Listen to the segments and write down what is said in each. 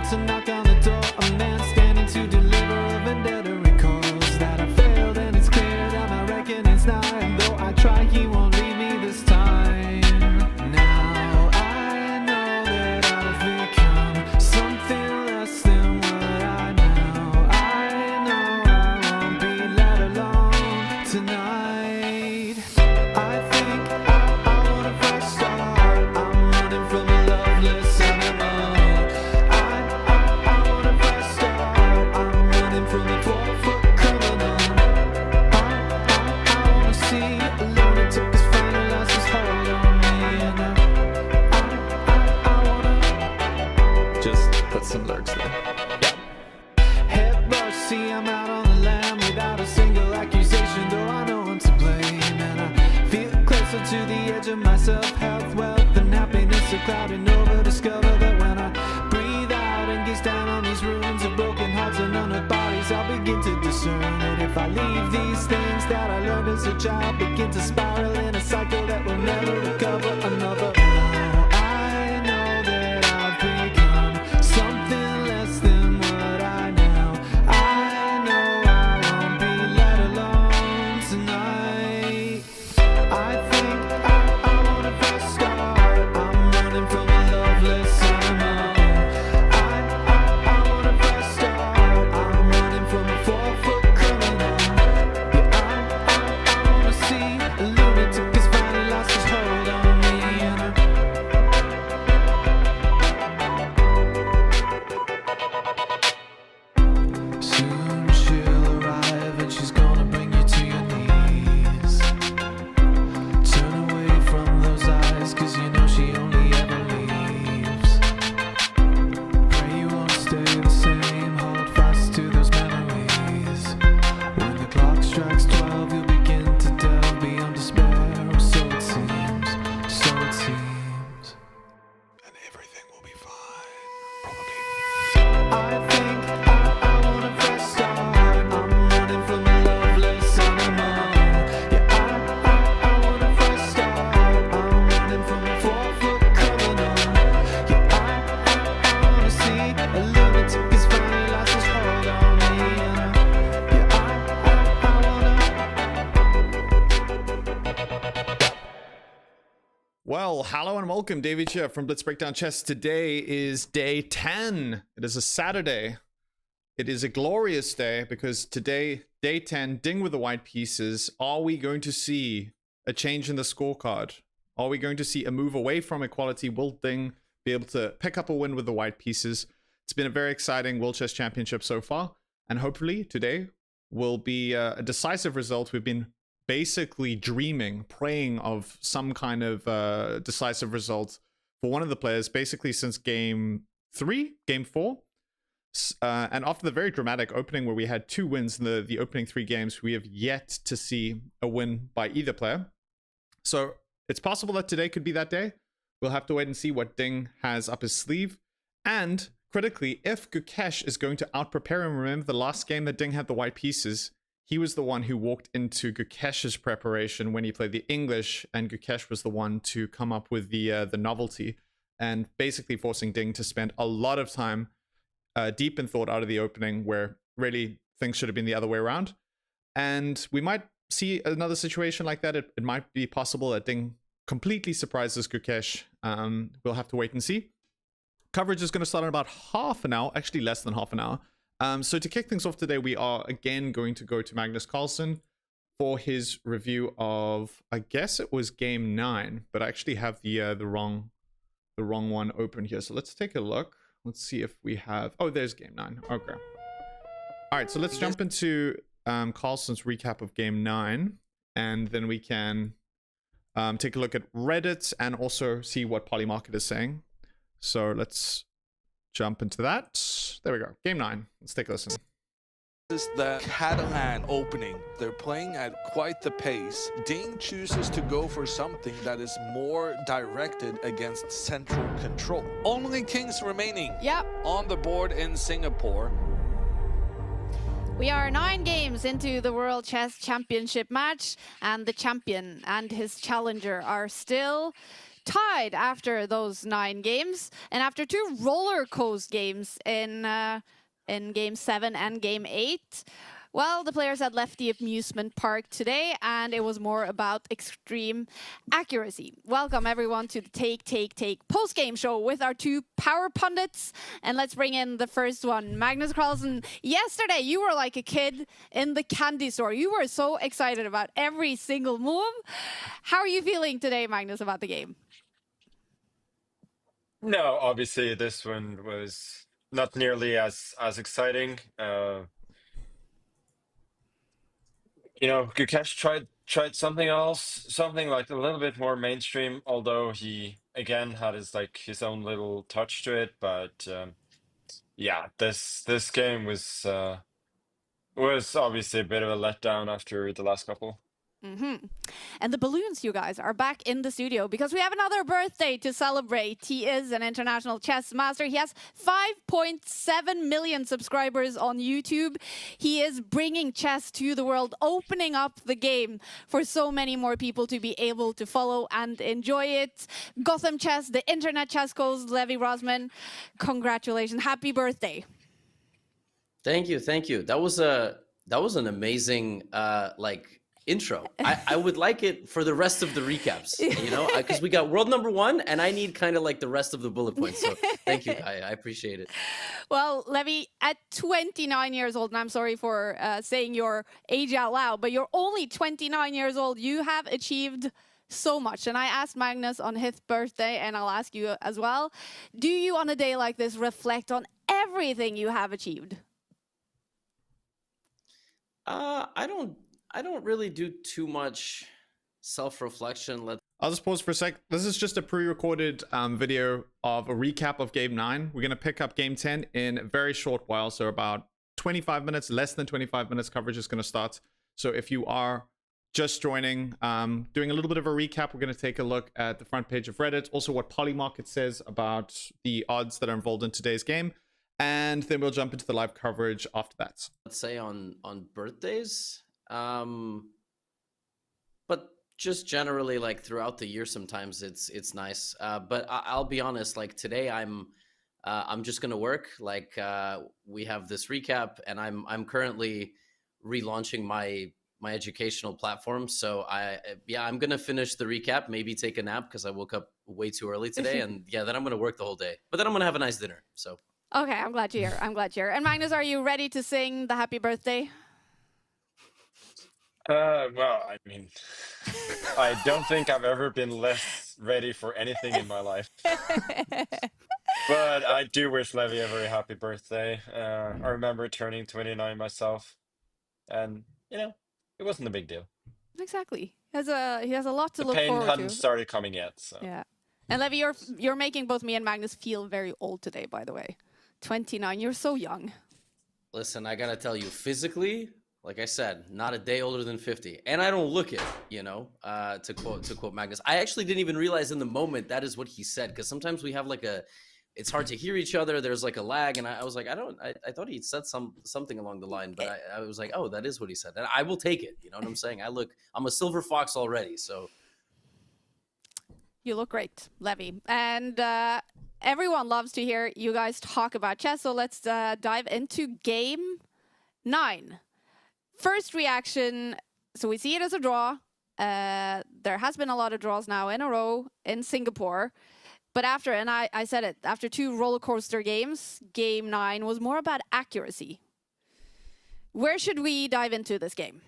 to knock on the door. A man standing to deliver a vendetta recalls that I failed, and it's clear that my reckoning's nigh. And though I try, he won't leave me this time. Now I know that I've become something less than what I know. I know I won't be let alone tonight. I think I want a fresh start. I'm running from a loveless animal. I want a fresh start. I'm running from a 4-foot criminal. I wanna see a lunatic who's finalized his hold on me. And I wanna just put some lyrics there. Head rush, see I'm out on the lam without a single accusation, though I know I'm to blame. And I feel closer to the edge of myself. Health, wealth, and happiness are clouding over. Discover that when I breathe out and gaze down on these ruins of broken hearts and unearthed bodies, I'll begin to discern that if I leave these things that I learned as a child, begin to spiral in a cycle that will never recover another. Now I know that I've become something less than what I know. I know I won't be let alone tonight. I think I want a fresh start. I'm running from a loveless animal. I want a fresh start. I'm running from a 4-foot criminal. Yeah, I wanna see a lunatic who's finally lost his hold on me. And soon she'll arrive and she's gonna bring you to your knees. Turn away from those eyes, 'cause you know she only ever leaves. Pray you won't stay the same, hold fast to those memories. When the clock strikes 12, you'll begin to delve beyond despair. Or so it seems, so it seems. And everything will be fine, probably. I think I want a fresh start. I'm running from a loveless animal. Yeah, I want a fresh start. I'm running from a 4-foot criminal. Yeah, I wanna see a lunatic who's finally lost his hold on me. And yeah, I wanna. Well, hello and welcome. David here from Blitz Breakdown Chess. Today is day 10. It is a Saturday. It is a glorious day because today, day 10, ding with the white pieces. Are we going to see a change in the scorecard? Are we going to see a move away from equality? Will Ding be able to pick up a win with the white pieces? It's been a very exciting World Chess Championship so far. And hopefully today will be a decisive result. We've been basically dreaming, praying of some kind of decisive result for one of the players, basically since game 4. And after the very dramatic opening where we had 2 wins in the opening 3 games, we have yet to see a win by either player. So it's possible that today could be that day. We'll have to wait and see what Ding has up his sleeve. And critically, if Gukesh is going to out-prepare him, remember the last game that Ding had the white pieces, he was the one who walked into Gukesh's preparation when he played the English, and Gukesh was the one to come up with the novelty and basically forcing Ding to spend a lot of time deep in thought out of the opening, where really things should have been the other way around. And we might see another situation like that. It might be possible that Ding completely surprises Gukesh. We'll have to wait and see. Coverage is going to start in about half an hour, actually less than half an hour. So to kick things off today, we are again going to go to Magnus Carlsen for his review of, I guess it was game 9, but I actually have the wrong one open here. So let's take a look. Let's see if we have, oh, there's game 9. Okay. All right, so let's jump into Carlsen's recap of game 9, and then we can take a look at Reddit and also see what Polymarket is saying. So let's jump into that. There we go. Game 9. Let's take a listen. This is the Catalan opening. They're playing at quite the pace. Ding chooses to go for something that is more directed against central control. Only kings remaining on the board in Singapore. We are 9 games into the World Chess Championship match, and the champion and his challenger are still tied after those 9 games, and after 2 roller coaster games in Game 7 and Game 8. Well, the players had left the amusement park today, and it was more about extreme accuracy. Welcome, everyone, to the Take post-game show with our 2 power pundits. And let's bring in the first one, Magnus Carlsen. Yesterday, you were like a kid in the candy store. You were so excited about every single move. How are you feeling today, Magnus, about the game? No, obviously this one was not nearly as exciting. Gukesh tried something else, something like a little bit more mainstream, although he again had his own little touch to it. But yeah, this game was obviously a bit of a letdown after the last couple. And the balloons, you guys, are back in the studio because we have another birthday to celebrate. He is an international chess master. He has 5.7 million subscribers on YouTube. He is bringing chess to the world, opening up the game for so many more people to be able to follow and enjoy it. Gotham Chess, the internet chess coach, Levi Rosman. Congratulations. Happy birthday. Thank you. That was an amazing intro. I would like it for the rest of the recaps, because we got world number 1 and I need kind of like the rest of the bullet points. So thank you. I appreciate it. Well, Levi, at 29 years old, and I'm sorry for saying your age out loud, but you're only 29 years old. You have achieved so much. And I asked Magnus on his birthday, and I'll ask you as well. Do you on a day like this reflect on everything you have achieved? I don't really do too much self-reflection. I'll just pause for a sec. This is just a pre-recorded video of a recap of Game 9. We're going to pick up Game 10 in a very short while. So about 25 minutes, less than 25 minutes coverage is going to start. So if you are just joining, doing a little bit of a recap, we're going to take a look at the front page of Reddit. Also what Polymarket says about the odds that are involved in today's game. And then we'll jump into the live coverage after that. Let's say on birthdays. But just generally, like throughout the year, sometimes it's nice. But I'll be honest, like today I'm just gonna work. We have this recap, and I'm currently relaunching my educational platform. So I'm gonna finish the recap, maybe take a nap because I woke up way too early today, and yeah, then I'm gonna work the whole day. But then I'm gonna have a nice dinner. So. Okay, I'm glad you're here. And Magnus, are you ready to sing the happy birthday? Well, I mean, I don't think I've ever been less ready for anything in my life. But I do wish Levi a very happy birthday. I remember turning 29 myself, and it wasn't a big deal. Exactly. He has a lot to The look pain forward hadn't to. started coming yet, so. Yeah. And Levi, you're making both me and Magnus feel very old today, by the way. 29, you're so young. Listen, I gotta tell you, physically, like I said, not a day older than 50, and I don't look it. To quote Magnus, I actually didn't even realize in the moment that is what he said, because sometimes we have it's hard to hear each other. There's like a lag, and I was like, I thought he said something along the line, but I was like, oh, that is what he said, and I will take it. You know what I'm saying? I'm a silver fox already, so. You look great, Levi, and everyone loves to hear you guys talk about chess. So let's dive into Game 9. First reaction, so we see it as a draw. There has been a lot of draws now in a row in Singapore. But after, and I said it, after 2 roller coaster games, Game 9 was more about accuracy. Where should we dive into this game?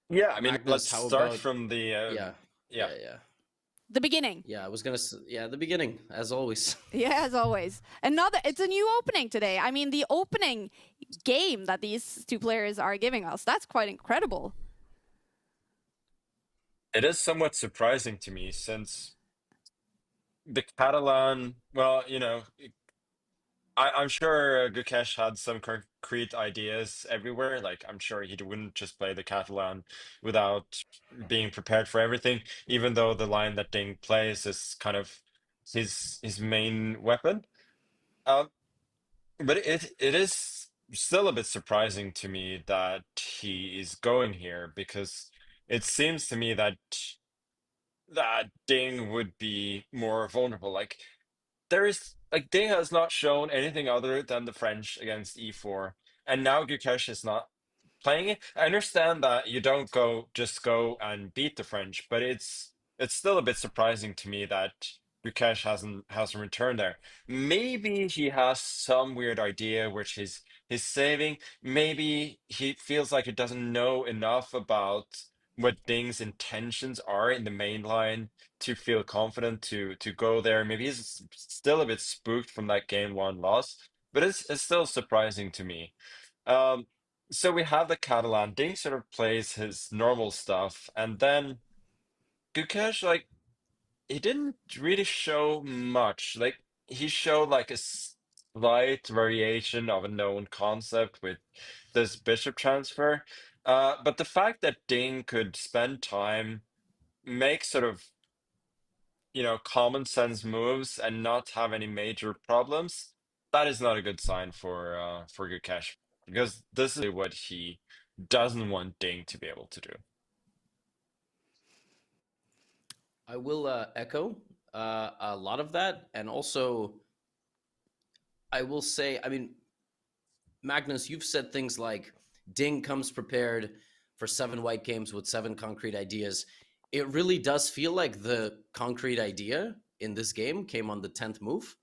Yeah, I mean, Magnus, let's how start about- from the Yeah. The beginning. Yeah, I was gonna. The beginning, as always. Yeah, as always. It's a new opening today. I mean, the opening game that these 2 players are giving us, that's quite incredible. It is somewhat surprising to me since the Catalan, well, I'm sure Gukesh had some concrete ideas everywhere. Like, I'm sure he wouldn't just play the Catalan without being prepared for everything, even though the line that Ding plays is kind of his main weapon. But it is still a bit surprising to me that he is going here, because it seems to me that that Ding would be more vulnerable. Like there is like Ding has not shown anything other than the French against E4, and now Gukesh is not playing it. I understand that you don't go and beat the French, but it's still a bit surprising to me that Gukesh hasn't returned there. Maybe he has some weird idea which he's saving. Maybe he feels like he doesn't know enough about what Ding's intentions are in the main line to feel confident to go there. Maybe he's still a bit spooked from that game one loss, but it's still surprising to me. Um, so we have the Catalan. Ding sort of plays his normal stuff, and then Gukesh, like, he didn't really show much. Like, he showed like a slight variation of a known concept with this bishop transfer. But the fact that Ding could spend time, make sort of, common sense moves and not have any major problems, that is not a good sign for Gukesh, because this is what he doesn't want Ding to be able to do. I will echo a lot of that, and also I will say, I mean, Magnus, you've said things like Ding comes prepared for 7 white games with 7 concrete ideas. It really does feel like the concrete idea in this game came on the 10th move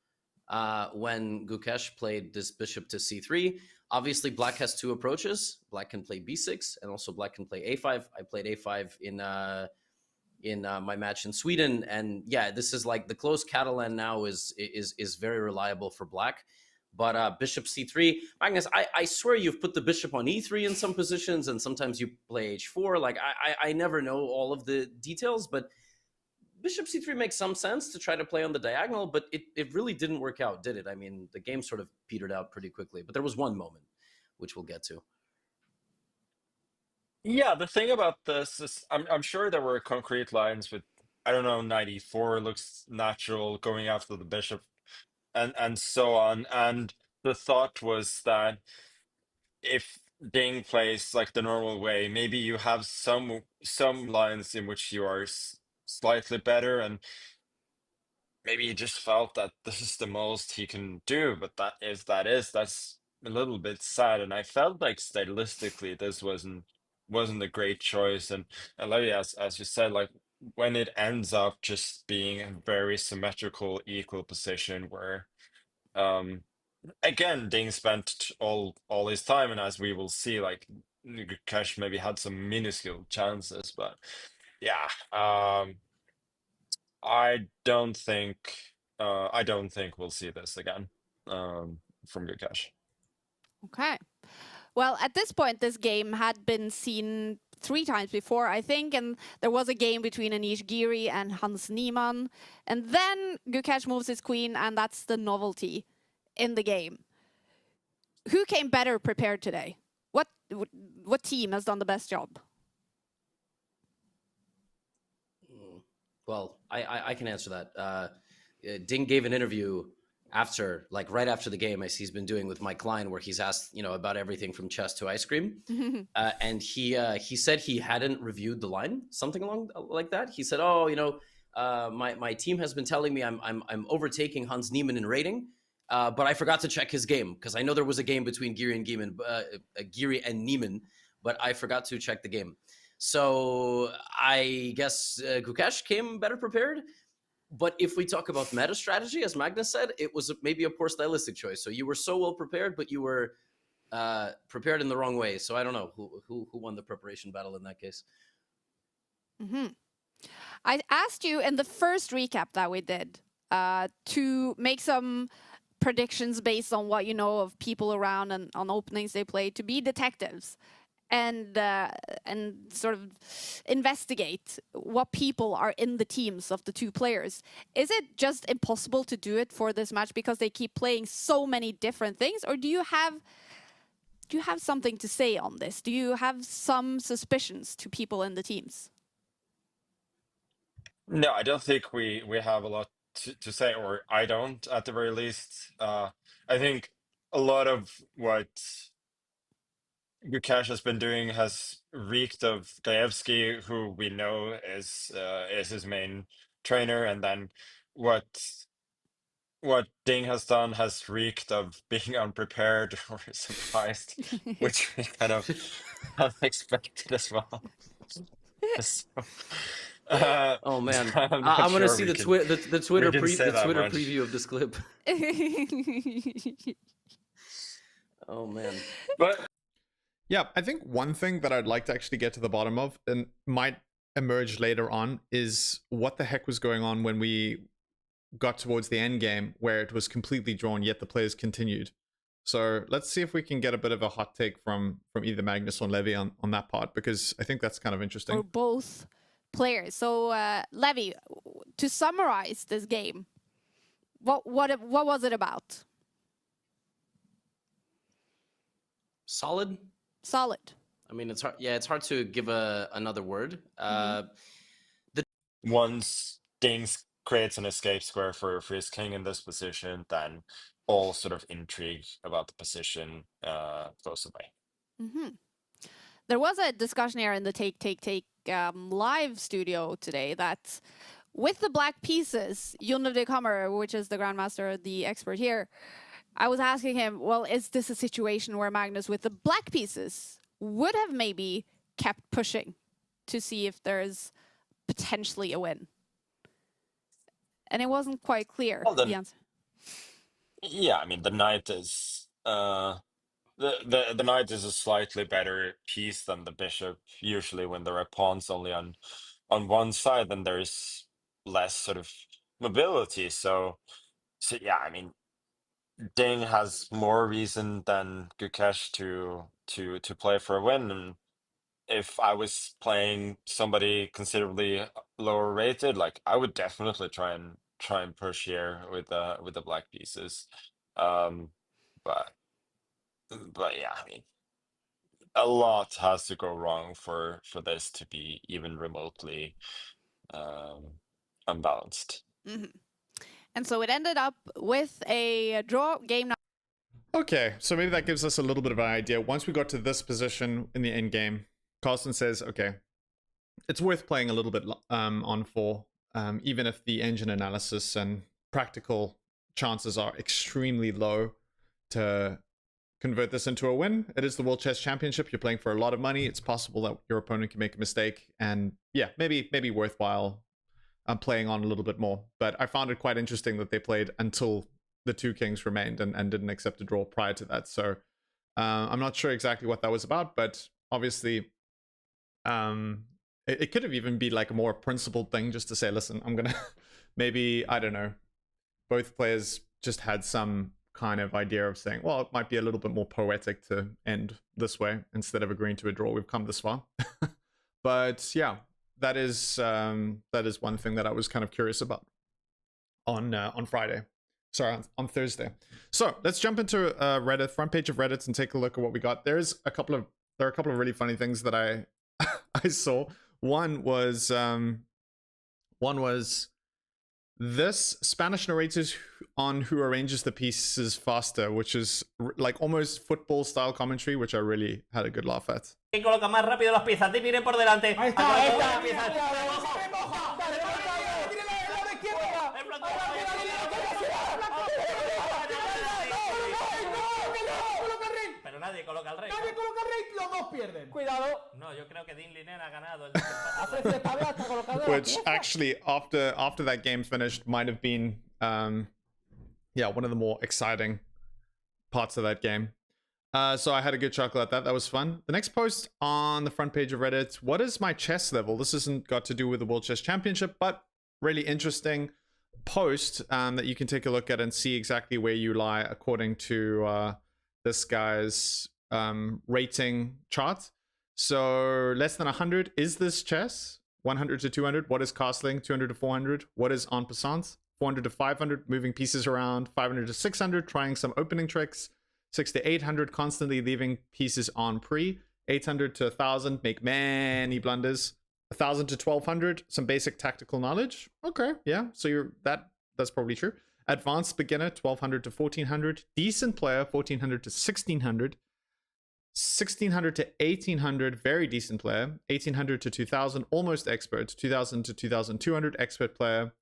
when Gukesh played this bishop to c3. Obviously, black has 2 approaches. Black can play b6, and also black can play a5. I played a5 in my match in Sweden, and yeah, this is like the closed Catalan now is very reliable for black. But bishop c3, Magnus, I swear you've put the bishop on e3 in some positions, and sometimes you play h4. Like I never know all of the details, but bishop c3 makes some sense to try to play on the diagonal, but it really didn't work out, did it? I mean, the game sort of petered out pretty quickly, but there was one moment, which we'll get to. Yeah, the thing about this is I'm sure there were concrete lines with, I don't know, 94 looks natural going after the bishop and so on. And the thought was that if Ding plays like the normal way, maybe you have some lines in which you are slightly better, and maybe he just felt that this is the most he can do. But that's a little bit sad. And I felt like stylistically this wasn't a great choice. And Larry, as you said, like when it ends up just being a very symmetrical equal position where um again, Ding spent all his time, and as we will see, like Gukesh maybe had some minuscule chances, but yeah, I don't think we'll see this again from Gukesh. Okay. Well, at this point, this game had been seen 3 times before, I think, and there was a game between Anish Giri and Hans Niemann, and then Gukesh moves his queen, and that's the novelty in the game. Who came better prepared today? What team has done the best job? Well, I can answer that. Ding gave an interview after, like right after the game, as he's been doing with Mike Klein, where he's asked, about everything from chess to ice cream, and he said he hadn't reviewed the line, something along like that. He said, "Oh, my team has been telling me I'm overtaking Hans Niemann in rating, but I forgot to check his game because I know there was a game between Giri and Niemann, but I forgot to check the game." So I guess Gukesh came better prepared. But if we talk about meta strategy, as Magnus said, it was maybe a poor stylistic choice. So you were so well prepared, but you were prepared in the wrong way. So I don't know who won the preparation battle in that case. I asked you in the first recap that we did to make some predictions based on what you know of people around and on openings they play, to be detectives and sort of investigate what people are in the teams of the 2 players. Is it just impossible to do it for this match because they keep playing so many different things, or do you have something to say on this? Do you have some suspicions to people in the teams? No, I don't think we have a lot to say, or I don't, at the very least. I think a lot of what Gukesh has been doing has reeked of Gaevsky, who we know is his main trainer, and then what what Ding has done has reeked of being unprepared or surprised, which we kind of unexpected as well. So, Oh man, I'm I not want to sure see we the can Twitter we can say that Twitter much. preview of this clip. Oh man. But Yeah, I think one thing that I'd like to actually get to the bottom of, and might emerge later on, is what the heck was going on when we got towards the end game where it was completely drawn, yet the players continued. So let's see if we can get a bit of a hot take from either Magnus or Levy on that part, because I think that's kind of interesting. Or both players. So, Levy, to summarize this game, what was it about? Solid. Solid. I mean, it's hard. Yeah, it's hard to give another word. once Dings creates an escape square for his king in this position, then all sort of intrigue about the position goes away. Mm-hmm. There was a discussion here in the Take live studio today that with the black pieces, Jon de Kammer, which is the grandmaster, the expert here, I was asking him, well, is this a situation where Magnus with the black pieces would have maybe kept pushing to see if there's potentially a win? And it wasn't quite clear, Well, then- the answer. Yeah, I mean the knight is the knight is a slightly better piece than the bishop. Usually, when there are pawns only on one side, then there's less sort of mobility. So yeah, I mean, Ding has more reason than Gukesh to play for a win. And if I was playing somebody considerably lower rated, like I would definitely try and push here with the black pieces. But yeah, I mean, a lot has to go wrong for this to be even remotely unbalanced. Mm-hmm. And so it ended up with a draw game. Okay, so maybe that gives us a little bit of an idea. Once we got to this position in the end game, Carlson says, okay, it's worth playing a little bit on 4, even if the engine analysis and practical chances are extremely low to convert this into a win. It is the World Chess Championship. You're playing for a lot of money. It's possible that your opponent can make a mistake. And yeah, maybe worthwhile playing on a little bit more. But I found it quite interesting that they played until the 2 kings remained and didn't accept a draw prior to that. So I'm not sure exactly what that was about, but obviously it could have even been like a more principled thing just to say, listen, I'm gonna maybe, I don't know, both players just had some kind of idea of saying, well, it might be a little bit more poetic to end this way instead of agreeing to a draw. We've come this far. But yeah, that is one thing that I was kind of curious about on Friday. Sorry, on Thursday. So let's jump into Reddit, front page of Reddit, and take a look at what we got. There are a couple of really funny things that I I saw. One was this Spanish narrators on who arranges the pieces faster, which is like almost football style commentary, which I really had a good laugh at. Coloca más rápido las piezas, miren por delante. Ahí está, ahí está. Pero nadie coloca al rey. Nadie coloca al rey, los dos pierden. Cuidado. No, yo creo que Dean Liner ha ganado el Which actually, after that game finished, might have been one of the more exciting parts of that game. So I had a good chuckle at that. That was fun. The next post on the front page of Reddit, what is my chess level? This hasn't got to do with the World Chess Championship, but really interesting post that you can take a look at and see exactly where you lie according to this guy's rating chart. So less than 100 is this chess. 100 to 200. What is castling? 200 to 400. What is en passant? 400 to 500. Moving pieces around. 500 to 600. Trying some opening tricks. 6 to 800. Constantly leaving pieces on pre. 800 to 1000. Make many blunders. 1000 to 1200. Some basic tactical knowledge. Okay, yeah. So that's probably true. Advanced beginner. 1200 to 1400. Decent player. 1400 to 1600. 1600 to 1800, very decent player. 1800 to 2000, almost expert. 2000 to 2200, expert player.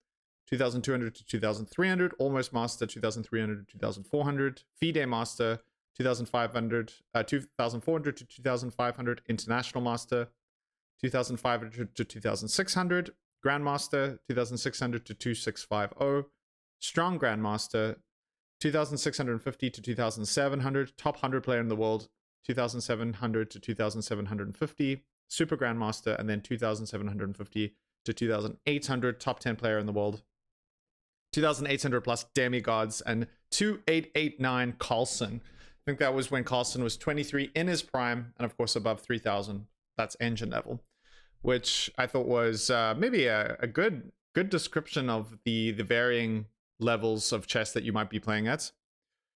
2200 to 2300, almost master. 2300 to 2400, FIDE master. 2500, 2400 to 2500, international master. 2500 to 2600, grandmaster. 2600 to 2650, strong grandmaster. 2650 to 2700, top 100 player in the world. 2700 to 2750, super grandmaster. And then 2750 to 2800, top 10 player in the world. 2800 plus demigods. And 2889 Carlson. I think that was when Carlson was 23 in his prime, and of course above 3000. That's engine level, which I thought was maybe a good description of the varying levels of chess that you might be playing at.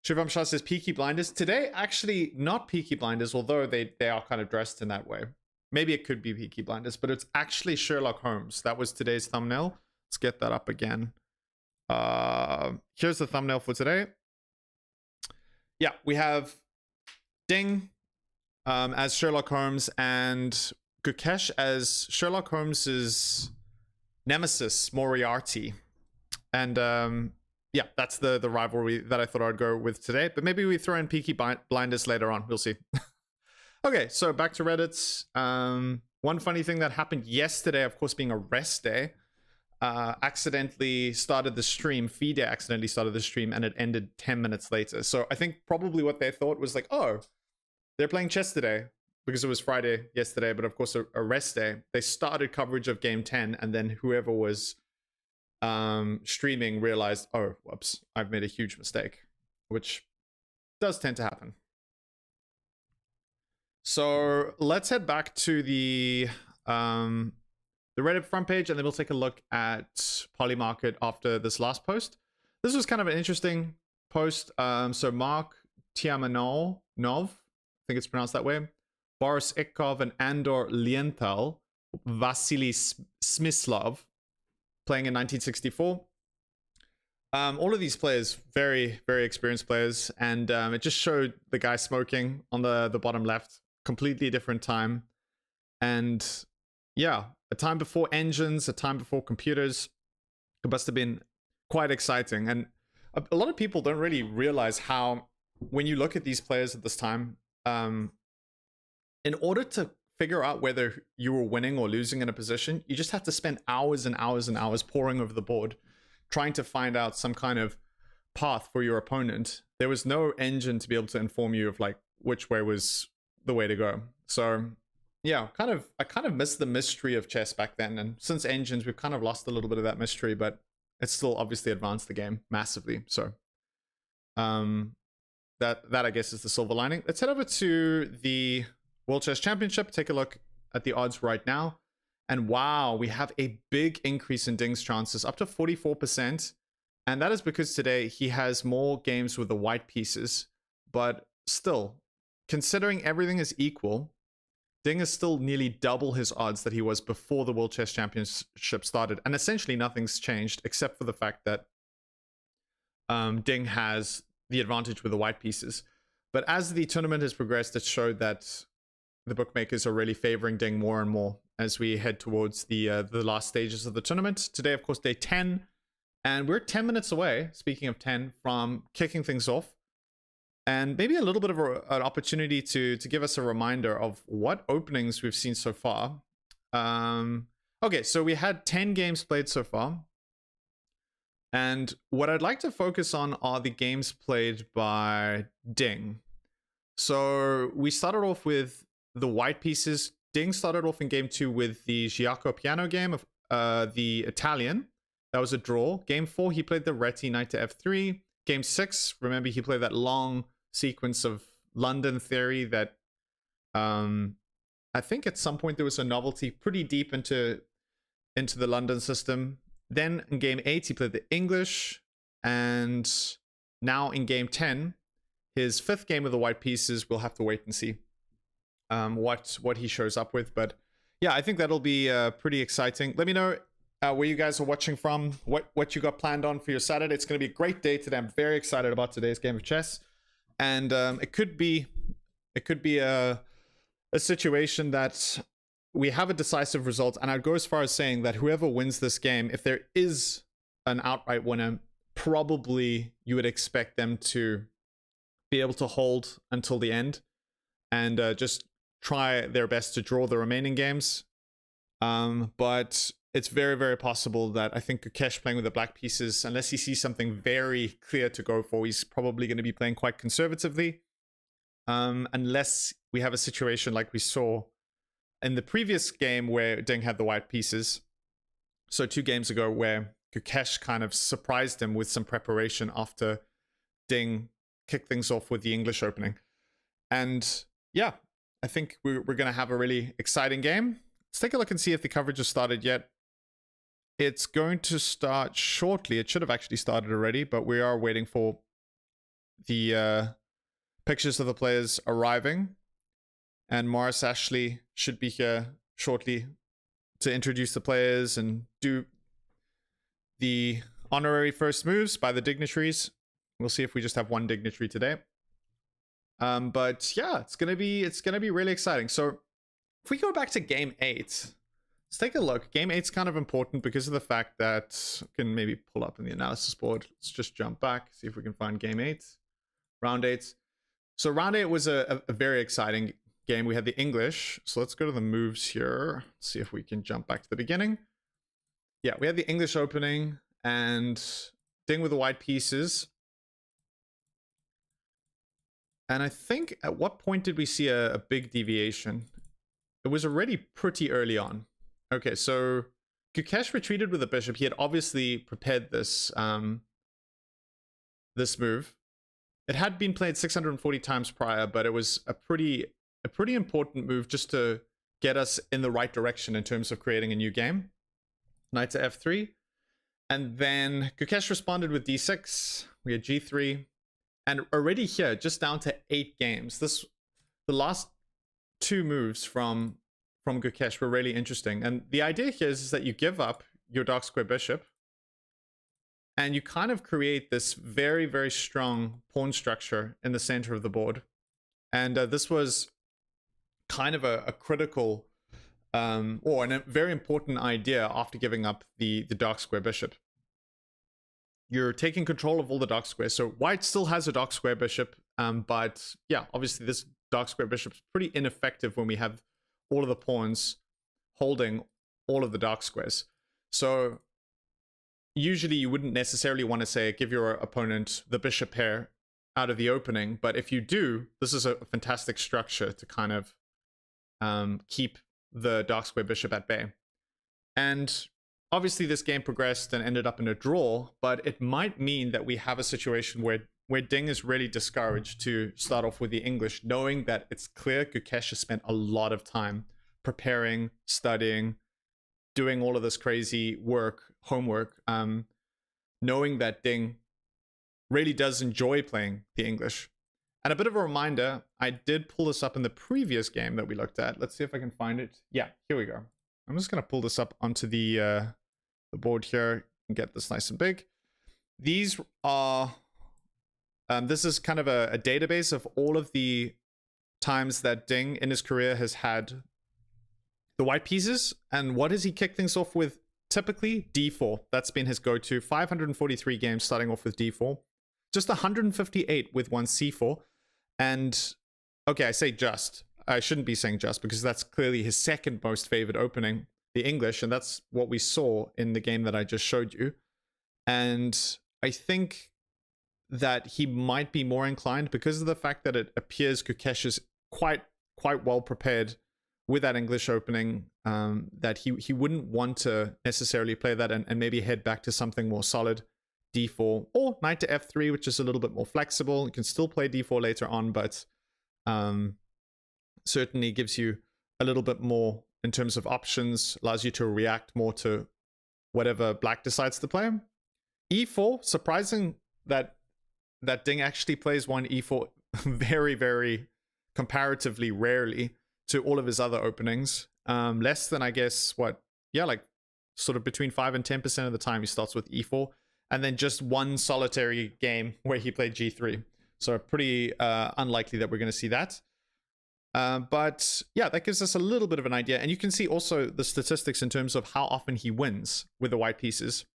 Shivam Shah says Peaky Blinders. Today, actually not Peaky Blinders, although they are kind of dressed in that way. Maybe it could be Peaky Blinders, but it's actually Sherlock Holmes. That was today's thumbnail. Let's get that up again. Here's the thumbnail for today. Yeah, we have Ding as Sherlock Holmes and Gukesh as Sherlock Holmes's nemesis, Moriarty. And yeah, that's the rivalry that I thought I'd go with today. But maybe we throw in Peaky Blinders later on. We'll see. Okay, so back to Reddit. One funny thing that happened yesterday, of course, being a rest day, accidentally started the stream. FIDE accidentally started the stream, and it ended 10 minutes later. So I think probably what they thought was like, oh, they're playing chess today because it was Friday yesterday, but of course a rest day. They started coverage of game 10, and then whoever was streaming realized, oh, whoops, I've made a huge mistake, which does tend to happen. So let's head back to the Reddit front page, and then we'll take a look at Polymarket after this last post. This was kind of an interesting post. So Mark Tiamanov, I think it's pronounced that way, Boris Ikov, and Andor Lienthal, Vasily Smyslov, playing in 1964. All of these players, very, very experienced players, and it just showed the guy smoking on the bottom left. Completely different time. And yeah, a time before engines, a time before computers. It must have been quite exciting. And a lot of people don't really realize how, when you look at these players at this time, in order to figure out whether you were winning or losing in a position, you just have to spend hours and hours and hours poring over the board, trying to find out some kind of path for your opponent. There was no engine to be able to inform you of like which way was the way to go. So yeah, I kind of missed the mystery of chess back then. And since engines, we've kind of lost a little bit of that mystery, but it's still obviously advanced the game massively. So that I guess is the silver lining. Let's head over to the World Chess Championship, take a look at the odds right now. And wow, we have a big increase in Ding's chances, up to 44%. And that is because today he has more games with the white pieces, but still, considering everything is equal, Ding is still nearly double his odds that he was before the World Chess Championship started. And essentially nothing's changed except for the fact that Ding has the advantage with the white pieces. But as the tournament has progressed, it showed that the bookmakers are really favoring Ding more and more as we head towards the last stages of the tournament. Today, of course, day 10. And we're 10 minutes away, speaking of 10, from kicking things off. And maybe a little bit of an opportunity to give us a reminder of what openings we've seen so far. Okay, so we had 10 games played so far. And what I'd like to focus on are the games played by Ding. So we started off with the white pieces. Ding started off in game 2 with the Giaco Piano game of the Italian. That was a draw. Game 4, he played the Reti knight to f3. Game 6, remember he played that long sequence of London theory that I think at some point there was a novelty pretty deep into the London system. Then in game 8, he played the English. And now in game 10, his 5th game with the white pieces, we'll have to wait and see what he shows up with. But yeah, I think that'll be pretty exciting. Let me know where you guys are watching from, what you got planned on for your Saturday. It's going to be a great day today. I'm very excited about today's game of chess. And it could be It could be a situation that we have a decisive result, and I'd go as far as saying that whoever wins this game, if there is an outright winner, probably you would expect them to be able to hold until the end and just try their best to draw the remaining games. But it's very, very possible that I think Gukesh playing with the black pieces, unless he sees something very clear to go for, he's probably going to be playing quite conservatively. Unless we have a situation like we saw in the previous game where Ding had the white pieces. So 2 games ago, where Gukesh kind of surprised him with some preparation after Ding kicked things off with the English opening. And yeah, I think we're going to have a really exciting game. Let's take a look and see if the coverage has started yet. It's going to start shortly. It should have actually started already, but we are waiting for the pictures of the players arriving. And Morris Ashley should be here shortly to introduce the players and do the honorary first moves by the dignitaries. We'll see if we just have 1 dignitary today. But yeah, it's gonna be really exciting. So if we go back to game 8, let's take a look. Game 8's kind of important because of the fact that we can maybe pull up in the analysis board. Let's just jump back, see if we can find game 8, round 8. So round 8 was a very exciting game. We had the English. So let's go to the moves here. See if we can jump back to the beginning. Yeah, we had the English opening and Ding with the white pieces. And I think at what point did we see a big deviation? It was already pretty early on. Okay, so Gukesh retreated with the bishop. He had obviously prepared this this move. It had been played 640 times prior, but it was a pretty important move just to get us in the right direction in terms of creating a new game. Knight to f3. And then Gukesh responded with d6. We had g3. And already here, just down to 8 games. The last 2 moves from Gukesh were really interesting. And the idea here is that you give up your dark square bishop and you kind of create this very, very strong pawn structure in the center of the board. And this was kind of a critical or a very important idea after giving up the dark square bishop. You're taking control of all the dark squares. So white still has a dark square bishop, but yeah, obviously this dark square bishop is pretty ineffective when we have all of the pawns holding all of the dark squares. So usually you wouldn't necessarily want to say give your opponent the bishop pair out of the opening, but if you do, this is a fantastic structure to kind of keep the dark square bishop at bay. And obviously this game progressed and ended up in a draw, but it might mean that we have a situation where Ding is really discouraged to start off with the English, knowing that it's clear Gukesh has spent a lot of time preparing, studying, doing all of this crazy work, homework, knowing that Ding really does enjoy playing the English. And a bit of a reminder, I did pull this up in the previous game that we looked at. Let's see if I can find it. Yeah, here we go. I'm just going to pull this up onto the board here and get this nice and big. These are, this is kind of a database of all of the times that Ding in his career has had the white pieces. And what has he kicked things off with? Typically d4. That's been his go-to. 543 games starting off with d4. Just 158 with one c4. And okay, I say just. I shouldn't be saying just because that's clearly his second most favored opening, the English, and that's what we saw in the game that I just showed you. And I think that he might be more inclined because of the fact that it appears Gukesh is quite well prepared with that English opening, that he wouldn't want to necessarily play that and maybe head back to something more solid, d4 or knight to f3, which is a little bit more flexible. You can still play d4 later on, but certainly gives you a little bit more in terms of options, allows you to react more to whatever black decides to play. e4, surprising that Ding actually plays one e4 very, very comparatively rarely to all of his other openings. Less than, I guess, like sort of between 5 and 10% of the time he starts with e4, and then just one solitary game where he played g3. So pretty unlikely that we're going to see that. But yeah, that gives us a little bit of an idea. And you can see also the statistics in terms of how often he wins with the white pieces.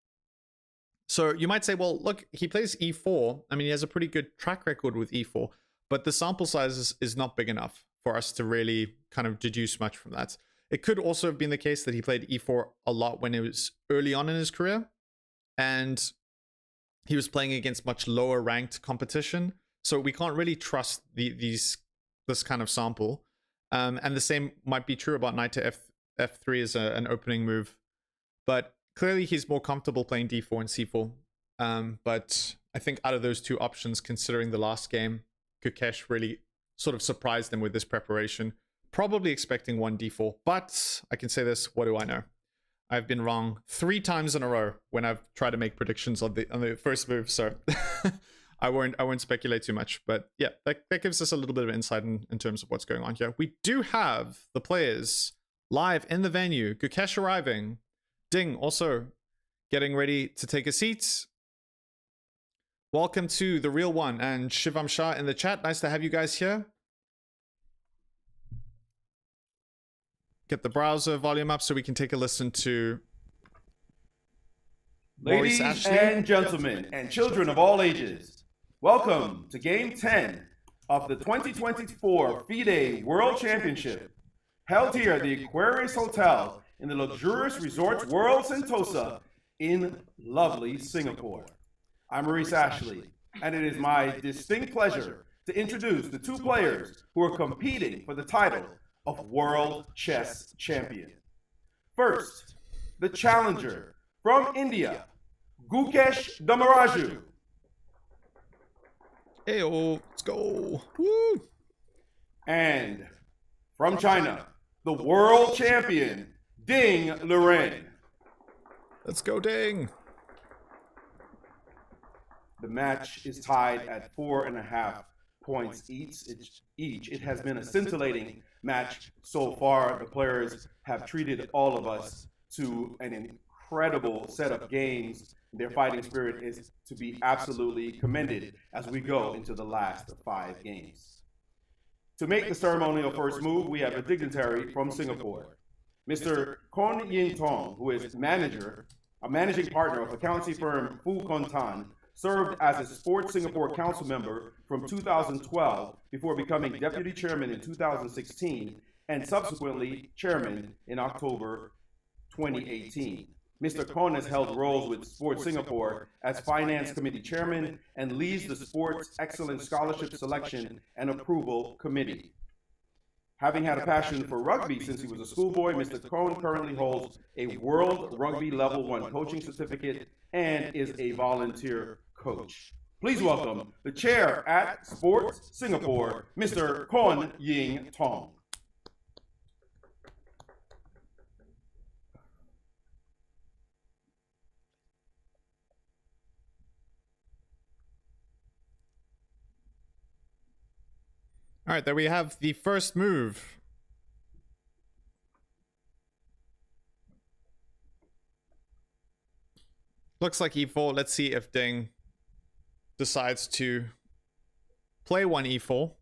So you might say, well, look, he plays e4. I mean, he has a pretty good track record with e4, but the sample size is not big enough for us to really kind of deduce much from that. It could also have been the case that he played e4 a lot when it was early on in his career, and he was playing against much lower ranked competition. So we can't really trust this kind of sample. And the same might be true about knight to f3 as an opening move. But clearly he's more comfortable playing d4 and c4. But I think out of those two options, considering the last game, Gukesh really sort of surprised him with this preparation. Probably expecting one d4. But I can say this, what do I know? I've been wrong 3 times in a row when I've tried to make predictions on the first move, so I won't speculate too much. But yeah, that gives us a little bit of insight in terms of what's going on here. We do have the players live in the venue. Gukesh arriving. Ding also getting ready to take a seat. Welcome to the real one, and Shivam Shah in the chat. Nice to have you guys here. Get the browser volume up so we can take a listen to Ladies and gentlemen, and children of all ages, welcome to Game 10 of the 2024 FIDE World Championship, held here at the Aquarius Hotel in the luxurious Resorts World Sentosa in lovely Singapore. I'm Maurice Ashley, and it is my distinct pleasure to introduce the 2 players who are competing for the title of World Chess Champion. First, the challenger from India, Gukesh Damaraju. Hey, let's go. Woo. And from China, the world champion, Ding Liren. Let's go, Ding. The match is tied at 4.5 points each. It has been a scintillating match so far. The players have treated all of us to an incredible set of games. Their fighting spirit is to be absolutely commended as we go into the last 5 games. To make the ceremonial first move, we have a dignitary from Singapore, Mr. Kon Yin Tong, who is a managing partner of accountancy firm Fu Kon Tan, served as a Sports Singapore Council member from 2012 before becoming deputy chairman in 2016 and subsequently chairman in October 2018. Mr. Kon has held roles with Sports Singapore as Finance Committee Chairman and leads the Sports Excellence Scholarship Selection and Approval Committee. Having had a passion for rugby since he was a schoolboy, Mr. Kon currently holds a World Rugby Level 1 coaching certificate and is a volunteer coach. Please welcome the chair at Sports Singapore, Mr. Kon Ying Tong. All right, there we have the first move. Looks like e4. Let's see if Ding decides to play one e4.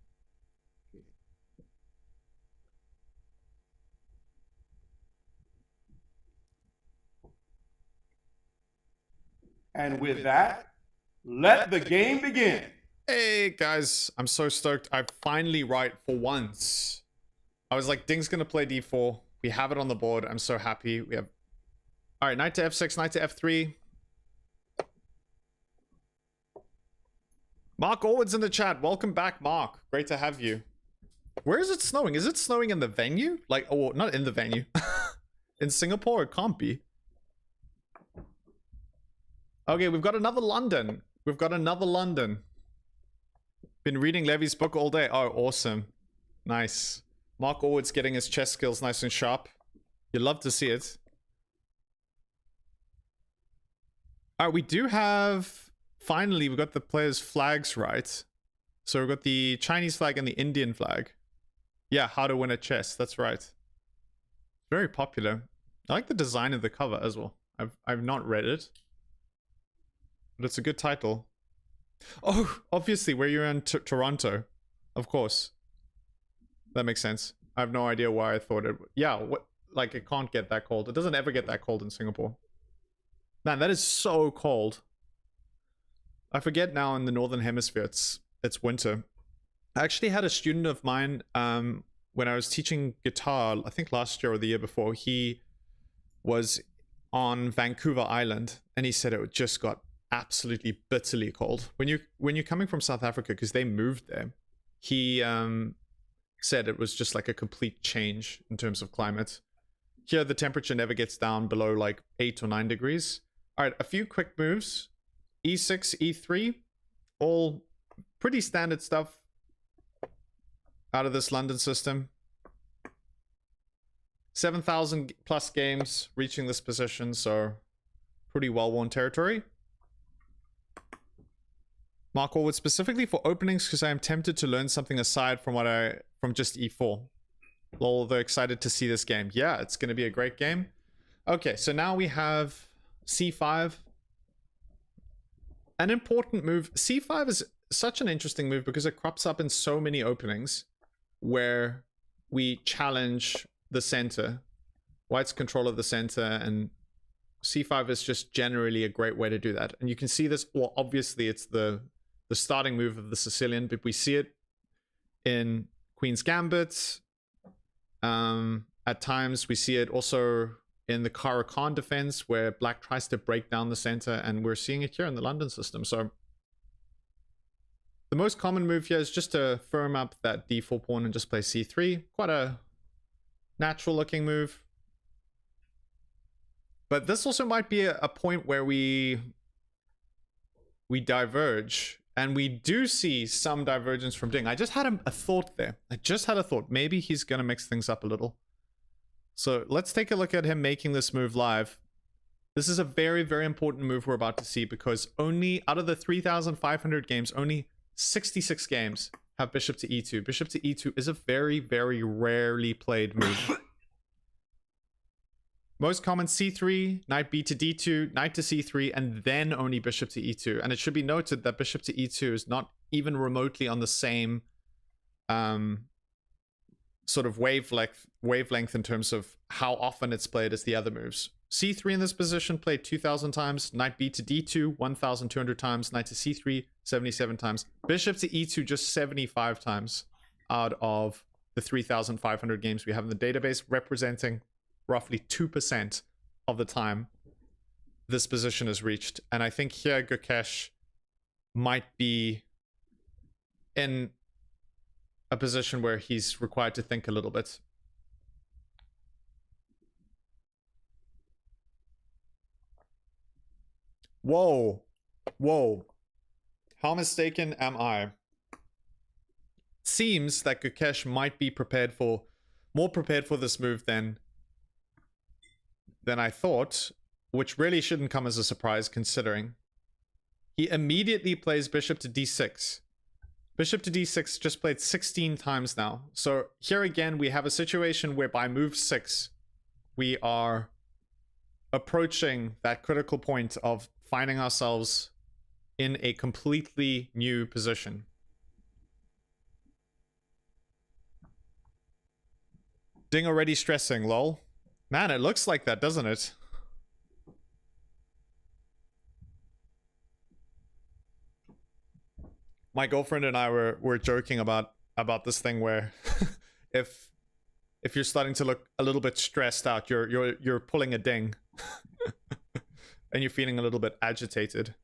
And with that, let the game begin. Hey guys, I'm so stoked. I'm finally right for once. I was like, Ding's gonna play d4. We have it on the board. I'm so happy. We have... All right, knight to f6, knight to f3. Mark Allwood's in the chat. Welcome back, Mark. Great to have you. Where is it snowing? Is it snowing in the venue? Like, oh, not in the venue. In Singapore, it can't be. Okay, we've got another London. We've got another London. Been reading Levy's book all day. Oh, awesome. Nice. Mark Allwood's getting his chess skills nice and sharp. You'd love to see it. All right, we do have... Finally, we got the players' flags right. So we've got the Chinese flag and the Indian flag. Yeah, how to win at chess. That's right. Very popular. I like the design of the cover as well. I've not read it, but it's a good title. Oh, obviously, where you're in Toronto, of course. That makes sense. I have no idea why I thought it... Yeah, what? Like, it can't get that cold. It doesn't ever get that cold in Singapore. Man, that is so cold. I forget now in the Northern Hemisphere it's winter. I actually had a student of mine when I was teaching guitar, I think last year or the year before, he was on Vancouver Island, and he said it just got absolutely bitterly cold. When you're coming from South Africa, because they moved there, he said it was just like a complete change in terms of climate. Here, the temperature never gets down below like 8 or 9 degrees. All right, a few quick moves. E6, E3, all pretty standard stuff out of this London system. 7,000 plus games reaching this position, so pretty well-worn territory. Mark Allwood specifically for openings because I am tempted to learn something aside from from just E4. Although excited to see this game. Yeah, it's going to be a great game. Okay, so now we have C5. An important move. C5 is such an interesting move because it crops up in so many openings where we challenge the center. White's control of the center, and C5 is just generally a great way to do that. And you can see this, well, obviously it's the starting move of the Sicilian, but we see it in Queen's Gambit. At times we see it also in the Kara Khan defense where black tries to break down the center, and we're seeing it here in the London system. So the most common move here is just to firm up that d4 pawn and just play c3. Quite a natural looking move. But this also might be a point where we diverge, and we do see some divergence from Ding. I just had a thought there. I just had a thought. Maybe he's going to mix things up a little. So let's take a look at him making this move live. This is a very, very important move we're about to see because only out of the 3,500 games, only 66 games have bishop to e2. Bishop to e2 is a very, very rarely played move. Most common c3, knight b to d2, knight to c3, and then only bishop to e2. And it should be noted that bishop to e2 is not even remotely on the same sort of wavelength in terms of how often it's played as the other moves. c3 in this position played 2,000 times, knight b to d2 1,200 times, knight to c3 77 times, bishop to e2 just 75 times out of the 3,500 games we have in the database, representing roughly 2% of the time this position is reached. And I think here Gukesh might be in a position where he's required to think a little bit. Whoa. Whoa. How mistaken am I? Seems that Gukesh might be more prepared for this move than I thought, which really shouldn't come as a surprise considering. He immediately plays bishop to d6. Bishop to d6 just played 16 times now. So here again, we have a situation where by move 6, we are approaching that critical point of finding ourselves in a completely new position. Ding already stressing, lol. Man, it looks like that, doesn't it? My girlfriend and I were joking about this thing where if you're starting to look a little bit stressed out, you're pulling a ding and you're feeling a little bit agitated.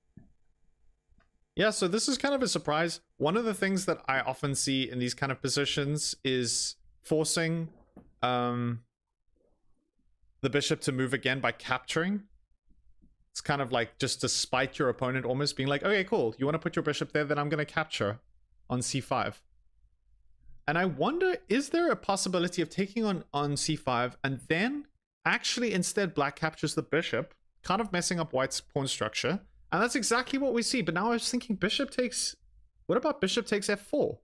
Yeah, so this is kind of a surprise. One of the things that I often see in these kind of positions is forcing the bishop to move again by capturing. It's kind of like just to spite your opponent, almost being like, okay, cool, you want to put your bishop there, then I'm going to capture on c5. And I wonder, is there a possibility of taking on c5 and then actually instead black captures the bishop, kind of messing up white's pawn structure? And that's exactly what we see. But now I was thinking bishop takes... What about bishop takes f4?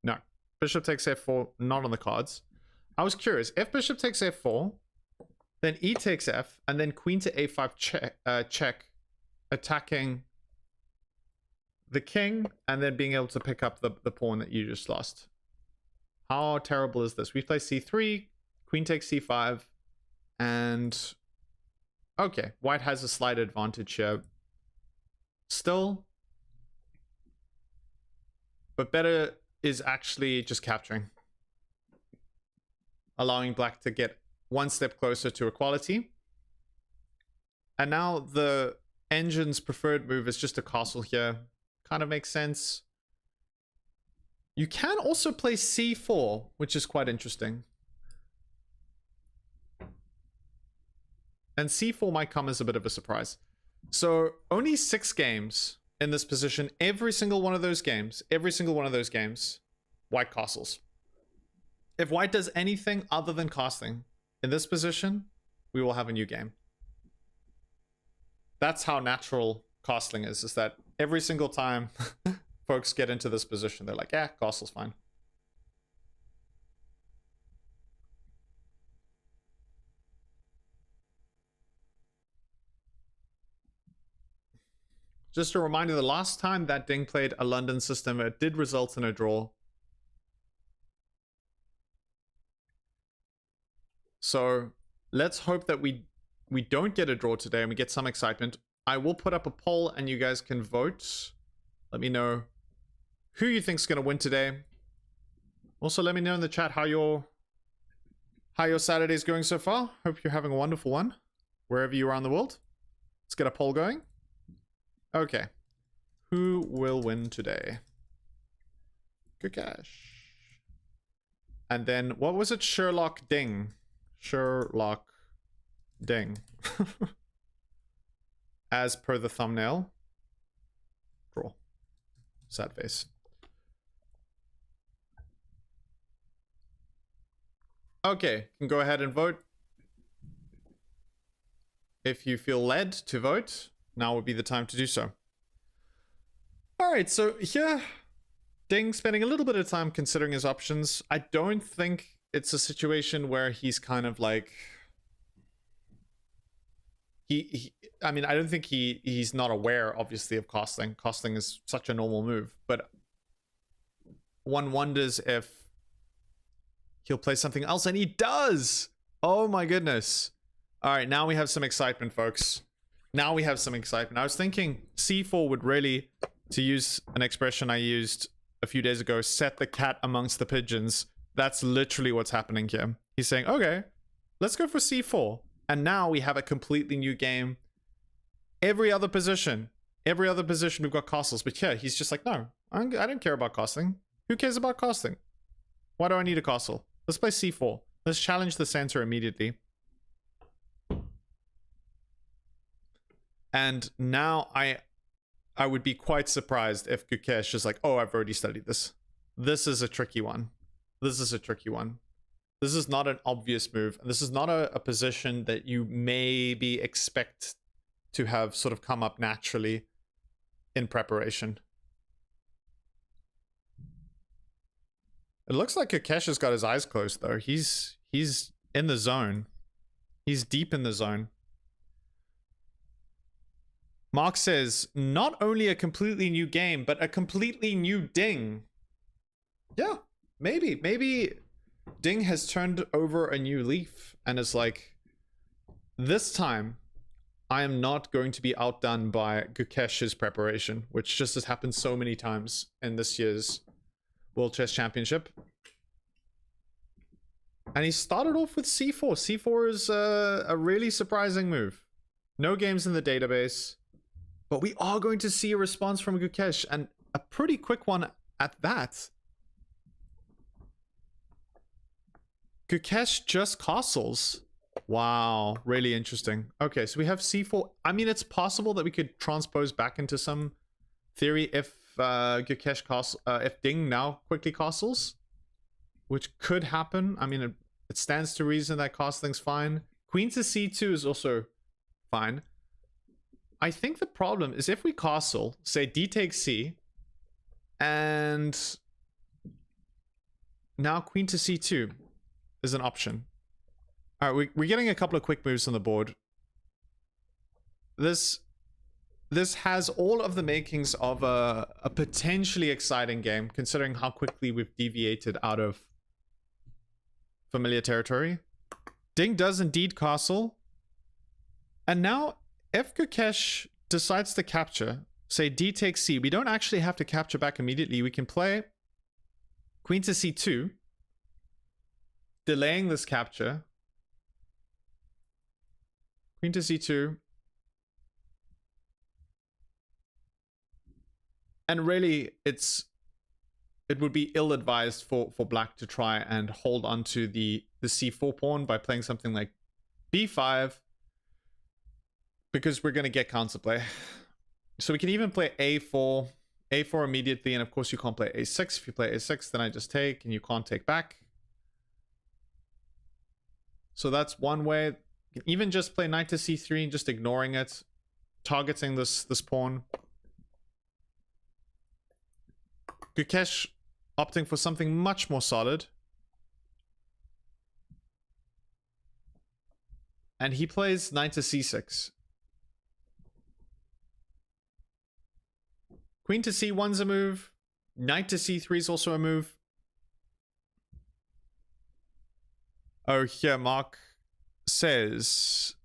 No, bishop takes f4, not on the cards. I was curious, if bishop takes f4, then e takes f, and then queen to a5 check, attacking the king, and then being able to pick up the pawn that you just lost. How terrible is this? We play c3, queen takes c5, and okay, white has a slight advantage here. Still, but better is actually just capturing, allowing black to get one step closer to equality. And now the engine's preferred move is just a castle here. Kind of makes sense. You can also play c4, which is quite interesting. And c4 might come as a bit of a surprise. So only 6 games in this position. Every single one of those games, white castles. If white does anything other than casting in this position, we will have a new game. That's how natural castling is that every single time folks get into this position, they're like, yeah, castle's fine. Just a reminder, the last time that Ding played a London system, it did result in a draw. So let's hope that we don't get a draw today and we get some excitement. I will put up a poll and you guys can vote. Let me know who you think's going to win today. Also, let me know in the chat how your Saturday is going so far. Hope you're having a wonderful one wherever you are in the world. Let's get a poll going. Okay. Who will win today? Gukesh. And then, what was it? Sherlock Ding. Sherlock Ding. As per the thumbnail. Draw. Sad face. Okay, can go ahead and vote. If you feel led to vote, now would be the time to do so. Alright, so here, Ding spending a little bit of time considering his options. I don't think it's a situation where he's kind of like... I mean, I don't think he's not aware, obviously, of casting. Casting is such a normal move, but one wonders if he'll play something else, and he does! Oh my goodness. Alright, now we have some excitement, folks. Now we have some excitement. I was thinking c4 would really, to use an expression I used a few days ago, set the cat amongst the pigeons. That's literally what's happening here. He's saying, okay, let's go for c4. And now we have a completely new game. Every other position we've got castles. But yeah, he's just like, no, I don't care about casting. Who cares about casting? Why do I need a castle? Let's play c4. Let's challenge the center immediately. And now I would be quite surprised if Gukesh is like, oh, I've already studied this. This is a tricky one. This is a tricky one. This is not an obvious move. This is not a position that you maybe expect to have sort of come up naturally in preparation. It looks like Gukesh has got his eyes closed, though. He's in the zone. He's deep in the zone. Mark says, not only a completely new game, but a completely new Ding. Yeah, maybe. Maybe Ding has turned over a new leaf and is like, this time, I am not going to be outdone by Gukesh's preparation, which just has happened so many times in this year's World Chess Championship. And he started off with c4. c4 is a really surprising move. No games in the database. But we are going to see a response from Gukesh, and a pretty quick one at that. Gukesh just castles. Wow, really interesting. Okay, so we have c4. I mean, it's possible that we could transpose back into some theory if if Ding now quickly castles, which could happen. I mean, it stands to reason that castling's fine. Queen to c2 is also fine. I think the problem is if we castle, say d takes c, and now queen to c2 is an option. All right, we're getting a couple of quick moves on the board. This has all of the makings of a potentially exciting game, considering how quickly we've deviated out of familiar territory. Ding does indeed castle. And now, if Gukesh decides to capture, say D takes C, we don't actually have to capture back immediately. We can play queen to C2, delaying this capture. Queen to C2. And really, it would be ill-advised for black to try and hold onto the C4 pawn by playing something like B5, because we're going to get counterplay. So we can even play A4 immediately, and of course you can't play A6. If you play A6, then I just take, and you can't take back. So that's one way. You can even just play knight to C3 and just ignoring it, targeting this pawn. Gukesh opting for something much more solid. And he plays knight to C6. Queen to C1's a move. Knight to C3 is also a move. Oh, here Mark says,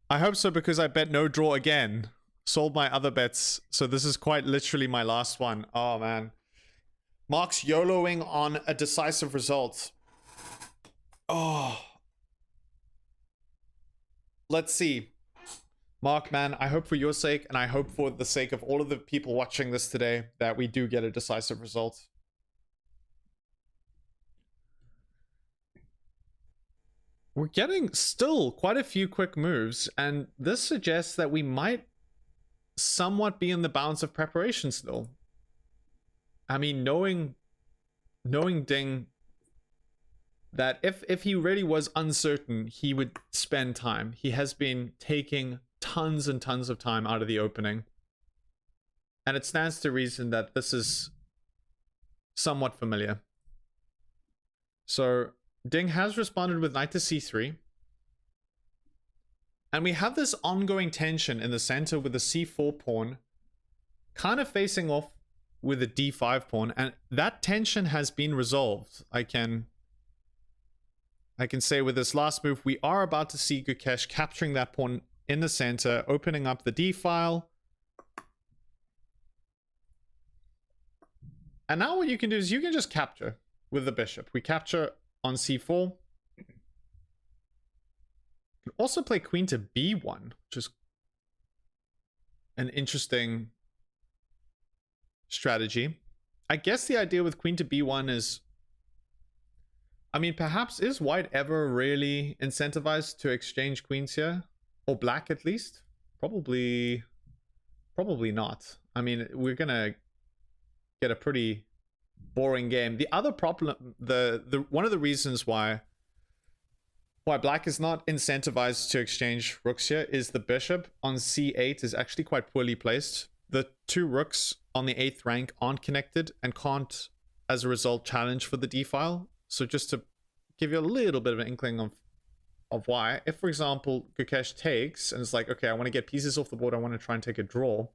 I hope so because I bet no draw again. Sold my other bets, so this is quite literally my last one. Oh man. Mark's YOLOing on a decisive result. Oh. Let's see. Mark, man, I hope for your sake, and I hope for the sake of all of the people watching this today, that we do get a decisive result. We're getting still quite a few quick moves, and this suggests that we might somewhat be in the bounds of preparation still. I mean, knowing Ding, that if he really was uncertain, he would spend time. He has been taking tons and tons of time out of the opening. And it stands to reason that this is somewhat familiar. So Ding has responded with knight to c3. And we have this ongoing tension in the center with the c4 pawn kind of facing off with the d5 pawn. And that tension has been resolved. I can say with this last move, we are about to see Gukesh capturing that pawn in the center, opening up the d file. And now what you can do is you can just capture with the bishop. We capture on c4. You can also play queen to b1, which is an interesting strategy. I guess the idea with queen to b1 is, I mean, perhaps is white ever really incentivized to exchange queens here? Or black at least? Probably not. I mean, we're gonna get a pretty boring game. The other problem, the one of the reasons why black is not incentivized to exchange rooks here is the bishop on c8 is actually quite poorly placed. The two rooks on the 8th rank aren't connected and can't, as a result, challenge for the d file. So just to give you a little bit of an inkling of why, if, for example, Gukesh takes and it's like, okay, I want to get pieces off the board, I want to try and take a draw.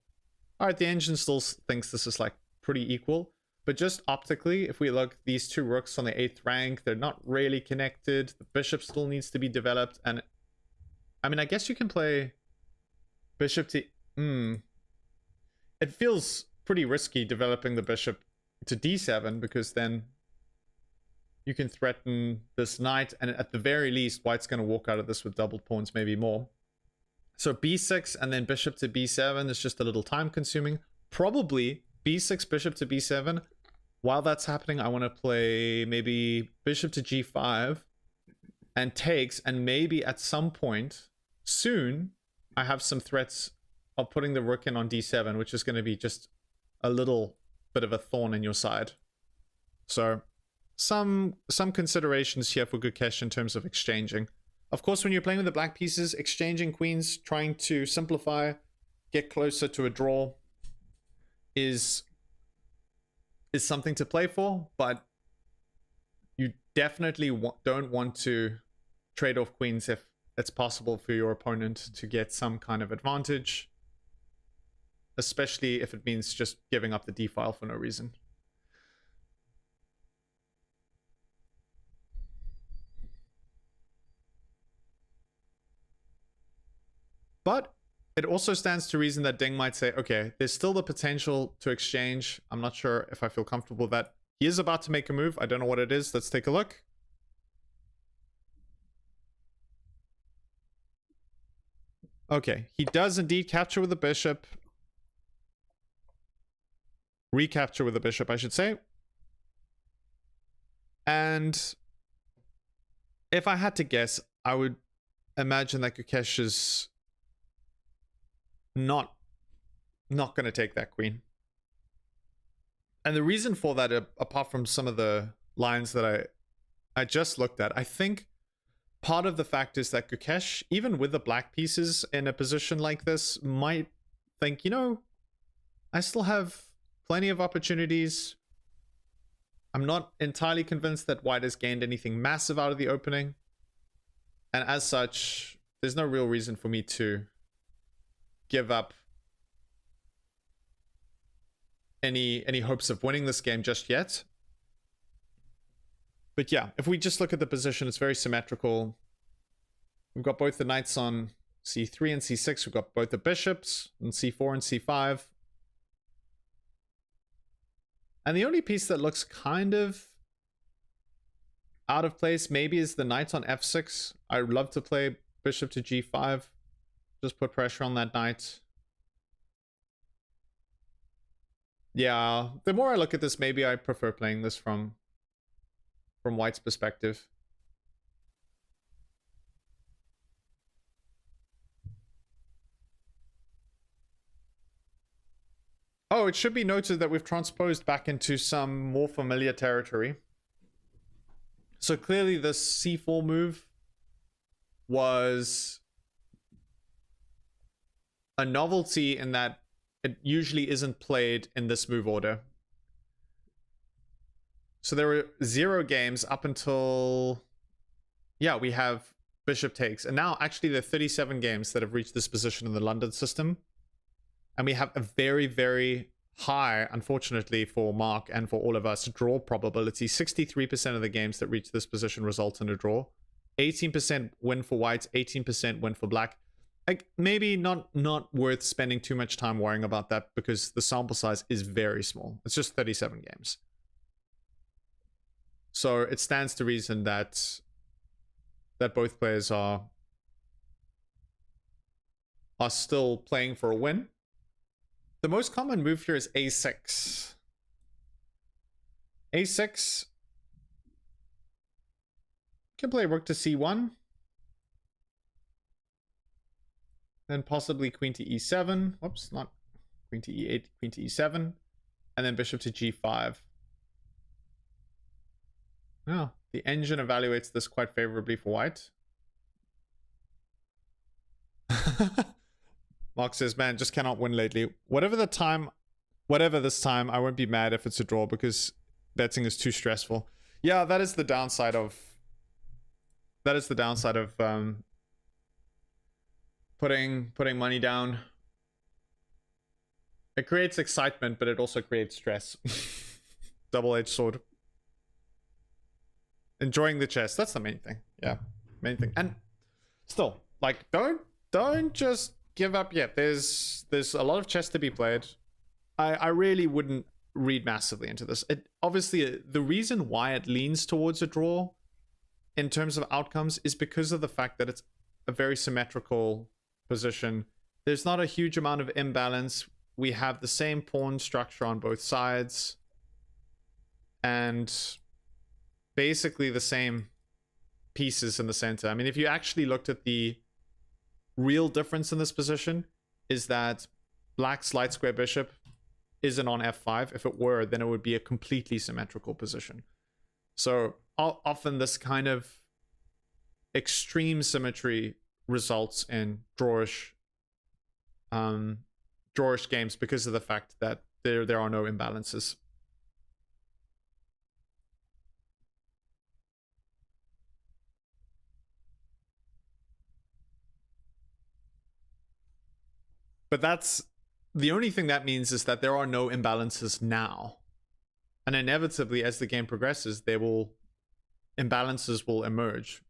All right, the engine still thinks this is like pretty equal. But just optically, if we look, these two rooks on the 8th rank, they're not really connected. The bishop still needs to be developed. And I mean, I guess you can play bishop to... It feels pretty risky developing the bishop to d7 because then you can threaten this knight. And at the very least, white's going to walk out of this with doubled pawns, maybe more. So b6 and then bishop to b7 is just a little time consuming. Probably b6, bishop to b7. While that's happening, I want to play maybe bishop to g5 and takes, and maybe at some point soon I have some threats of putting the rook in on d7, which is going to be just a little bit of a thorn in your side. So some considerations here for Gukesh in terms of exchanging. Of course, when you're playing with the black pieces, exchanging queens, trying to simplify, get closer to a draw is something to play for, but you definitely don't want to trade off queens if it's possible for your opponent to get some kind of advantage, especially if it means just giving up the d file for no reason. But it also stands to reason that Ding might say, okay, there's still the potential to exchange. I'm not sure if I feel comfortable with that. He is about to make a move. I don't know what it is. Let's take a look. Okay, he does indeed capture with the bishop. Recapture with the bishop, I should say. And if I had to guess, I would imagine that Gukesh is not going to take that queen. And the reason for that, apart from some of the lines that I just looked at, I think part of the fact is that Gukesh, even with the black pieces in a position like this, might think, you know, I still have plenty of opportunities. I'm not entirely convinced that white has gained anything massive out of the opening. And as such, there's no real reason for me to give up any hopes of winning this game just yet. But yeah, if we just look at the position, it's very symmetrical. We've got both the knights on c3 and c6. We've got both the bishops on c4 and c5. And the only piece that looks kind of out of place maybe is the knight on f6. I would love to play bishop to g5. Just put pressure on that knight. Yeah, the more I look at this, maybe I prefer playing this from white's perspective. Oh, it should be noted that we've transposed back into some more familiar territory. So clearly this c4 move was a novelty in that it usually isn't played in this move order. So there were 0 games up until, yeah, we have bishop takes. And now actually there are 37 games that have reached this position in the London system. And we have a very, very high, unfortunately for Mark and for all of us, draw probability. 63% of the games that reach this position result in a draw. 18% win for white, 18% win for black. Like, maybe not worth spending too much time worrying about that because the sample size is very small. It's just 37 games. So it stands to reason that both players are still playing for a win. The most common move here is a6. a6 can play rook to c1. Then possibly queen to e7. Whoops, not queen to e8, queen to e7. And then bishop to g5. Oh, the engine evaluates this quite favorably for white. Mark says, man, just cannot win lately. Whatever this time, I won't be mad if it's a draw because betting is too stressful. Yeah, that is the downside of putting money down. It creates excitement, but it also creates stress. Double-edged sword. Enjoying the chess, that's the main thing. Yeah, main thing. And still, like, don't just give up yet. There's a lot of chess to be played. I really wouldn't read massively into this. Obviously, the reason why it leans towards a draw in terms of outcomes is because of the fact that it's a very symmetrical position. There's not a huge amount of imbalance. We have the same pawn structure on both sides. And basically the same pieces in the center. I mean, if you actually looked at the real difference in this position, is that black's light square bishop isn't on f5. If it were, then it would be a completely symmetrical position. So often this kind of extreme symmetry results in drawish games because of the fact that there are no imbalances. But that's the only thing that means is that there are no imbalances now. And inevitably, as the game progresses, imbalances will emerge.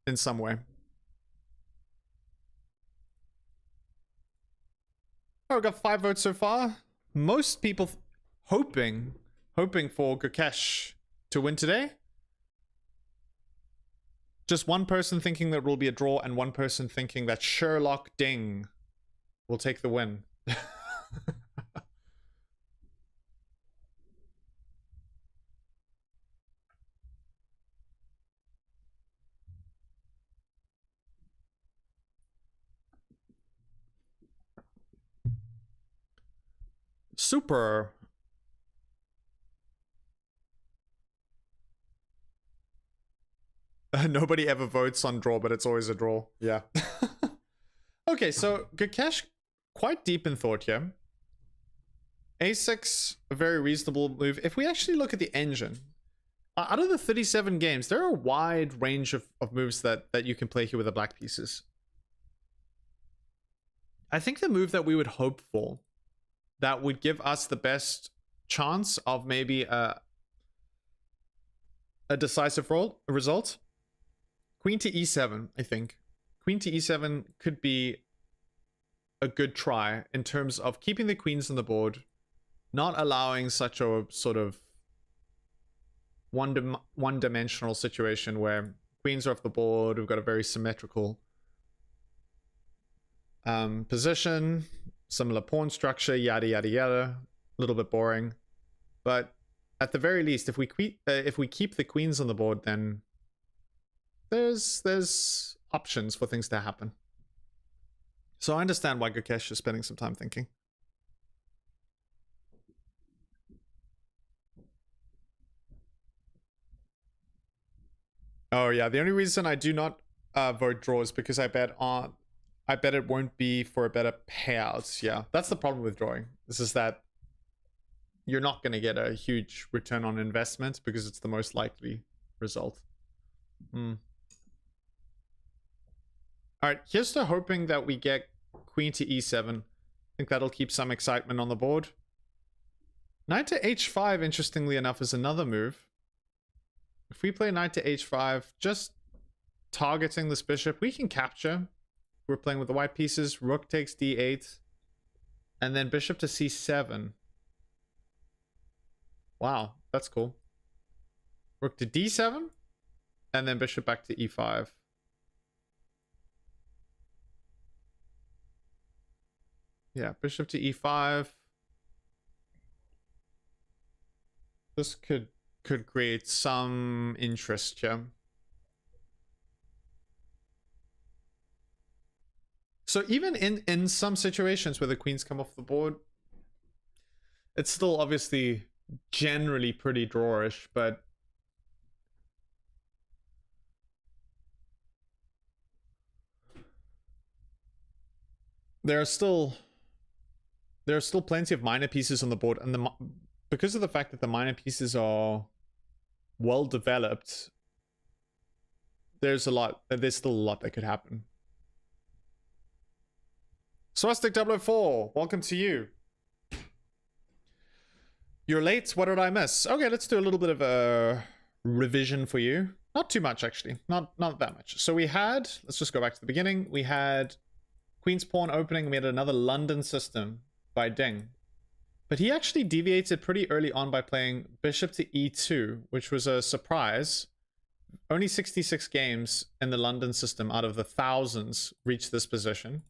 in some way. Oh, we got 5 votes so far. Most people hoping for Gukesh to win today. Just one person thinking that it will be a draw, and one person thinking that Sherlock Ding will take the win. Super. Nobody ever votes on draw, but it's always a draw. Yeah. Okay, so Gukesh quite deep in thought here. A6, a very reasonable move. If we actually look at the engine, out of the 37 games, there are a wide range of moves that you can play here with the black pieces. I think the move that we would hope for, that would give us the best chance of maybe a decisive result, Queen to e7, I think. Queen to e7 could be a good try in terms of keeping the queens on the board, not allowing such a sort of one-dimensional situation where queens are off the board. We've got a very symmetrical position, similar pawn structure, yada yada yada. A little bit boring, but at the very least, if we keep the queens on the board, then there's options for things to happen. So I understand why Gukesh is spending some time thinking. Oh yeah, the only reason I do not vote draw is because I bet it won't be for a better payout. Yeah, that's the problem with drawing. This is that you're not going to get a huge return on investment because it's the most likely result. All right, here's to hoping that we get queen to e7. I think that'll keep some excitement on the board. Knight to h5, interestingly enough, is another move. If we play knight to h5, just targeting this bishop, we can capture. We're playing with the white pieces. Rook takes d8. And then bishop to c7. Wow, that's cool. Rook to d7. And then bishop back to e5. Yeah, bishop to e5. This could create some interest here. So even in some situations where the queens come off the board, it's still obviously generally pretty drawish, but there are still plenty of minor pieces on the board, and because of the fact that the minor pieces are well developed, there's still a lot that could happen. Swastik 004, welcome to you. You're late, what did I miss? Okay, let's do a little bit of a revision for you. Not too much, actually. Not that much. So we had, let's just go back to the beginning. We had Queen's Pawn opening. We had another London system by Ding. But he actually deviated pretty early on by playing Bishop to e2, which was a surprise. Only 66 games in the London system out of the thousands reached this position.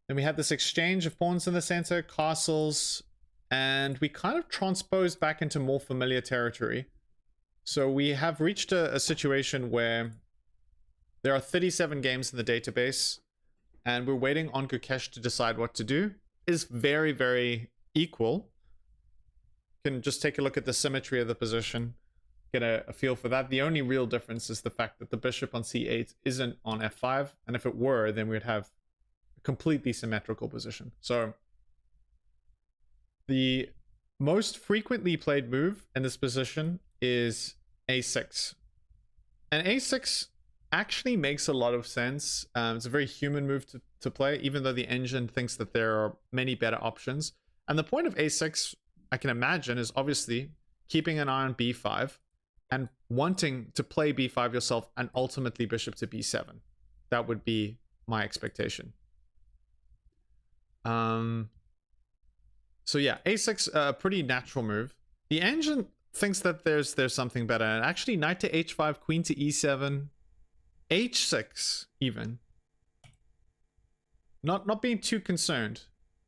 Then we had this exchange of pawns in the center, castles, and we kind of transposed back into more familiar territory. So we have reached a situation where there are 37 games in the database, and we're waiting on Gukesh to decide what to do. Is very, very equal. You can just take a look at the symmetry of the position, get a feel for that. The only real difference is the fact that the bishop on c8 isn't on f5, and if it were, then we'd have a completely symmetrical position. So the most frequently played move in this position is a6. And a6 actually makes a lot of sense. It's a very human move to play, even though the engine thinks that there are many better options. And the point of a6, I can imagine, is obviously keeping an eye on b5, and wanting to play b5 yourself and ultimately bishop to b7. That would be my expectation. So yeah, a6, a pretty natural move. The engine thinks that there's something better, and actually knight to h5, queen to e7, h6 even. Not being too concerned,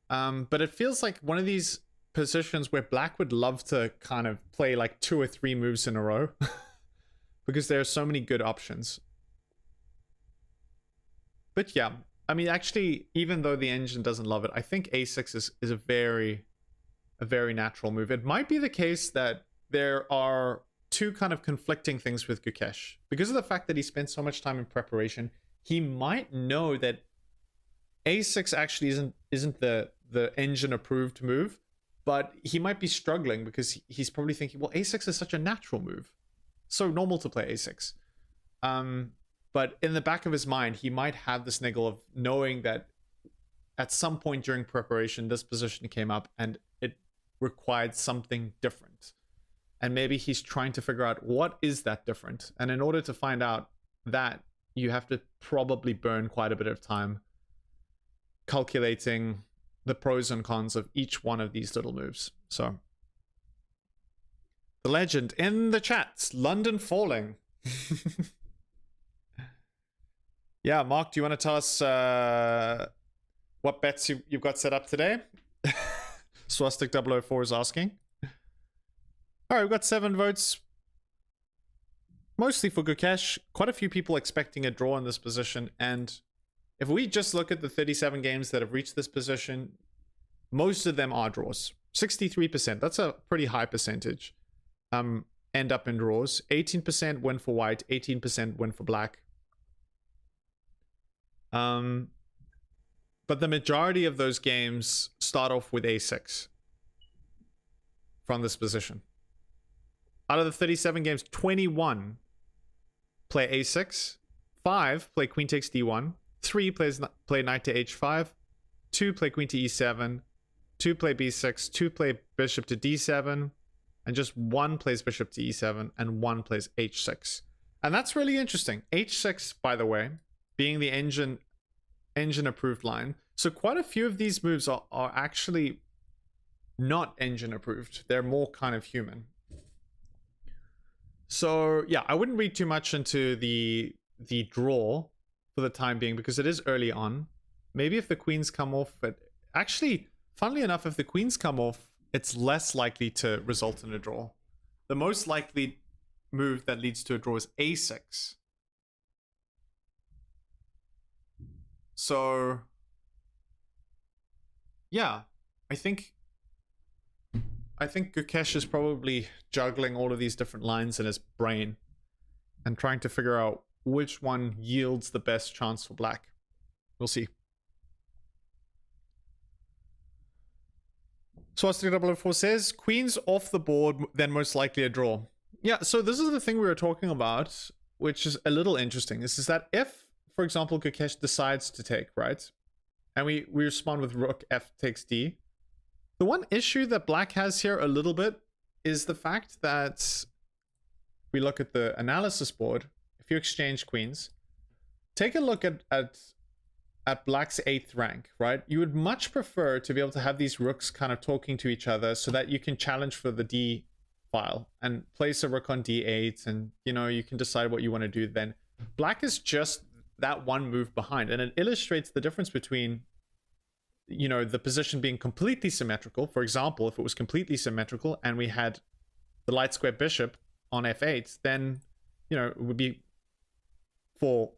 but it feels like one of these positions where black would love to kind of play like 2 or 3 moves in a row because there are so many good options. But yeah, I mean, actually, even though the engine doesn't love it, I think a6 is a very natural move. It might be the case that there are 2 kind of conflicting things with Gukesh. Because of the fact that he spent so much time in preparation, he might know that a6 actually isn't the engine approved move, but he might be struggling because he's probably thinking, well, a6 is such a natural move, so normal to play a6. But in the back of his mind, he might have this niggle of knowing that at some point during preparation, this position came up and it required something different. And maybe he's trying to figure out what is that different. And in order to find out that, you have to probably burn quite a bit of time calculating the pros and cons of each one of these little moves. So the legend in the chat, London Falling. Yeah, Mark, do you want to tell us what bets you've got set up today? Swastik 004 is asking. All right, we've got 7 votes. Mostly for Gukesh. Quite a few people expecting a draw in this position. And if we just look at the 37 games that have reached this position, most of them are draws. 63%. That's a pretty high percentage. End up in draws. 18% win for white. 18% win for black. But the majority of those games start off with a6 from this position. Out of the 37 games, 21 play a6, 5 play queen takes d1, 3 play knight to h5, 2 play queen to e7, 2 play b6, 2 play bishop to d7, and just 1 plays bishop to e7, and 1 plays h6. And that's really interesting. h6, by the way, being the engine approved line. So quite a few of these moves are actually not engine approved. They're more kind of human. So yeah, I wouldn't read too much into the draw for the time being because it is early on. Maybe if the queens come off, but actually, funnily enough, if the queens come off, it's less likely to result in a draw. The most likely move that leads to a draw is a6. So yeah, I think Gukesh is probably juggling all of these different lines in his brain and trying to figure out which one yields the best chance for black. We'll see. Swastika004 says, queens off the board, then most likely a draw. Yeah, so this is the thing we were talking about, which is a little interesting. This is that if, for example, Gukesh decides to take, right? And we respond with rook f takes d. The one issue that black has here a little bit is the fact that we look at the analysis board. If you exchange queens, take a look at black's 8th rank, right? You would much prefer to be able to have these rooks kind of talking to each other so that you can challenge for the d file and place a rook on d8, and you know, you can decide what you want to do then. Black is just that one move behind, and it illustrates the difference between, you know, the position being completely symmetrical. For example, if it was completely symmetrical and we had the light square bishop on f8, then, you know, it would be for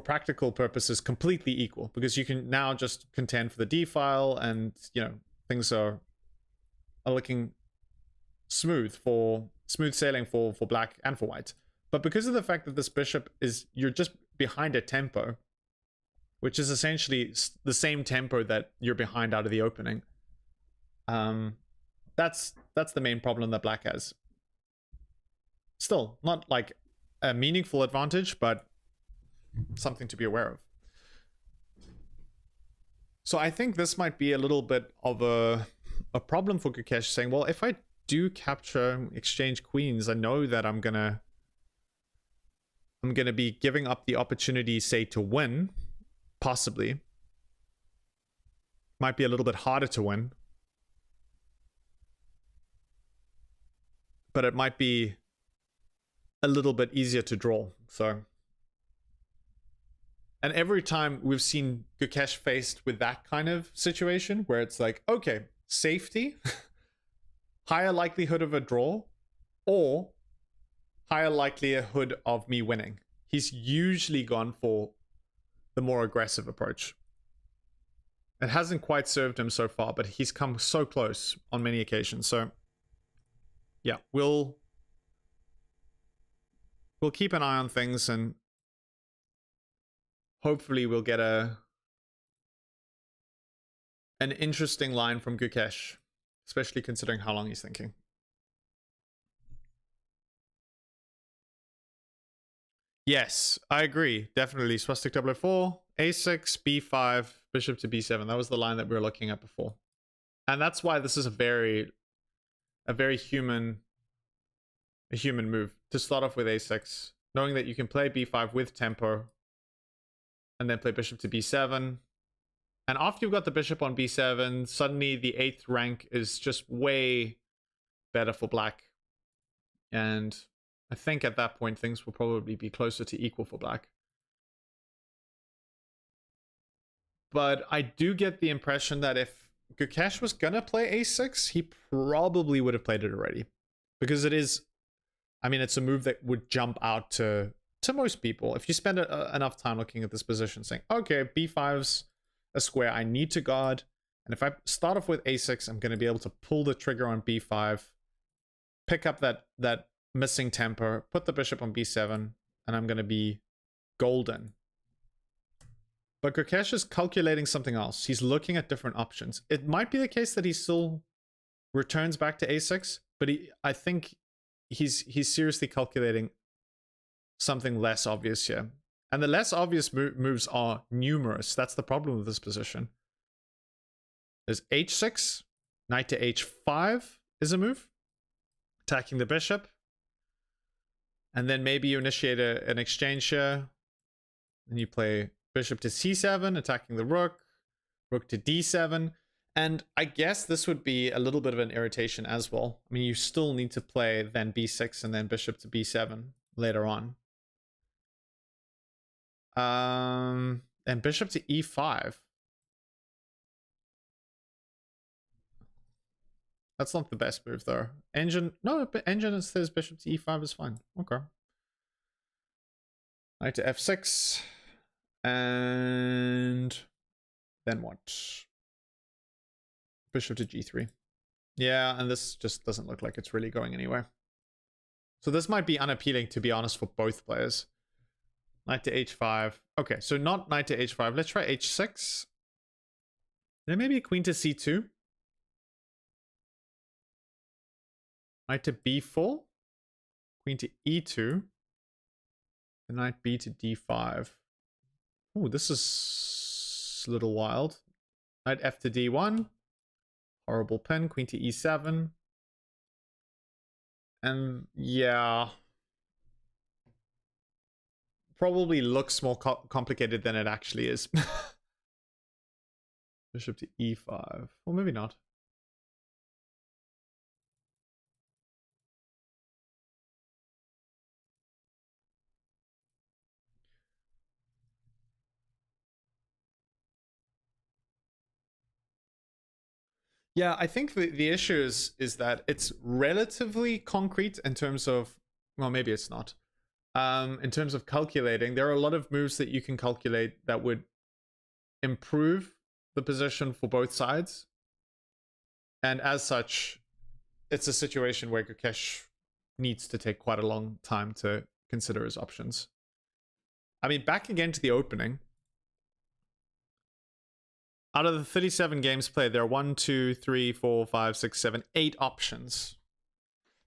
practical purposes completely equal, because you can now just contend for the d file, and you know, things are looking smooth sailing for black and for white. But because of the fact that this bishop is, you're just behind a tempo, which is essentially the same tempo that you're behind out of the opening. That's the main problem that black has. Still, not like a meaningful advantage, but something to be aware of. So I think this might be a little bit of a problem for Gukesh, saying, well, if I do capture, exchange queens, I know that I'm gonna be giving up the opportunity, say, to win, possibly. Might be a little bit harder to win, but it might be a little bit easier to draw. So, and every time we've seen Gukesh faced with that kind of situation where it's like, okay, safety, higher likelihood of a draw, or higher likelihood of me winning, he's usually gone for the more aggressive approach. It hasn't quite served him so far, but he's come so close on many occasions. So yeah, we'll keep an eye on things, and hopefully we'll get an interesting line from Gukesh, especially considering how long he's thinking. Yes, I agree. Definitely. Swastik 004, a6, b5, bishop to b7. That was the line that we were looking at before. And that's why this is a very human move to start off with a6, knowing that you can play b5 with tempo and then play bishop to b7. And after you've got the bishop on b7, suddenly the 8th rank is just way better for black. And I think at that point, things will probably be closer to equal for black. But I do get the impression that if Gukesh was going to play a6, he probably would have played it already. Because it is, I mean, it's a move that would jump out to most people. If you spend enough time looking at this position, saying, okay, b5's a square I need to guard. And if I start off with a6, I'm going to be able to pull the trigger on b5, pick up that missing tempo, put the bishop on b7, and I'm going to be golden. But Gukesh is calculating something else. He's looking at different options. It might be the case that he still returns back to a6, but I think he's seriously calculating something less obvious here. And the less obvious moves are numerous. That's the problem with this position. There's h6, knight to h5 is a move, attacking the bishop. And then maybe you initiate an exchange here. And you play bishop to c7, attacking the rook. Rook to d7. And I guess this would be a little bit of an irritation as well. I mean, you still need to play then b6 and then bishop to b7 later on. And bishop to e5. That's not the best move, though. Engine says bishop to e5 is fine. Okay. Knight to f6. And then what? Bishop to g3. Yeah, and this just doesn't look like it's really going anywhere. So this might be unappealing, to be honest, for both players. Knight to h5. Okay, so not knight to h5. Let's try h6. Then maybe queen to c2. Knight to b4, queen to e2, and knight b to d5. Oh, this is a little wild. Knight f to d1, horrible pin, queen to e7. And yeah, probably looks more complicated than it actually is. Bishop to e5, or maybe not. Yeah, I think the issue is that it's relatively concrete in terms of, well, maybe it's not. In terms of calculating, there are a lot of moves that you can calculate that would improve the position for both sides. And as such, it's a situation where Gukesh needs to take quite a long time to consider his options. I mean, back again to the opening. Out of the 37 games played, there are 1, 2, 3, 4, 5, 6, 7, 8 options.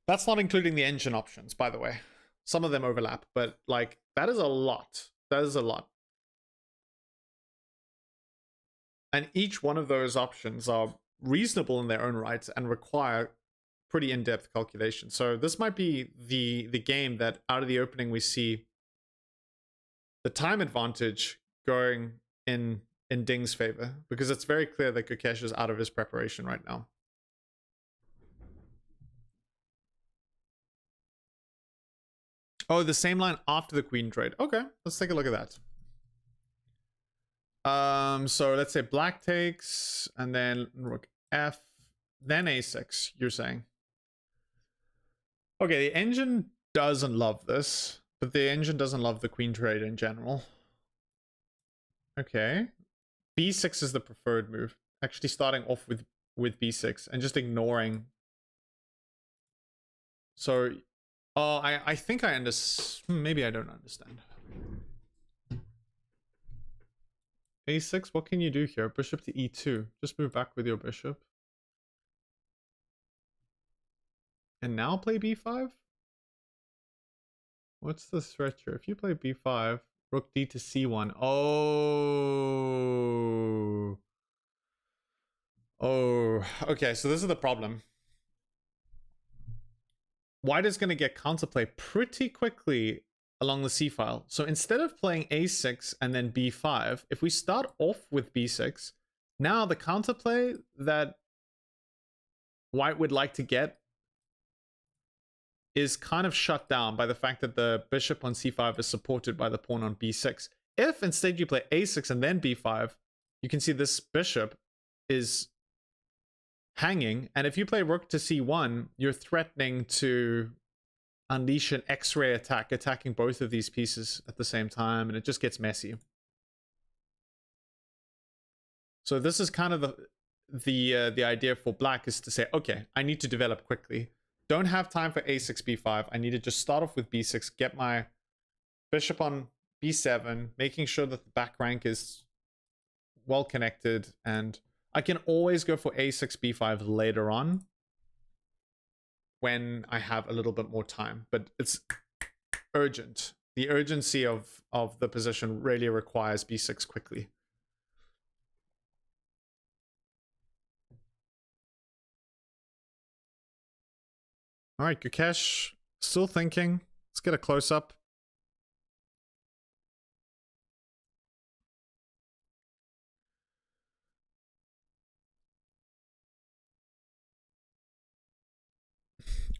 That's not including the engine options, by the way. Some of them overlap, but like, that is a lot. That is a lot. And each one of those options are reasonable in their own rights and require pretty in-depth calculation. So this might be the game that out of the opening we see the time advantage going in Ding's favor, because it's very clear that Gukesh is out of his preparation right now. Oh, the same line after the queen trade. Okay, let's take a look at that. So let's say black takes, and then rook f, then a6, you're saying. Okay, the engine doesn't love this, but the engine doesn't love the queen trade in general. Okay. b6 is the preferred move. Actually starting off with b6 and just ignoring. So, oh, I think I understand. Maybe I don't understand. a6, what can you do here? Bishop to e2. Just move back with your bishop. And now play b5? What's the threat here? If you play b5, rook d to c1. Oh. Oh. Okay, so this is the problem. White is going to get counterplay pretty quickly along the c file. So instead of playing a6 and then b5, if we start off with b6, now the counterplay that white would like to get is kind of shut down by the fact that the bishop on c5 is supported by the pawn on b6. If instead you play a6 and then b5, you can see this bishop is hanging, and if you play rook to c1, you're threatening to unleash an X-ray attack, attacking both of these pieces at the same time, and it just gets messy. So this is kind of the idea for black, is to say, okay, I need to develop quickly. Don't have time for a6, b5. I need to just start off with b6, get my bishop on b7, making sure that the back rank is well connected, and I can always go for a6, b5 later on when I have a little bit more time. But it's urgent. The urgency of the position really requires b6 quickly. All right, Gukesh, still thinking. Let's get a close-up.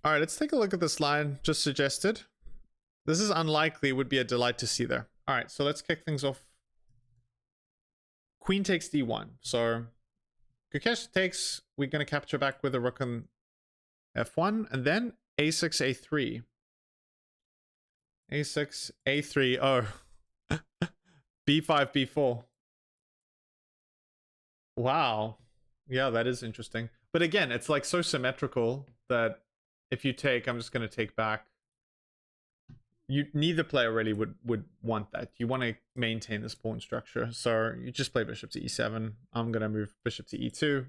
All right, let's take a look at this line just suggested. This is unlikely, would be a delight to see there. All right, so let's kick things off. Queen takes d1. So Gukesh takes, we're going to capture back with a rook on f1, and then a6, a3. a6, a3, oh. b5, b4. Wow. Yeah, that is interesting. But again, it's like so symmetrical that if you take, I'm just going to take back. Neither player really would want that. You want to maintain this pawn structure. So you just play bishop to e7. I'm going to move bishop to e2.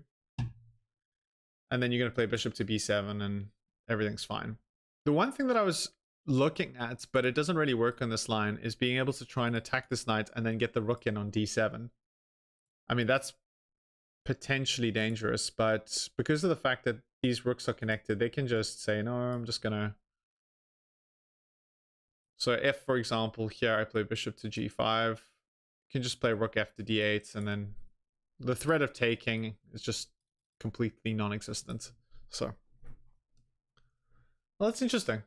And then you're going to play bishop to b7 and everything's fine. The one thing that I was looking at, but it doesn't really work on this line, is being able to try and attack this knight and then get the rook in on d7. I mean, that's potentially dangerous, but because of the fact that these rooks are connected, they can just say, no, I'm just gonna... So if, for example, here I play bishop to g5, you can just play rook f to d8, and then the threat of taking is just completely non-existent. So, well, that's interesting.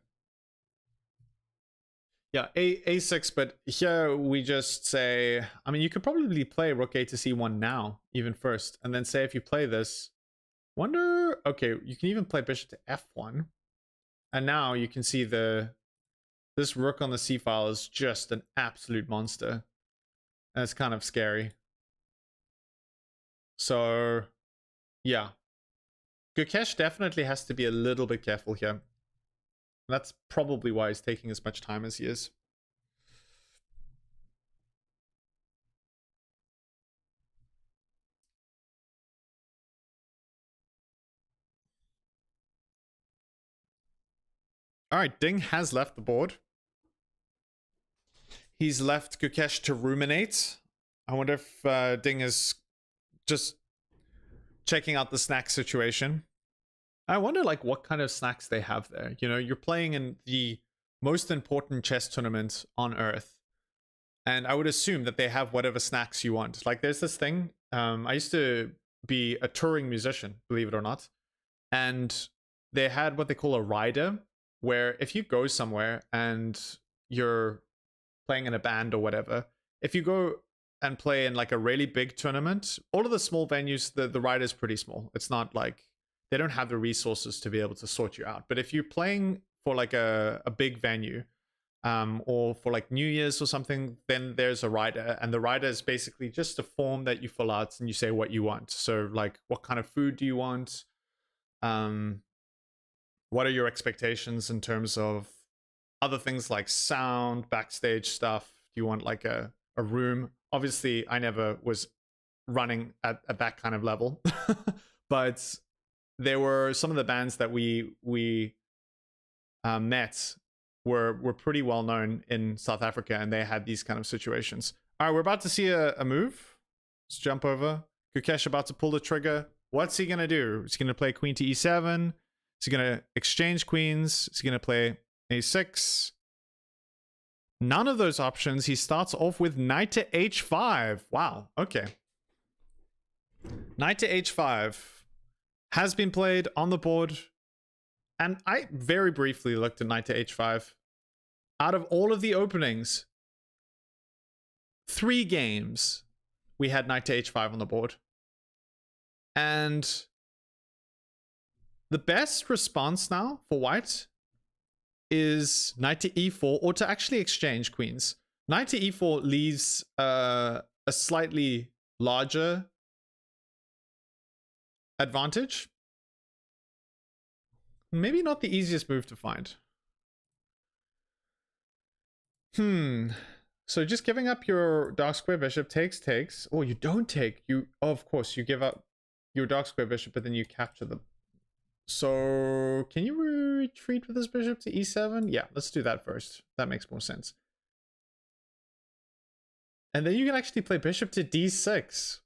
Yeah, a6, but here we just say, I mean, you could probably play rook a to c1 now, even first, and then say if you play this, wonder, okay, you can even play bishop to f1, and now you can see this rook on the c file is just an absolute monster, and it's kind of scary. So, yeah, Gukesh definitely has to be a little bit careful here. That's probably why he's taking as much time as he is. All right, Ding has left the board. He's left Gukesh to ruminate. I wonder if Ding is just checking out the snack situation. I wonder like what kind of snacks they have there. You know, you're playing in the most important chess tournament on Earth, and I would assume that they have whatever snacks you want. Like there's this thing. I used to be a touring musician, believe it or not, and they had what they call a rider, where if you go somewhere and you're playing in a band or whatever, if you go and play in like a really big tournament, all of the small venues, the rider is pretty small. It's not like they don't have the resources to be able to sort you out. But if you're playing for like a big venue, or for like New Year's or something, then there's a rider, and the rider is basically just a form that you fill out and you say what you want. So like, what kind of food do you want? What are your expectations in terms of other things like sound, backstage stuff? Do you want like a room? Obviously, I never was running at that kind of level, but there were some of the bands that we met were pretty well known in South Africa, and they had these kind of situations. All right, we're about to see a move. Let's jump over. Gukesh about to pull the trigger. What's he gonna do? Is he gonna play queen to e7? Is he gonna exchange queens? Is he gonna play a6? None of those options. He starts off with knight to h5. Wow, okay. Knight to h5 has been played on the board, and I very briefly looked at knight to h5. Out of all of the openings, 3 games, we had knight to h5 on the board. And the best response now for white is knight to e4, or to actually exchange queens. Knight to e4 leaves a slightly larger advantage. Maybe not the easiest move to find. So just giving up your dark square bishop takes. Oh, you don't take. Oh, of course, you give up your dark square bishop, but then you capture the... So can you retreat with this bishop to e7? Yeah, let's do that first. That makes more sense. And then you can actually play bishop to d6.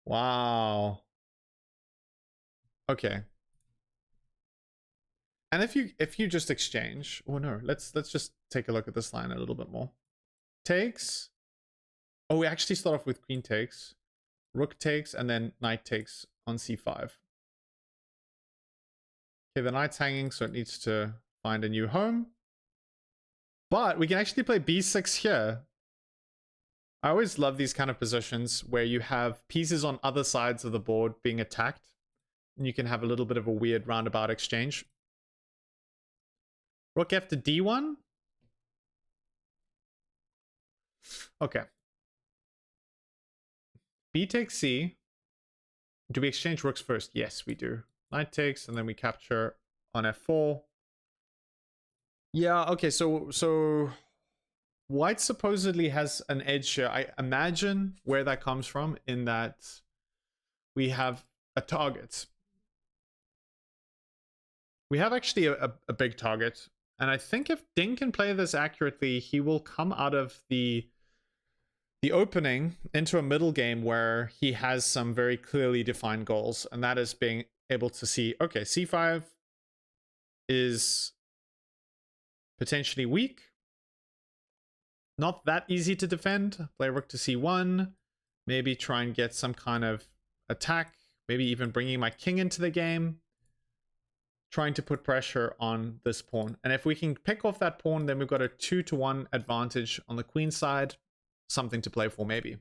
Wow. Okay. And if you just exchange, oh no, let's just take a look at this line a little bit more. Takes. Oh, we actually start off with queen takes, rook takes, and then knight takes on c5. Okay, the knight's hanging, so it needs to find a new home. But we can actually play b6 here. I always love these kind of positions where you have pieces on other sides of the board being attacked, and you can have a little bit of a weird roundabout exchange. Rook f to d1. Okay. B takes c. Do we exchange rooks first? Yes, we do. Knight takes, and then we capture on f4. Yeah, okay, so white supposedly has an edge here. I imagine where that comes from, in that we have a target. We have actually a big target. And I think if Ding can play this accurately, he will come out of the opening into a middle game where he has some very clearly defined goals. And that is being able to see, okay, c5 is potentially weak. Not that easy to defend. Play rook to c1. Maybe try and get some kind of attack. Maybe even bringing my king into the game. Trying to put pressure on this pawn. And if we can pick off that pawn, then we've got a 2-to-1 advantage on the queen side. Something to play for, maybe.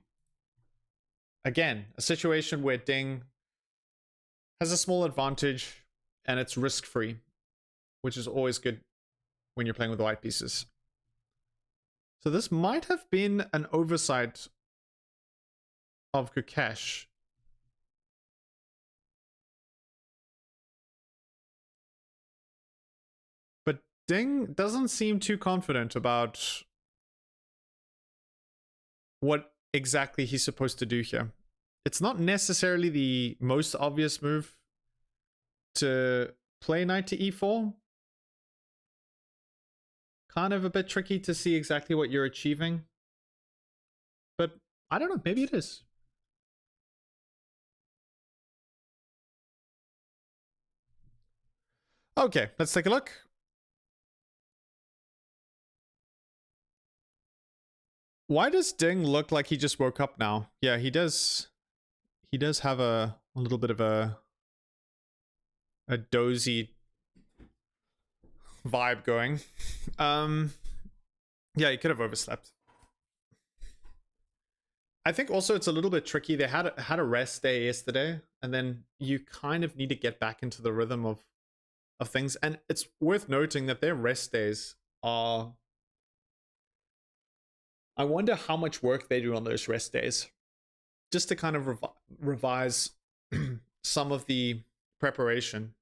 Again, a situation where Ding has a small advantage and it's risk-free, which is always good when you're playing with white pieces. So this might have been an oversight of Gukesh. But Ding doesn't seem too confident about what exactly he's supposed to do here. It's not necessarily the most obvious move to play knight to e4. Kind of a bit tricky to see exactly what you're achieving. But I don't know, maybe it is. Okay, let's take a look. Why does Ding look like he just woke up now? Yeah, he does. He does have a little bit of a dozy vibe going. Yeah, he could have overslept. I think also it's a little bit tricky. They had a rest day yesterday, and then you kind of need to get back into the rhythm of things. And it's worth noting that their rest days are... I wonder how much work they do on those rest days, just to kind of revise some of the preparation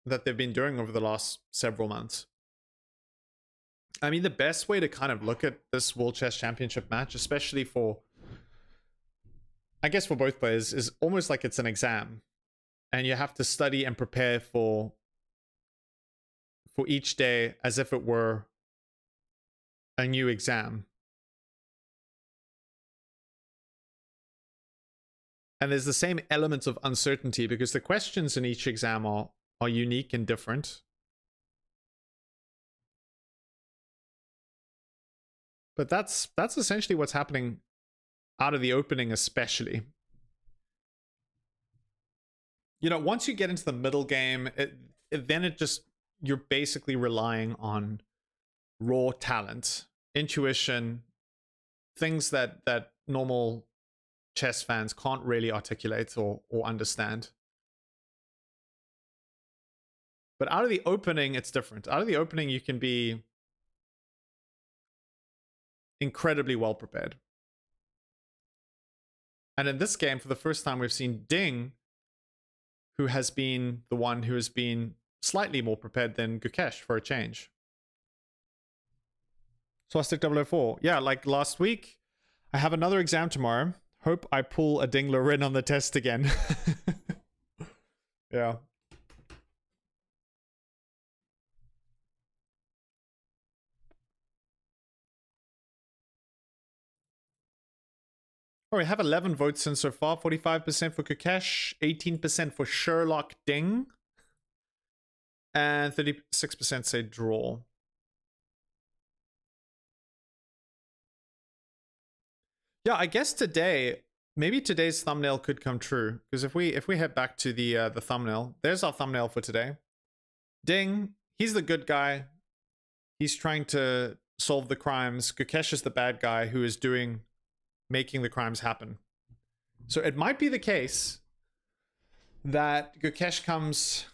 that they've been doing over the last several months. I mean, the best way to kind of look at this World Chess Championship match, especially for, I guess for both players, is almost like it's an exam. And you have to study and prepare for each day as if it were a new exam. And there's the same elements of uncertainty because the questions in each exam are unique and different. But that's essentially what's happening out of the opening, especially. You know, once you get into the middle game, you're basically relying on raw talent, intuition, things that normal chess fans can't really articulate or understand. But out of the opening, it's different. Out of the opening, you can be incredibly well prepared. And in this game, for the first time, we've seen Ding, who has been the one who has been slightly more prepared than Gukesh for a change. Swastik 004. Yeah, like last week, I have another exam tomorrow. Hope I pull a Ding Lorin on the test again. Yeah. Oh, we have 11 votes in so far. 45% for Gukesh, 18% for Sherlock Ding, and 36% say draw. Yeah, I guess maybe today's thumbnail could come true. Because if we head back to the thumbnail, there's our thumbnail for today. Ding, he's the good guy. He's trying to solve the crimes. Gukesh is the bad guy who is making the crimes happen. So it might be the case that Gukesh comes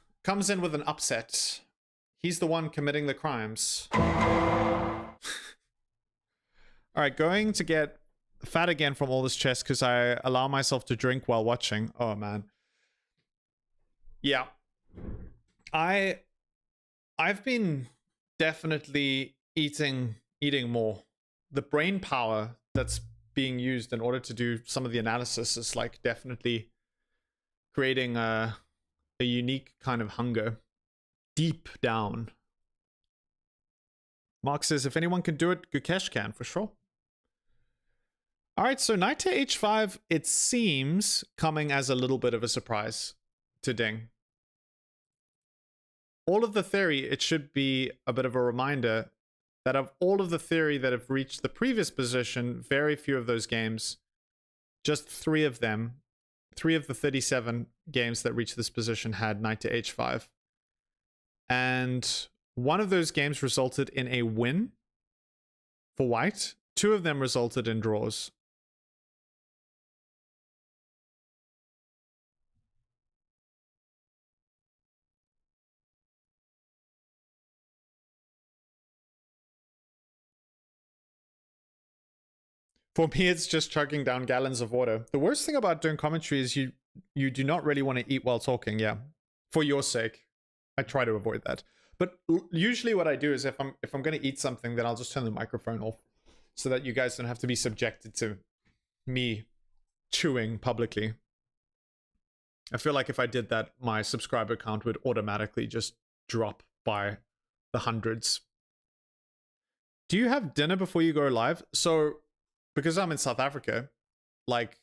in with an upset. He's the one committing the crimes. All right, going to get fat again from all this chess because I allow myself to drink while watching. Oh man. Yeah. I've been definitely eating more. The brain power that's being used in order to do some of the analysis is like definitely creating a unique kind of hunger deep down. Mark says if anyone can do it, Gukesh can for sure. All right, so knight to h5, it seems coming as a little bit of a surprise to Ding. All of the theory, it should be a bit of a reminder that of all of the theory that have reached the previous position, very few of those games, just 3 of them, 3 of the 37 games that reached this position had knight to h5. And one of those games resulted in a win for white. 2 of them resulted in draws. For me, it's just chugging down gallons of water. The worst thing about doing commentary is you do not really want to eat while talking, yeah. For your sake. I try to avoid that. But usually what I do is if I'm going to eat something, then I'll just turn the microphone off so that you guys don't have to be subjected to me chewing publicly. I feel like if I did that, my subscriber count would automatically just drop by the hundreds. Do you have dinner before you go live? So... because I'm in South Africa, like,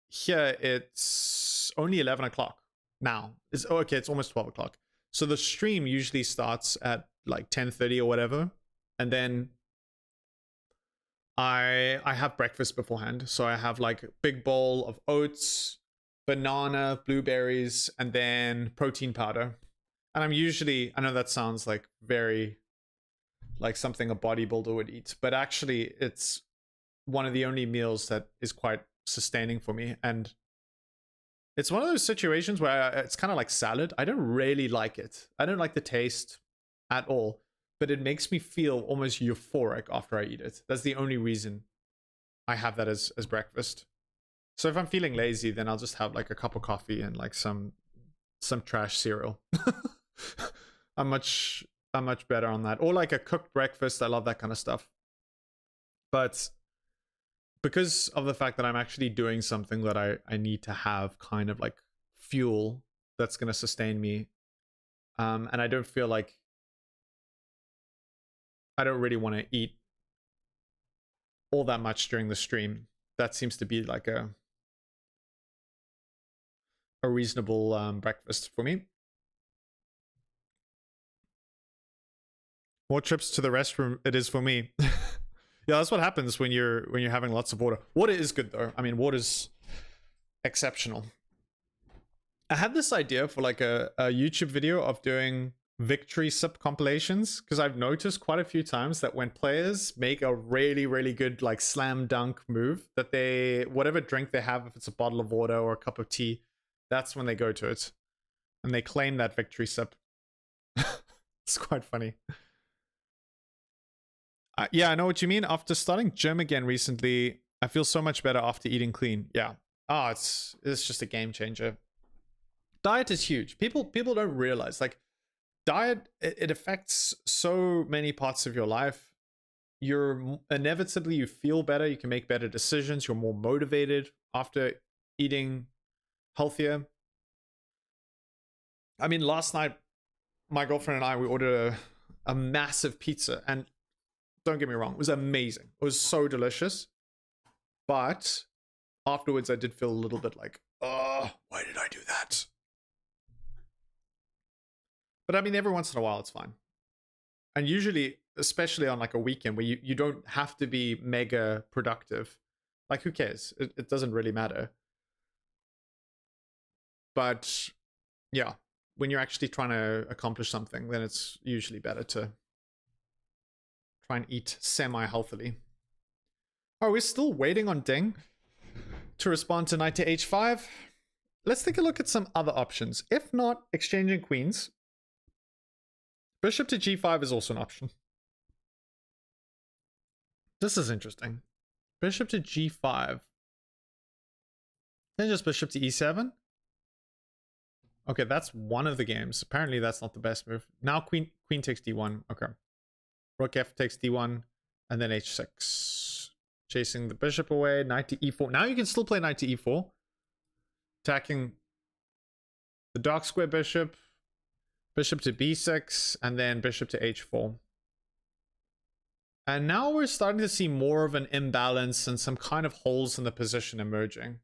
here it's only 11 o'clock. now. It's okay, it's almost 12 o'clock. So the stream usually starts at like 10:30 or whatever, and then I have breakfast beforehand. So I have like a big bowl of oats, banana, blueberries, and then protein powder. And I'm usually, I know that sounds like very like something a bodybuilder would eat, but actually it's one of the only meals that is quite sustaining for me. And it's one of those situations where it's kind of like salad. I don't really like it. I don't like the taste at all, but it makes me feel almost euphoric after I eat it. That's the only reason I have that as breakfast. So if I'm feeling lazy, then I'll just have like a cup of coffee and like some trash cereal. I'm much better on that. Or like a cooked breakfast. I love that kind of stuff. But because of the fact that I'm actually doing something that I need to have kind of like fuel that's going to sustain me, and I don't feel like I don't really want to eat all that much during the stream. That seems to be like a reasonable breakfast for me. More trips to the restroom it is for me. Yeah, that's what happens when you're having lots of water. Water is good though. I mean, water's exceptional. I had this idea for like a YouTube video of doing victory sip compilations, because I've noticed quite a few times that when players make a really, really good like slam dunk move, that they, whatever drink they have, if it's a bottle of water or a cup of tea, that's when they go to it. And they claim that victory sip. It's quite funny. Yeah, I know what you mean. After starting gym again recently, I feel so much better after eating clean. Yeah. Oh, it's just a game changer. Diet is huge. People don't realize, like, diet, it affects so many parts of your life. You're inevitably, you feel better, you can make better decisions, you're more motivated after eating healthier. I mean, last night my girlfriend and I, we ordered a massive pizza, and don't get me wrong, it was amazing. It was so delicious. But afterwards, I did feel a little bit like, oh, why did I do that? But I mean, every once in a while, it's fine. And usually, especially on like a weekend where you don't have to be mega productive. Like, who cares? It doesn't really matter. But yeah, when you're actually trying to accomplish something, then it's usually better to try and eat semi-healthily. Oh, we're still waiting on Ding to respond to knight to h5. Let's take a look at some other options. If not, exchanging queens. Bishop to g5 is also an option. This is interesting. Bishop to g5. Then just bishop to e7. Okay, that's one of the games. Apparently that's not the best move. Now queen takes d1. Okay. Rook f takes d1, and then h6. Chasing the bishop away, knight to e4. Now you can still play knight to e4. Attacking the dark square bishop, bishop to b6, and then bishop to h4. And now we're starting to see more of an imbalance and some kind of holes in the position emerging.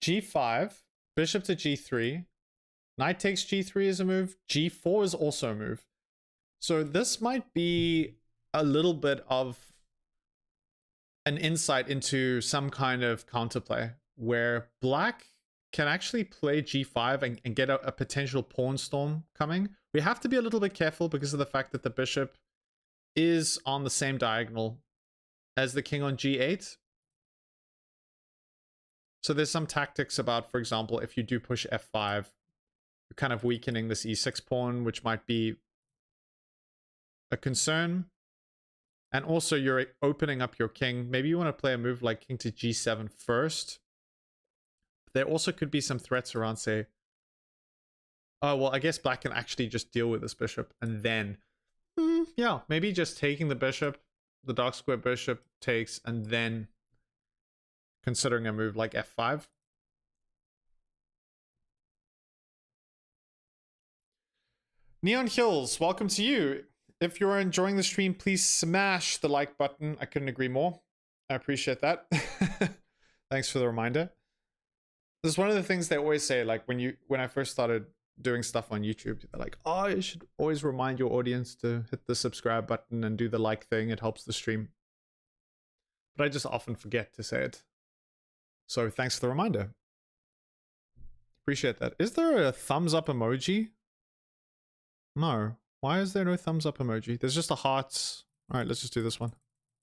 g5, bishop to g3, knight takes g3 is a move, g4 is also a move. So this might be a little bit of an insight into some kind of counterplay where black can actually play g5 and get a potential pawn storm coming. We have to be a little bit careful because of the fact that the bishop is on the same diagonal as the king on g8. So there's some tactics about, for example, if you do push f5, you're kind of weakening this e6 pawn, which might be a concern. And also you're opening up your king. Maybe you want to play a move like king to g7 first. There also could be some threats around, say, oh, well, I guess black can actually just deal with this bishop. And then, yeah, maybe just taking the bishop, the dark square bishop takes, and then considering a move like f5. Neon Hills, welcome to you. If you're enjoying the stream, please smash the like button. I couldn't agree more. I appreciate that. Thanks for the reminder. This is one of the things they always say, like when I first started doing stuff on YouTube, they're like, oh, you should always remind your audience to hit the subscribe button and do the like thing. It helps the stream. But I just often forget to say it. So thanks for the reminder. Appreciate that. Is there a thumbs up emoji? No. Why is there no thumbs up emoji? There's just a heart. All right, let's just do this one.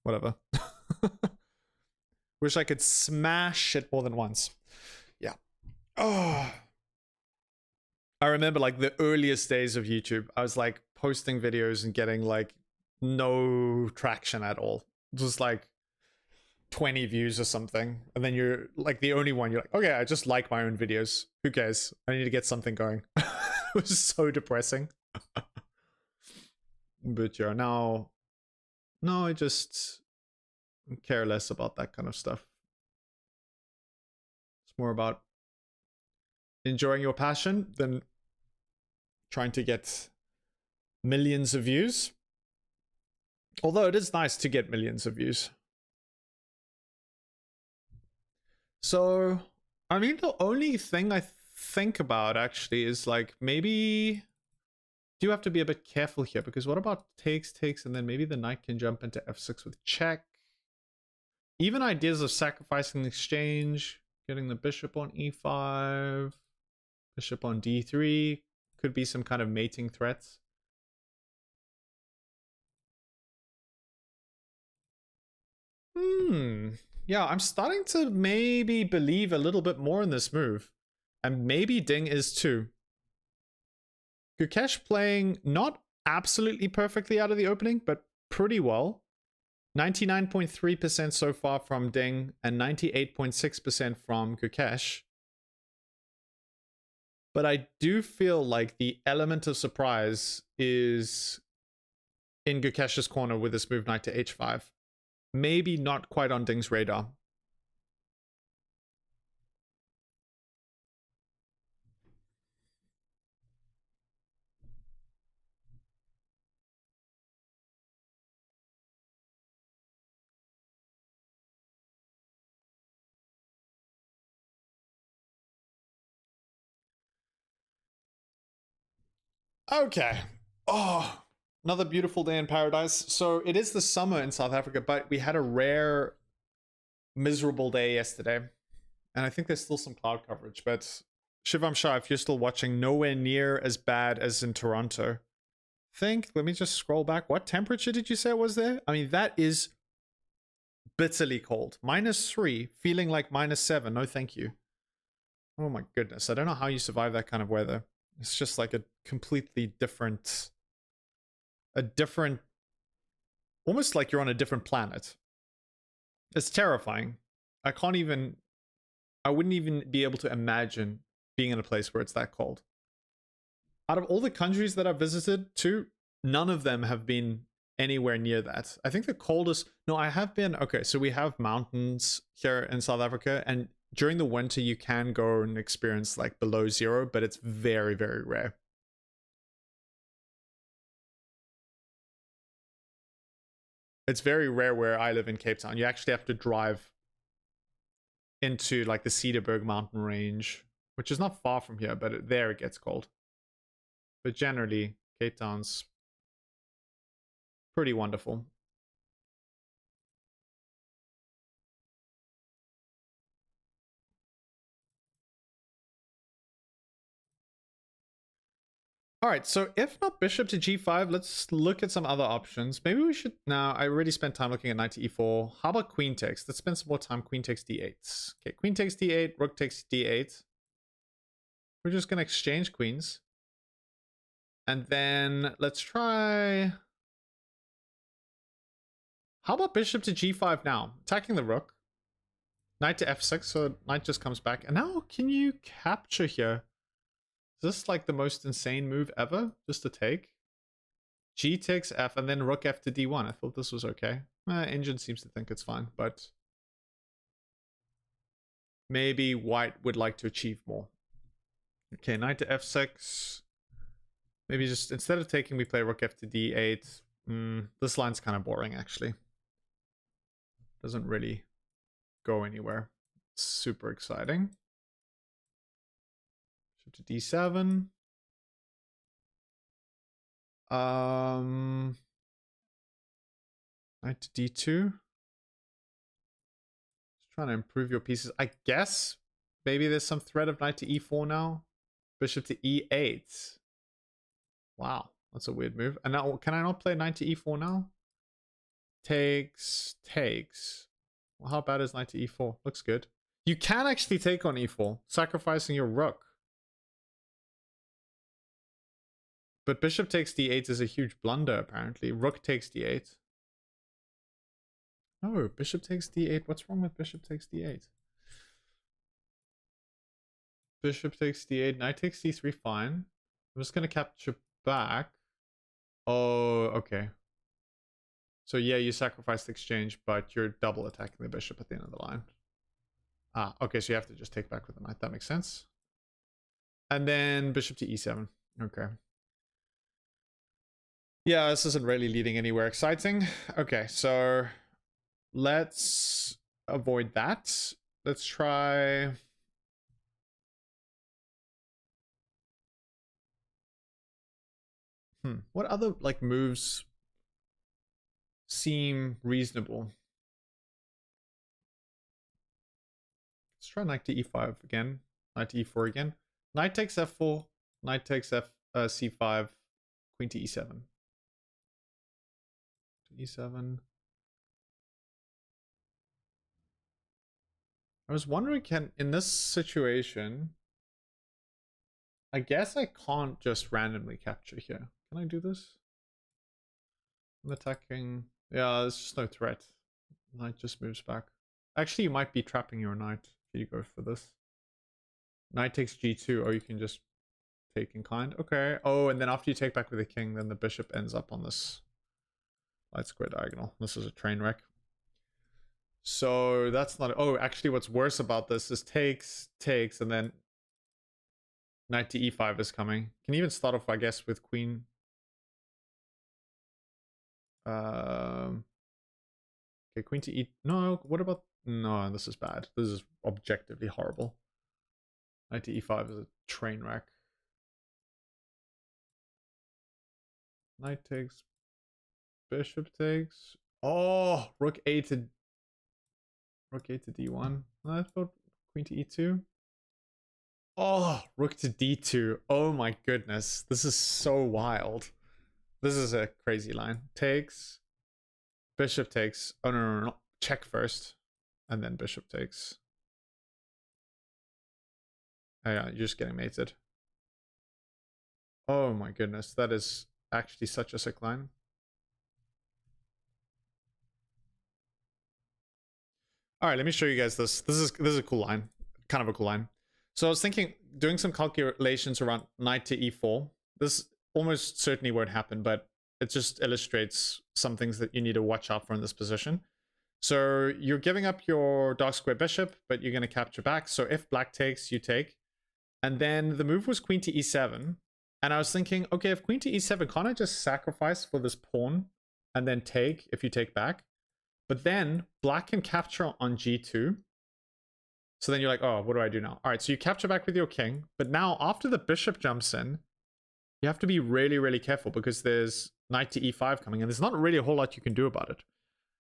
Whatever. Wish I could smash it more than once. Yeah. Oh. I remember like the earliest days of YouTube. I was like posting videos and getting like no traction at all. Just like 20 views or something. And then you're like the only one. You're like, okay, I just like my own videos. Who cares? I need to get something going. It was so depressing. But yeah, now, no, I just care less about that kind of stuff. It's more about enjoying your passion than trying to get millions of views. Although it is nice to get millions of views. So, I mean, the only thing I think about actually is like maybe do have to be a bit careful here, because what about takes, and then maybe the knight can jump into f6 with check. Even ideas of sacrificing the exchange, getting the bishop on e5, bishop on d3, could be some kind of mating threats. Yeah, I'm starting to maybe believe a little bit more in this move. And maybe Ding is too. Gukesh playing not absolutely perfectly out of the opening, but pretty well. 99.3% so far from Ding and 98.6% from Gukesh. But I do feel like the element of surprise is in Gukesh's corner with this move knight to h5. Maybe not quite on Ding's radar. Okay. Oh, another beautiful day in paradise. So it is the summer in South Africa, but we had a rare, miserable day yesterday. And I think there's still some cloud coverage, but Shivam Shah, if you're still watching, nowhere near as bad as in Toronto. Let me just scroll back. What temperature did you say it was there? I mean, that is bitterly cold. -3, feeling like -7. No, thank you. Oh my goodness. I don't know how you survive that kind of weather. It's just like a completely different, almost like you're on a different planet. It's terrifying. I wouldn't even be able to imagine being in a place where it's that cold. Out of all the countries that I've visited too, none of them have been anywhere near that. I think the coldest, no, I have been, okay, so we have mountains here in South Africa, and during the winter you can go and experience like below 0, but it's very, very rare. It's very rare where I live in Cape Town. You actually have to drive into like the Cedarburg mountain range, which is not far from here, but there it gets cold. But generally, Cape Town's pretty wonderful. All right, so if not bishop to g5, let's look at some other options. Maybe we should, now I already spent time looking at knight to e4. How about queen takes? Let's spend some more time. Queen takes d8. Okay, queen takes d8, rook takes d8. We're just gonna exchange queens. And then let's try, how about bishop to g5 now? Attacking the rook. Knight to f6, so knight just comes back. And now can you capture here? Is this like the most insane move ever? Just to take? G takes f and then rook f to d1. I thought this was okay. Engine seems to think it's fine, but maybe white would like to achieve more. Okay, knight to f6. Maybe just instead of taking, we play rook f to d8. This line's kind of boring, actually. Doesn't really go anywhere. Super exciting. to d7. Knight to d2. Just trying to improve your pieces. I guess maybe there's some threat of knight to e4 now. Bishop to e8. Wow, that's a weird move. And now, can I not play knight to e4 now? Takes. Well, how bad is knight to e4? Looks good. You can actually take on e4, sacrificing your rook. But bishop takes d8 is a huge blunder, apparently. Rook takes d8. Oh, bishop takes d8. What's wrong with bishop takes d8? Bishop takes d8. Knight takes d3. Fine. I'm just going to capture back. Oh, okay. So yeah, you sacrifice the exchange, but you're double attacking the bishop at the end of the line. Ah, okay, so you have to just take back with the knight. That makes sense. And then bishop to e7. Okay. Yeah, this isn't really leading anywhere exciting. Okay, so let's avoid that. Let's try... What other like moves seem reasonable? Let's try knight to e5 again. Knight to e4 again. Knight takes f4. Knight takes c5. Queen to e7. To e7. I was wondering, in this situation, I guess I can't just randomly capture here. Can I do this? I'm attacking. Yeah, there's just no threat. Knight just moves back. Actually, you might be trapping your knight if you go for this. Knight takes g2. Oh, you can just take in kind. Okay. Oh, and then after you take back with the king, then the bishop ends up on this light square diagonal. This is a train wreck. So that's not... Oh, actually, what's worse about this is takes, and then knight to e5 is coming. Can even start off, I guess, with queen. Okay, queen to e... No, what about... No, this is bad. This is objectively horrible. Knight to e5 is a train wreck. Knight takes. Bishop takes. Oh, rook a to d1. No, I thought queen to e2. Oh, rook to d2. Oh my goodness. This is so wild. This is a crazy line. Takes. Bishop takes. Oh, no. Check first. And then bishop takes. Oh, yeah, you're just getting mated. Oh my goodness. That is actually such a sick line. All right, let me show you guys this. This is a cool line. Kind of a cool line. So I was thinking, doing some calculations around knight to e4. This almost certainly won't happen, but it just illustrates some things that you need to watch out for in this position. So you're giving up your dark square bishop, but you're going to capture back. So if black takes, you take. And then the move was queen to e7. And I was thinking, okay, if queen to e7, can't I just sacrifice for this pawn and then take if you take back? But then black can capture on g2. So then you're like, oh, what do I do now? All right, so you capture back with your king. But now after the bishop jumps in, you have to be really, really careful because there's knight to e5 coming. And there's not really a whole lot you can do about it.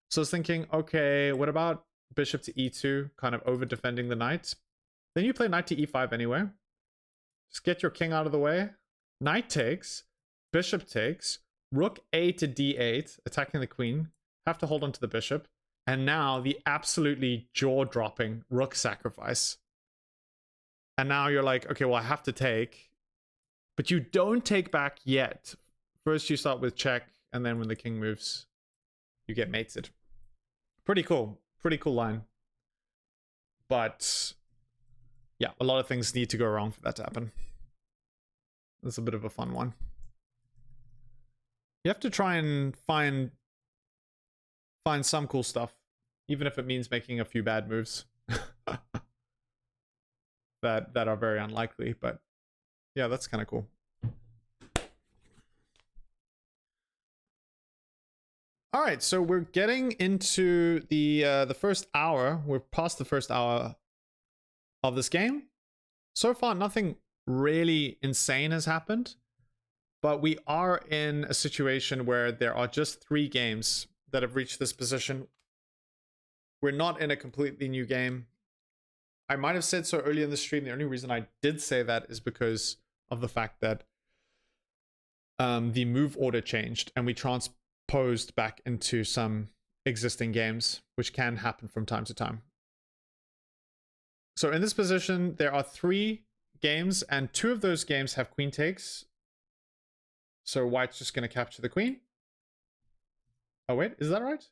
So I was thinking, okay, what about bishop to e2, kind of over defending the knight? Then you play knight to e5 anyway. Just get your king out of the way. Knight takes, bishop takes, rook a to d8, attacking the queen. Have to hold on to the bishop. And now the absolutely jaw-dropping rook sacrifice. And now you're like, okay, well, I have to take. But you don't take back yet. First you start with check, and then when the king moves, you get mated. Pretty cool. Pretty cool line. But yeah, a lot of things need to go wrong for that to happen. That's a bit of a fun one. You have to try and find some cool stuff, even if it means making a few bad moves that are very unlikely. But yeah, that's kind of cool. All right, so we're getting into the first hour. We're past the first hour of this game. So far, nothing really insane has happened. But we are in a situation where there are just 3 games that have reached this position. We're not in a completely new game. I might have said so earlier in the stream. The only reason I did say that is because of the fact that the move order changed and we transposed back into some existing games, which can happen from time to time. So in this position, there are 3 games, and 2 of those games have queen takes. So white's just going to capture the queen. Oh, wait, is that right?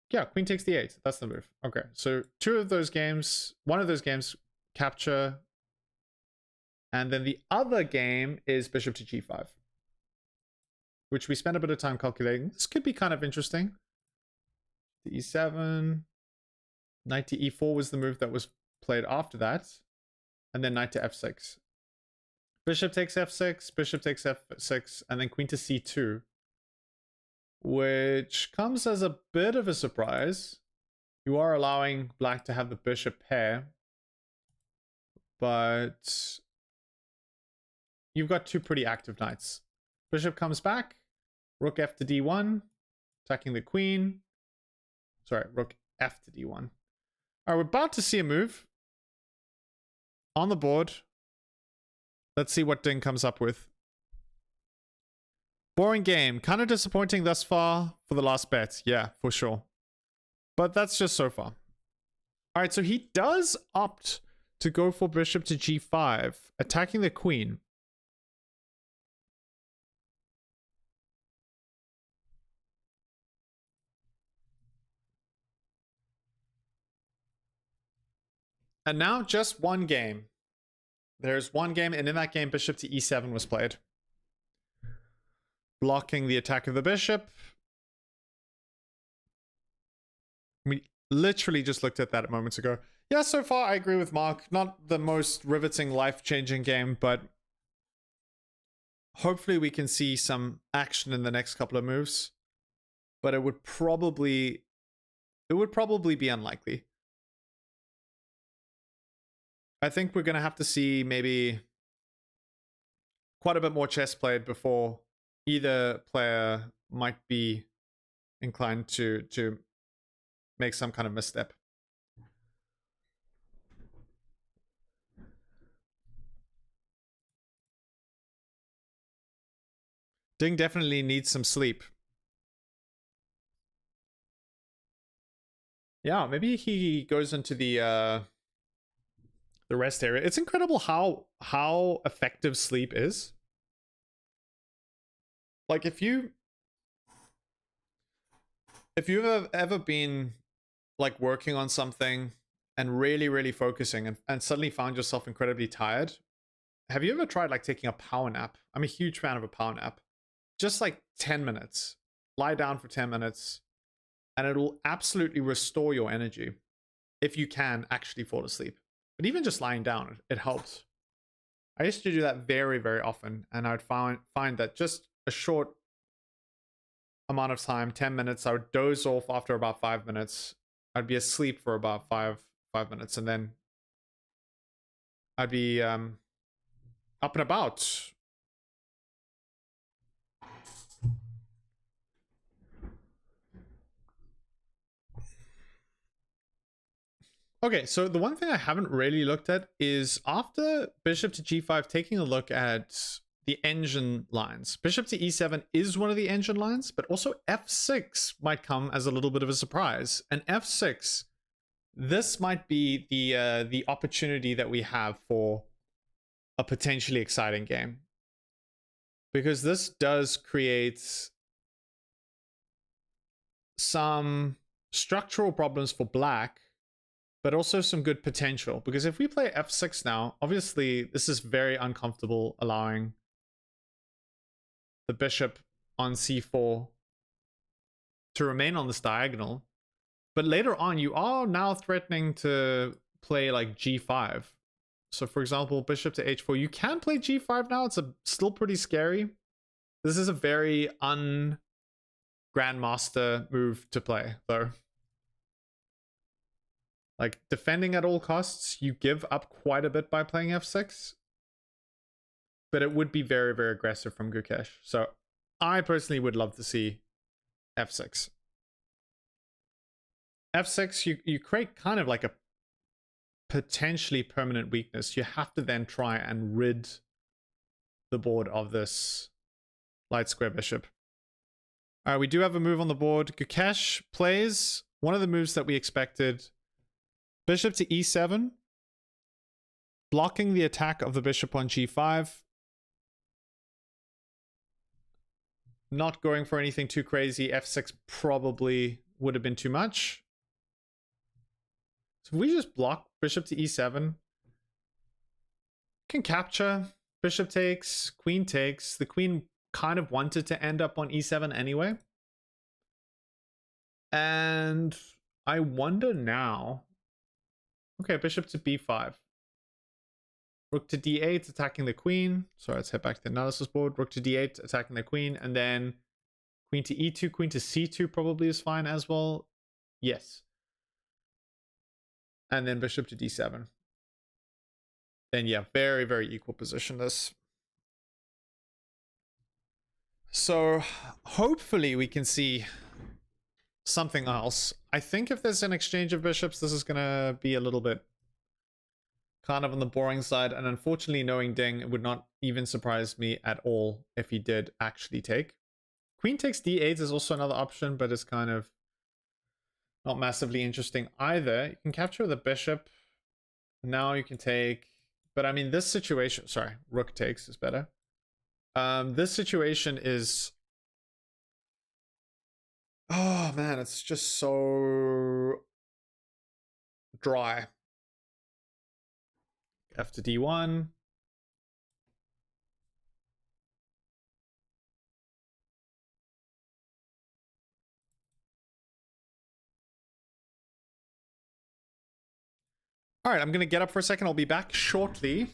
Yeah, queen takes d8. That's the move. Okay, so 2 of those games, 1 of those games capture. And then the other game is bishop to g5, which we spent a bit of time calculating. This could be kind of interesting. The e7, knight to e4 was the move that was played after that. And then knight to f6. Bishop takes f6, bishop takes f6, and then queen to c2. Which comes as a bit of a surprise. You are allowing black to have the bishop pair. But you've got 2 pretty active knights. Bishop comes back. Rook f to d1. Attacking the queen. Sorry, rook f to d1. All right, we're about to see a move on the board. Let's see what Ding comes up with. Boring game. Kind of disappointing thus far for the last bet. Yeah, for sure. But that's just so far. All right, so he does opt to go for bishop to g5, attacking the queen. And now just one game. There's one game, and in that game, bishop to e7 was played. Blocking the attack of the bishop. We literally just looked at that moments ago. Yeah, so far I agree with Mark. Not the most riveting, life-changing game, but hopefully we can see some action in the next couple of moves. But it would probably be unlikely. I think we're going to have to see maybe quite a bit more chess played before either player might be inclined to make some kind of misstep. Ding definitely needs some sleep. Yeah, maybe he goes into the rest area. It's incredible how effective sleep is. Like if you've ever been like working on something and really focusing and suddenly found yourself incredibly tired, have you ever tried like taking a power nap? I'm a huge fan of a power nap. Just like 10 minutes. Lie down for 10 minutes and it will absolutely restore your energy if you can actually fall asleep. But even just lying down, it helps. I used to do that very often, and I would find that just a short amount of time, 10 minutes, I would doze off after about 5 minutes. I'd be asleep for about five minutes, and then I'd be up and about. Okay, so the one thing I haven't really looked at is after bishop to g5, taking a look at the engine lines. Bishop to e7 is one of the engine lines, but also f6 might come as a little bit of a surprise. And f6, this might be the opportunity that we have for a potentially exciting game. Because this does create some structural problems for black, but also some good potential. Because if we play f6 now, obviously this is very uncomfortable, allowing the bishop on c4 to remain on this diagonal. But later on, you are now threatening to play like g5. So for example, bishop to h4, you can play g5 now. It's still pretty scary. This is a very un-grandmaster move to play, though. Like, defending at all costs, you give up quite a bit by playing f6. but it would be very, very aggressive from Gukesh. So I personally would love to see f6. f6, you create kind of like a potentially permanent weakness. You have to then try and rid the board of this light square bishop. All right, we do have a move on the board. Gukesh plays one of the moves that we expected. Bishop to e7. Blocking the attack of the bishop on g5. Not going for anything too crazy. f6 probably would have been too much. So if we just block bishop to e7, can capture. Bishop takes, queen takes. The queen kind of wanted to end up on e7 anyway. And I wonder now. Okay, bishop to b5. Rook to d8, attacking the queen. So let's head back to the analysis board. Rook to d8, attacking the queen. And then queen to e2, queen to c2 probably is fine as well. Yes. And then bishop to d7. Then yeah, very, very equal position this. So hopefully we can see something else. I think if there's an exchange of bishops, this is going to be a little bit kind of on the boring side. And unfortunately, knowing Ding, it would not even surprise me at all if he did actually take. Queen takes d8 is also another option, but it's kind of not massively interesting either. You can capture the bishop. Now you can take, but I mean, this situation, sorry, rook takes is better. This situation is, oh man, it's just so dry. F to d1. All right, I'm going to get up for a second. I'll be back shortly.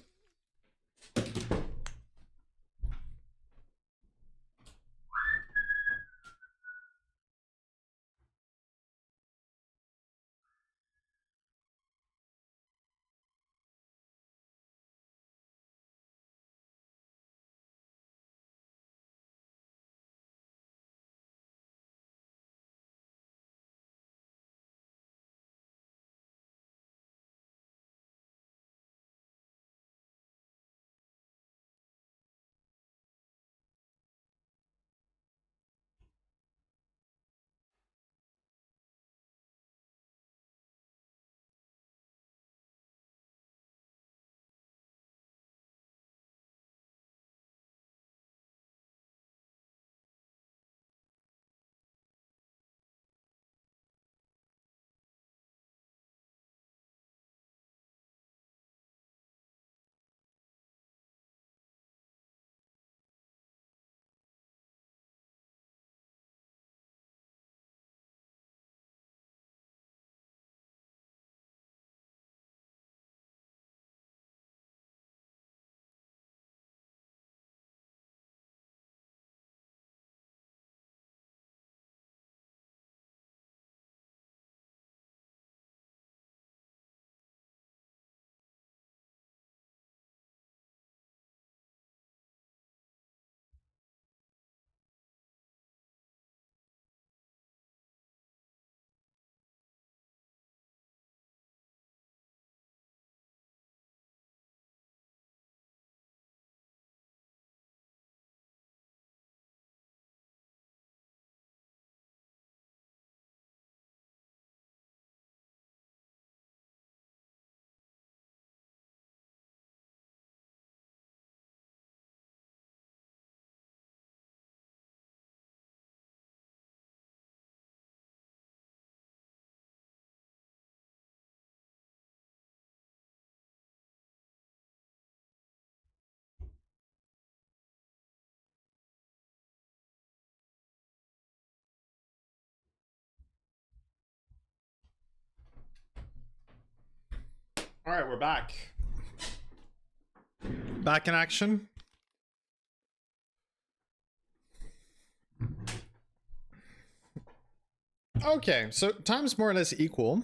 All right, we're back. Back in action. Okay, so time's more or less equal.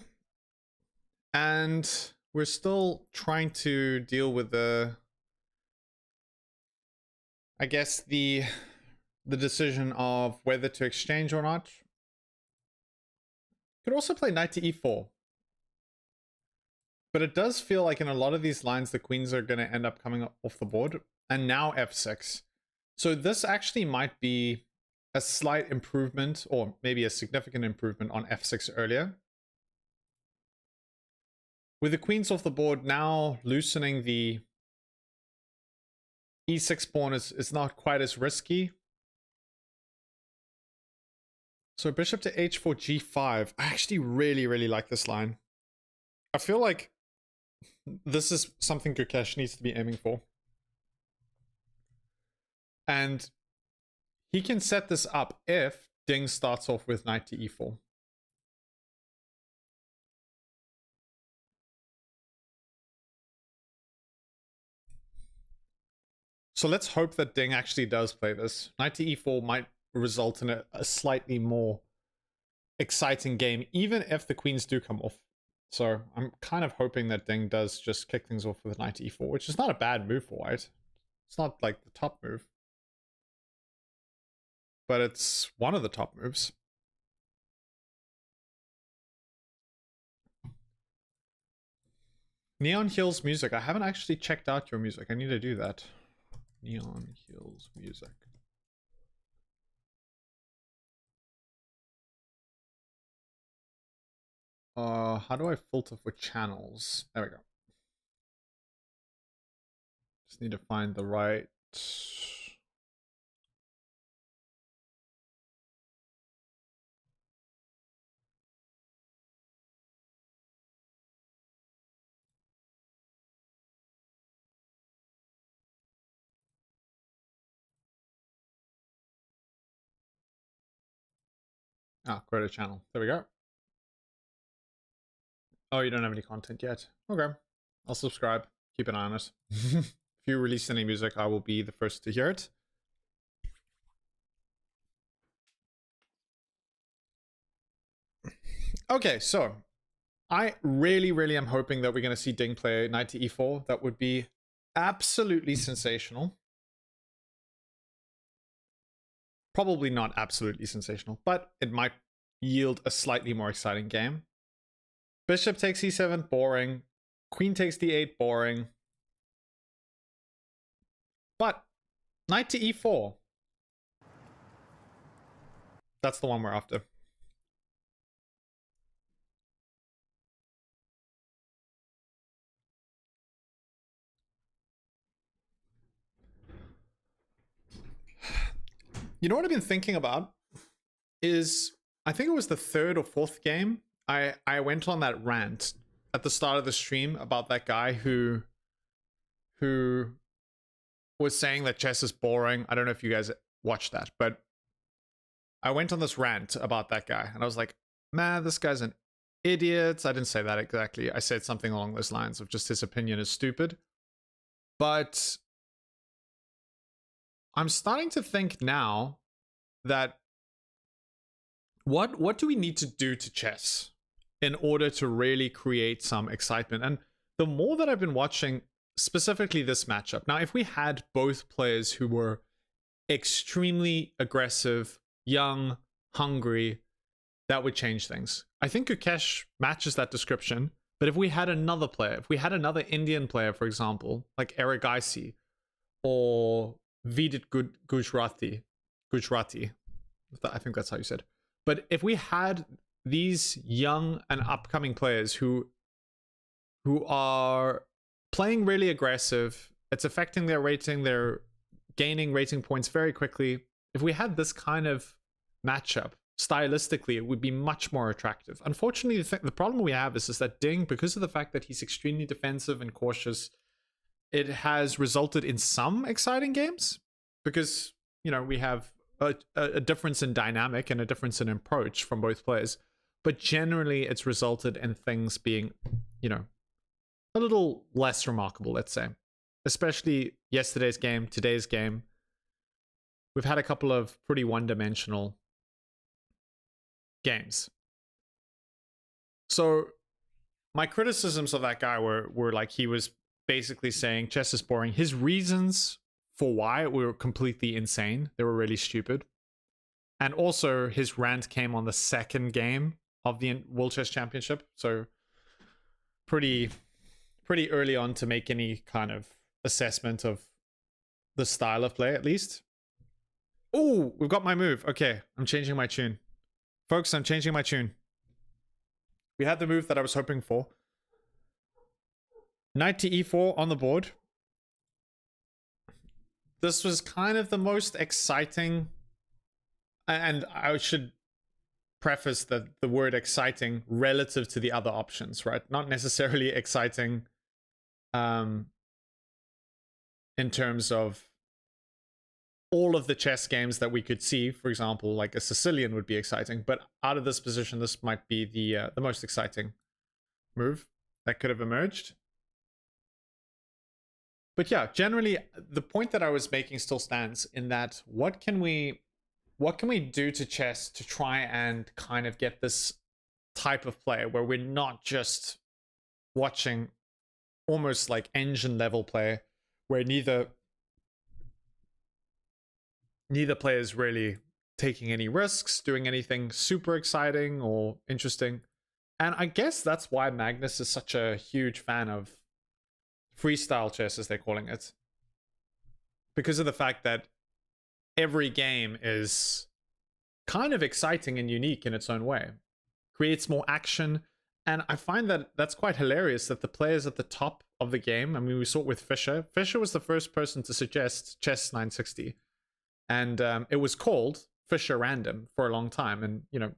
And we're still trying to deal with the I guess the decision of whether to exchange or not. Could also play knight to e4. But it does feel like in a lot of these lines, the queens are going to end up coming off the board. And now f6. So this actually might be a slight improvement, or maybe a significant improvement on f6 earlier. With the queens off the board, now loosening the e6 pawn is not quite as risky. So bishop to h4, g5. I actually really like this line. I feel like this is something Gukesh needs to be aiming for. And he can set this up if Ding starts off with knight to e4. So let's hope that Ding actually does play this. Knight to e4 might result in a slightly more exciting game, even if the queens do come off. So I'm kind of hoping that Ding does just kick things off with knight to e4, which is not a bad move for white. It's not like the top move, but it's one of the top moves. Neon Hills music. I haven't actually checked out your music. I need to do that. Neon Hills music. How do I filter for channels? There we go. Just need to find the right... Ah, create a channel. There we go. Oh, you don't have any content yet? Okay. I'll subscribe. Keep an eye on it. If you release any music, I will be the first to hear it. Okay, so I really am hoping that we're going to see Ding play knight to e4. That would be absolutely sensational. Probably not absolutely sensational, but it might yield a slightly more exciting game. Bishop takes e7, boring. Queen takes d8, boring. But knight to e4. That's the one we're after. You know what I've been thinking about is, I think it was the third or fourth game, I went on that rant at the start of the stream about that guy who was saying that chess is boring. I don't know if you guys watched that, but I went on this rant about that guy and I was like, man, this guy's an idiot. I didn't say that exactly. I said something along those lines of just his opinion is stupid. But I'm starting to think now that what do we need to do to chess in order to really create some excitement? And the more that I've been watching specifically this matchup, now if we had both players who were extremely aggressive, young, hungry, that would change things. I think Gukesh matches that description, but if we had another player, if we had another Indian player, for example, like Eric Icy or Vidit Gujarati, I think that's how you said. But if we had these young and upcoming players who are playing really aggressive, it's affecting their rating, they're gaining rating points very quickly. If we had this kind of matchup, stylistically, it would be much more attractive. Unfortunately, the problem we have is that Ding, because of the fact that he's extremely defensive and cautious, it has resulted in some exciting games because, you know, we have a difference in dynamic and a difference in approach from both players. But generally, it's resulted in things being, you know, a little less remarkable, let's say. Especially yesterday's game, today's game. We've had a couple of pretty one-dimensional games. So my criticisms of that guy were like he was basically saying chess is boring. His reasons for why were completely insane. They were really stupid. And also his rant came on the second game of the World Chess Championship. So pretty early on to make any kind of assessment of the style of play, at least. Oh, we've got my move. Okay, I'm changing my tune. Folks, I'm changing my tune. We had the move that I was hoping for. Knight to e4 on the board. This was kind of the most exciting, and I should preface the word exciting relative to the other options, right? Not necessarily exciting in terms of all of the chess games that we could see. For example, like a Sicilian would be exciting, but out of this position, this might be the most exciting move that could have emerged. But yeah, generally, the point that I was making still stands in that what can we do to chess to try and kind of get this type of play where we're not just watching almost like engine level play, where neither player is really taking any risks, doing anything super exciting or interesting. And I guess that's why Magnus is such a huge fan of freestyle chess, as they're calling it, because of the fact that every game is kind of exciting and unique in its own way, creates more action. And I find that that's quite hilarious that the players at the top of the game, I mean, we saw it with Fischer. Fischer was the first person to suggest chess 960, and it was called Fischer Random for a long time. And, you know,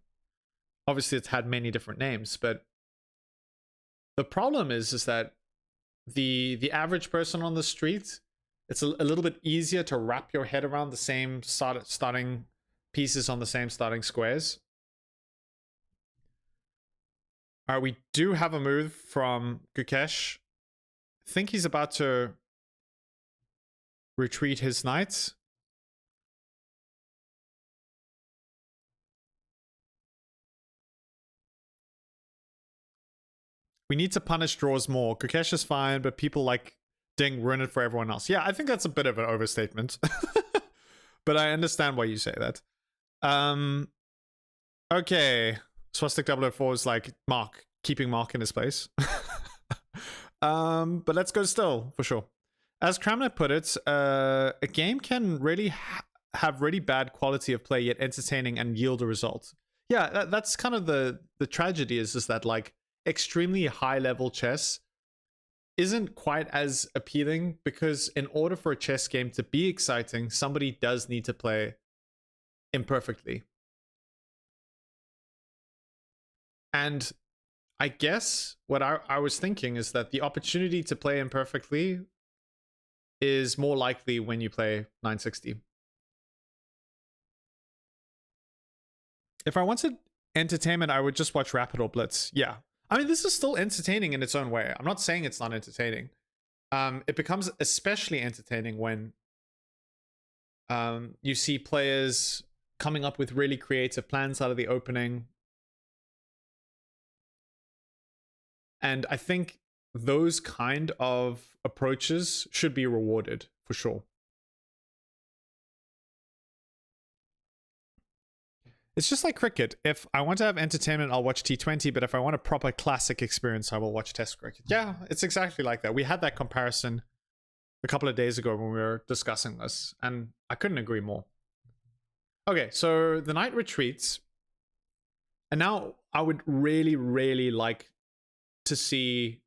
obviously it's had many different names, but the problem is that the average person on the street, it's a little bit easier to wrap your head around the same starting pieces on the same starting squares. All right, we do have a move from Gukesh. I think he's about to retreat his knight. We need to punish draws more. Gukesh is fine, but people like Ding ruin it for everyone else. Yeah, I think that's a bit of an overstatement. But I understand why you say that. Okay. Swastik 004 is like Mark, keeping Mark in his place. But let's go still, for sure. As Kramner put it, a game can really have really bad quality of play, yet entertaining and yield a result. Yeah, that's kind of the tragedy is that like extremely high level chess isn't quite as appealing, because in order for a chess game to be exciting, somebody does need to play imperfectly. And I guess what I was thinking is that the opportunity to play imperfectly is more likely when you play 960. If I wanted entertainment, I would just watch Rapid or Blitz. Yeah. I mean, this is still entertaining in its own way. I'm not saying it's not entertaining. It becomes especially entertaining when you see players coming up with really creative plans out of the opening. And I think those kind of approaches should be rewarded, for sure. It's just like cricket. If I want to have entertainment, I'll watch T20, but if I want a proper classic experience, I will watch Test cricket. Yeah, it's exactly like that. We had that comparison a couple of days ago when we were discussing this, and I couldn't agree more. Okay, so the knight retreats. And now I would really, really like to see...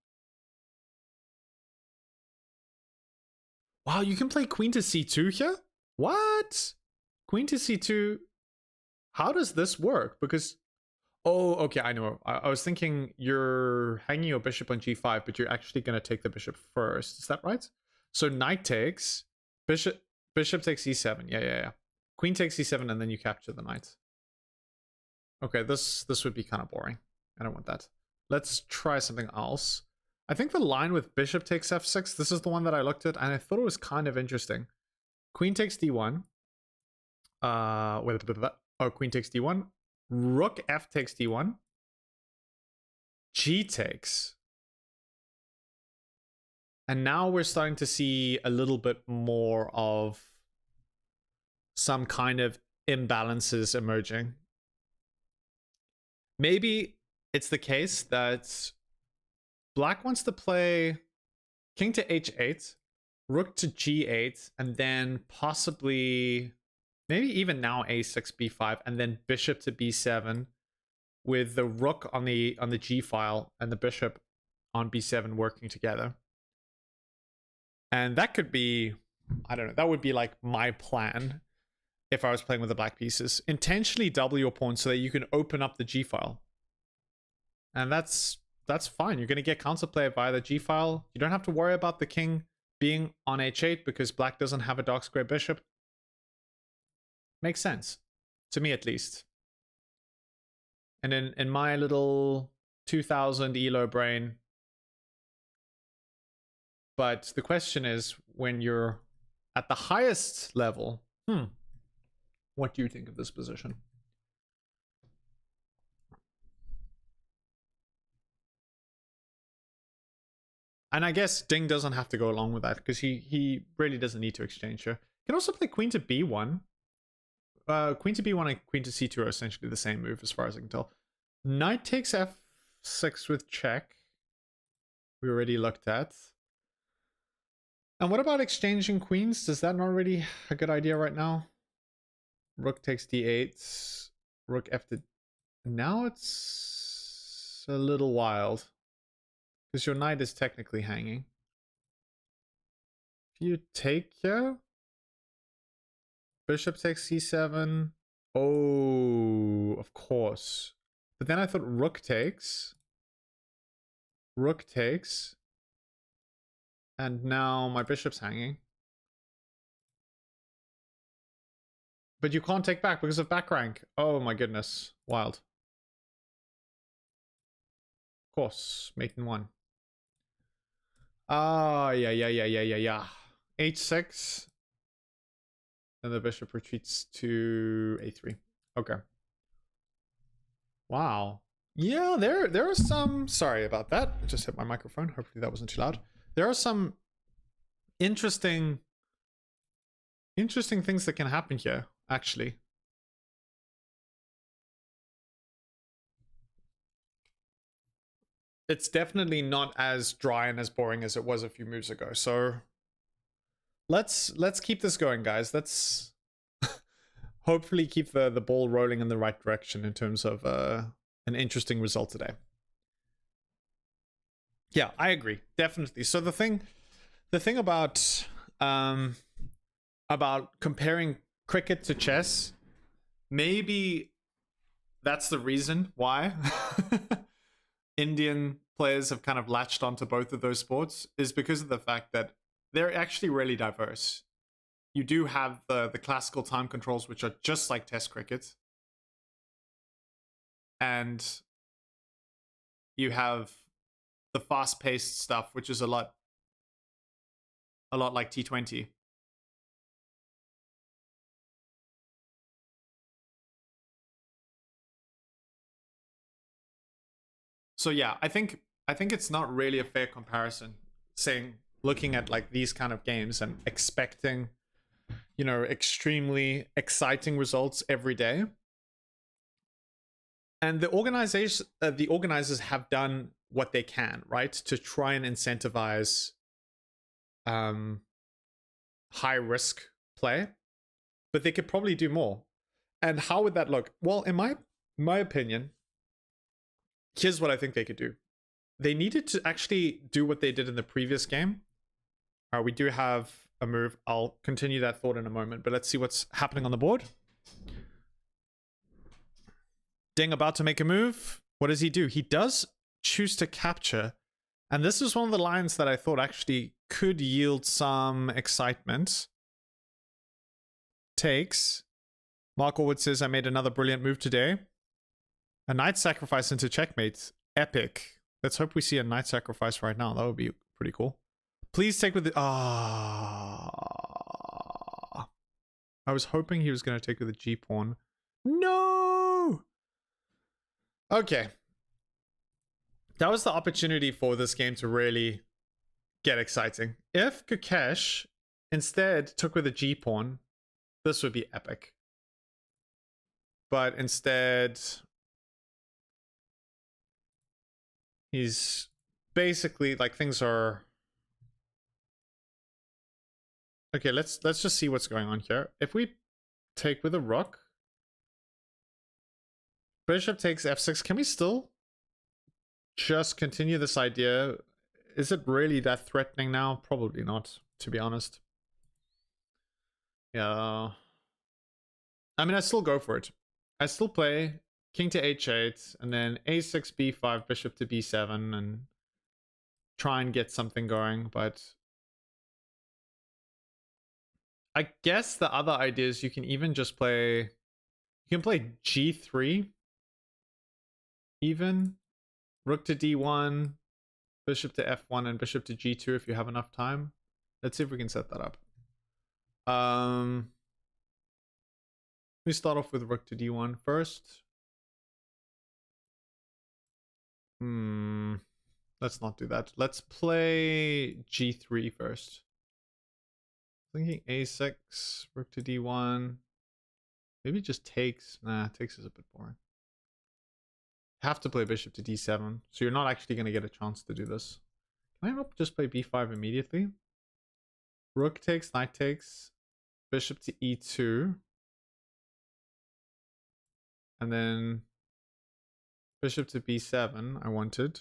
Wow, you can play queen to c2 here? What? Queen to c2... How does this work? Because, oh, okay, I know. I was thinking you're hanging your bishop on g5, but you're actually going to take the bishop first. Is that right? So knight takes, bishop takes e7. Yeah. Queen takes e7, and then you capture the knight. Okay, this would be kind of boring. I don't want that. Let's try something else. I think the line with bishop takes f6, this is the one that I looked at, and I thought it was kind of interesting. Queen takes d1. Queen takes d1. Rook f takes d1. G takes. And now we're starting to see a little bit more of some kind of imbalances emerging. Maybe it's the case that Black wants to play king to h8, rook to g8, and then possibly, maybe even now a6, b5, and then bishop to b7, with the rook on the g file and the bishop on b7 working together. And that could be, I don't know, that would be like my plan if I was playing with the black pieces. Intentionally double your pawn so that you can open up the g file. And that's fine. You're going to get counterplay via the g file. You don't have to worry about the king being on h8 because black doesn't have a dark square bishop. Makes sense. To me, at least. And in my little 2000 ELO brain. But the question is, when you're at the highest level, what do you think of this position? And I guess Ding doesn't have to go along with that because he really doesn't need to exchange here. Can also play queen to b1. Queen to b1 and queen to c2 are essentially the same move as far as I can tell. Knight takes f6 with check. We already looked at. And what about exchanging queens? Is that not really a good idea right now? Rook takes d8. Rook f to... Now it's a little wild. Because your knight is technically hanging. If you take here... Bishop takes c7. Oh, of course. But then I thought rook takes. Rook takes. And now my bishop's hanging. But you can't take back because of back rank. Oh my goodness. Wild. Of course. Mate in 1. Ah, yeah. h6. And the bishop retreats to a3. Okay. Wow. Yeah, there are some... Sorry about that. I just hit my microphone. Hopefully that wasn't too loud. There are some interesting things that can happen here, actually. It's definitely not as dry and as boring as it was a few moves ago. So let's keep this going, guys. Let's hopefully keep the ball rolling in the right direction in terms of an interesting result today. Yeah, I agree. Definitely. So the thing about comparing cricket to chess, maybe that's the reason why Indian players have kind of latched onto both of those sports, is because of the fact that they're actually really diverse. You do have the classical time controls, which are just like Test cricket. And you have the fast-paced stuff, which is a lot like T20. So yeah, I think it's not really a fair comparison looking at like these kind of games and expecting, you know, extremely exciting results every day. And the organizers have done what they can, right, to try and incentivize high risk play, but they could probably do more. And how would that look? Well, in my opinion, here's what I think they could do. They needed to actually do what they did in the previous game. We do have a move. I'll continue that thought in a moment, but let's see what's happening on the board. Ding about to make a move. What does he do? He does choose to capture. And this is one of the lines that I thought actually could yield some excitement. Takes. Mark Orwood says, I made another brilliant move today. A knight sacrifice into checkmate. Epic. Let's hope we see a knight sacrifice right now. That would be pretty cool. Please take with the... I was hoping he was going to take with the G-pawn. No! Okay. That was the opportunity for this game to really get exciting. If Gukesh instead took with a G pawn, this would be epic. But instead, he's basically like things are okay. Let's just see what's going on here. If we take with a rook, bishop takes f6. Can we still just continue this idea? Is it really that threatening now? Probably not, to be honest. Yeah. I mean, I still go for it. I still play king to h8 and then a6, b5, bishop to b7 and try and get something going. But I guess the other idea is you can even just play, you can play g3 even, rook to d1, bishop to f1 and bishop to g2 if you have enough time. Let's see if we can set that up. We start off with rook to d1 first. Let's not do that. Let's play g3 first. Thinking a6, rook to d1. Maybe just takes. Nah, takes is a bit boring. Have to play bishop to d7, so you're not actually going to get a chance to do this. Can I not just play b5 immediately? Rook takes, knight takes, bishop to e2. And then bishop to b7, I wanted.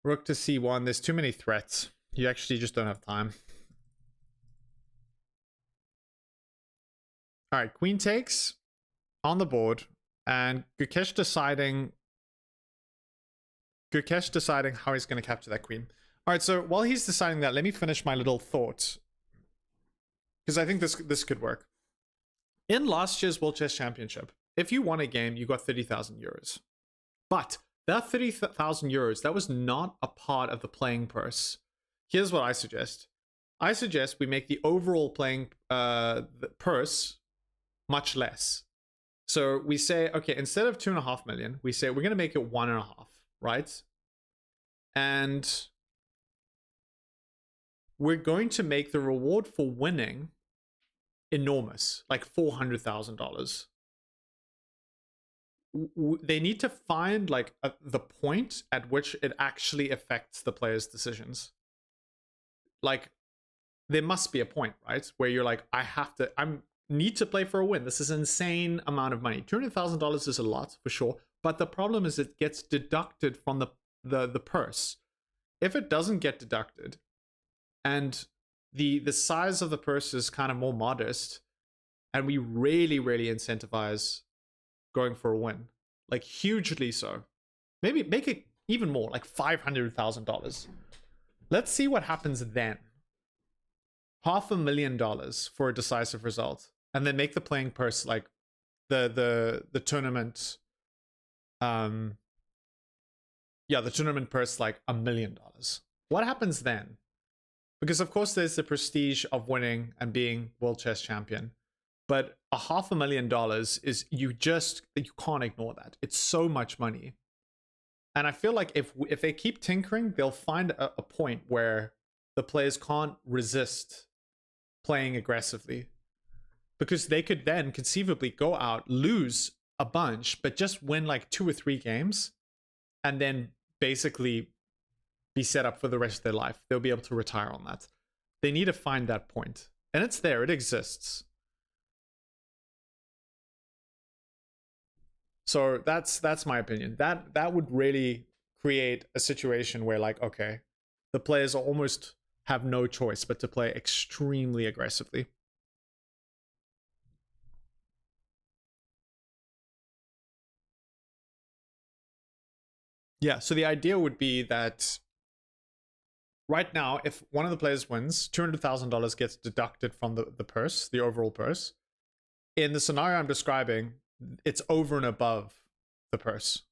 Rook to c1, there's too many threats. You actually just don't have time. Alright, queen takes on the board. And Gukesh deciding how he's going to capture that queen. Alright, so while he's deciding that, let me finish my little thought. Because I think this could work. In last year's World Chess Championship, if you won a game, you got 30,000 euros. But that 30,000 euros, that was not a part of the playing purse. Here's what I suggest. I suggest we make the overall playing the purse much less. So we say, okay, instead of 2.5 million, we say we're going to make it 1.5, right? And we're going to make the reward for winning enormous, like $400,000. They need to find like the point at which it actually affects the player's decisions. Like there must be a point, right, where you're like, I need to play for a win. This is an insane amount of money. $200,000 is a lot for sure, but the problem is it gets deducted from the purse. If it doesn't get deducted and the size of the purse is kind of more modest, and we really incentivize going for a win, like hugely so. Maybe make it even more, like $500,000. Let's see what happens then. $500,000 for a decisive result, and then make the playing purse like the tournament. The tournament purse like $1 million. What happens then? Because of course there's the prestige of winning and being world chess champion, but $500,000 is you can't ignore that. It's so much money, and I feel like if they keep tinkering, they'll find a point where the players can't resist playing aggressively, because they could then conceivably go out, lose a bunch, but just win like 2 or 3 games, and then basically be set up for the rest of their life. They'll be able to retire on that. They need to find that point, and it's there. It exists. So that's my opinion. That would really create a situation where, like, okay, the players almost have no choice but to play extremely aggressively. Yeah, so the idea would be that right now, if one of the players wins, $200,000 gets deducted from the purse, the overall purse. In the scenario I'm describing, it's over and above the purse.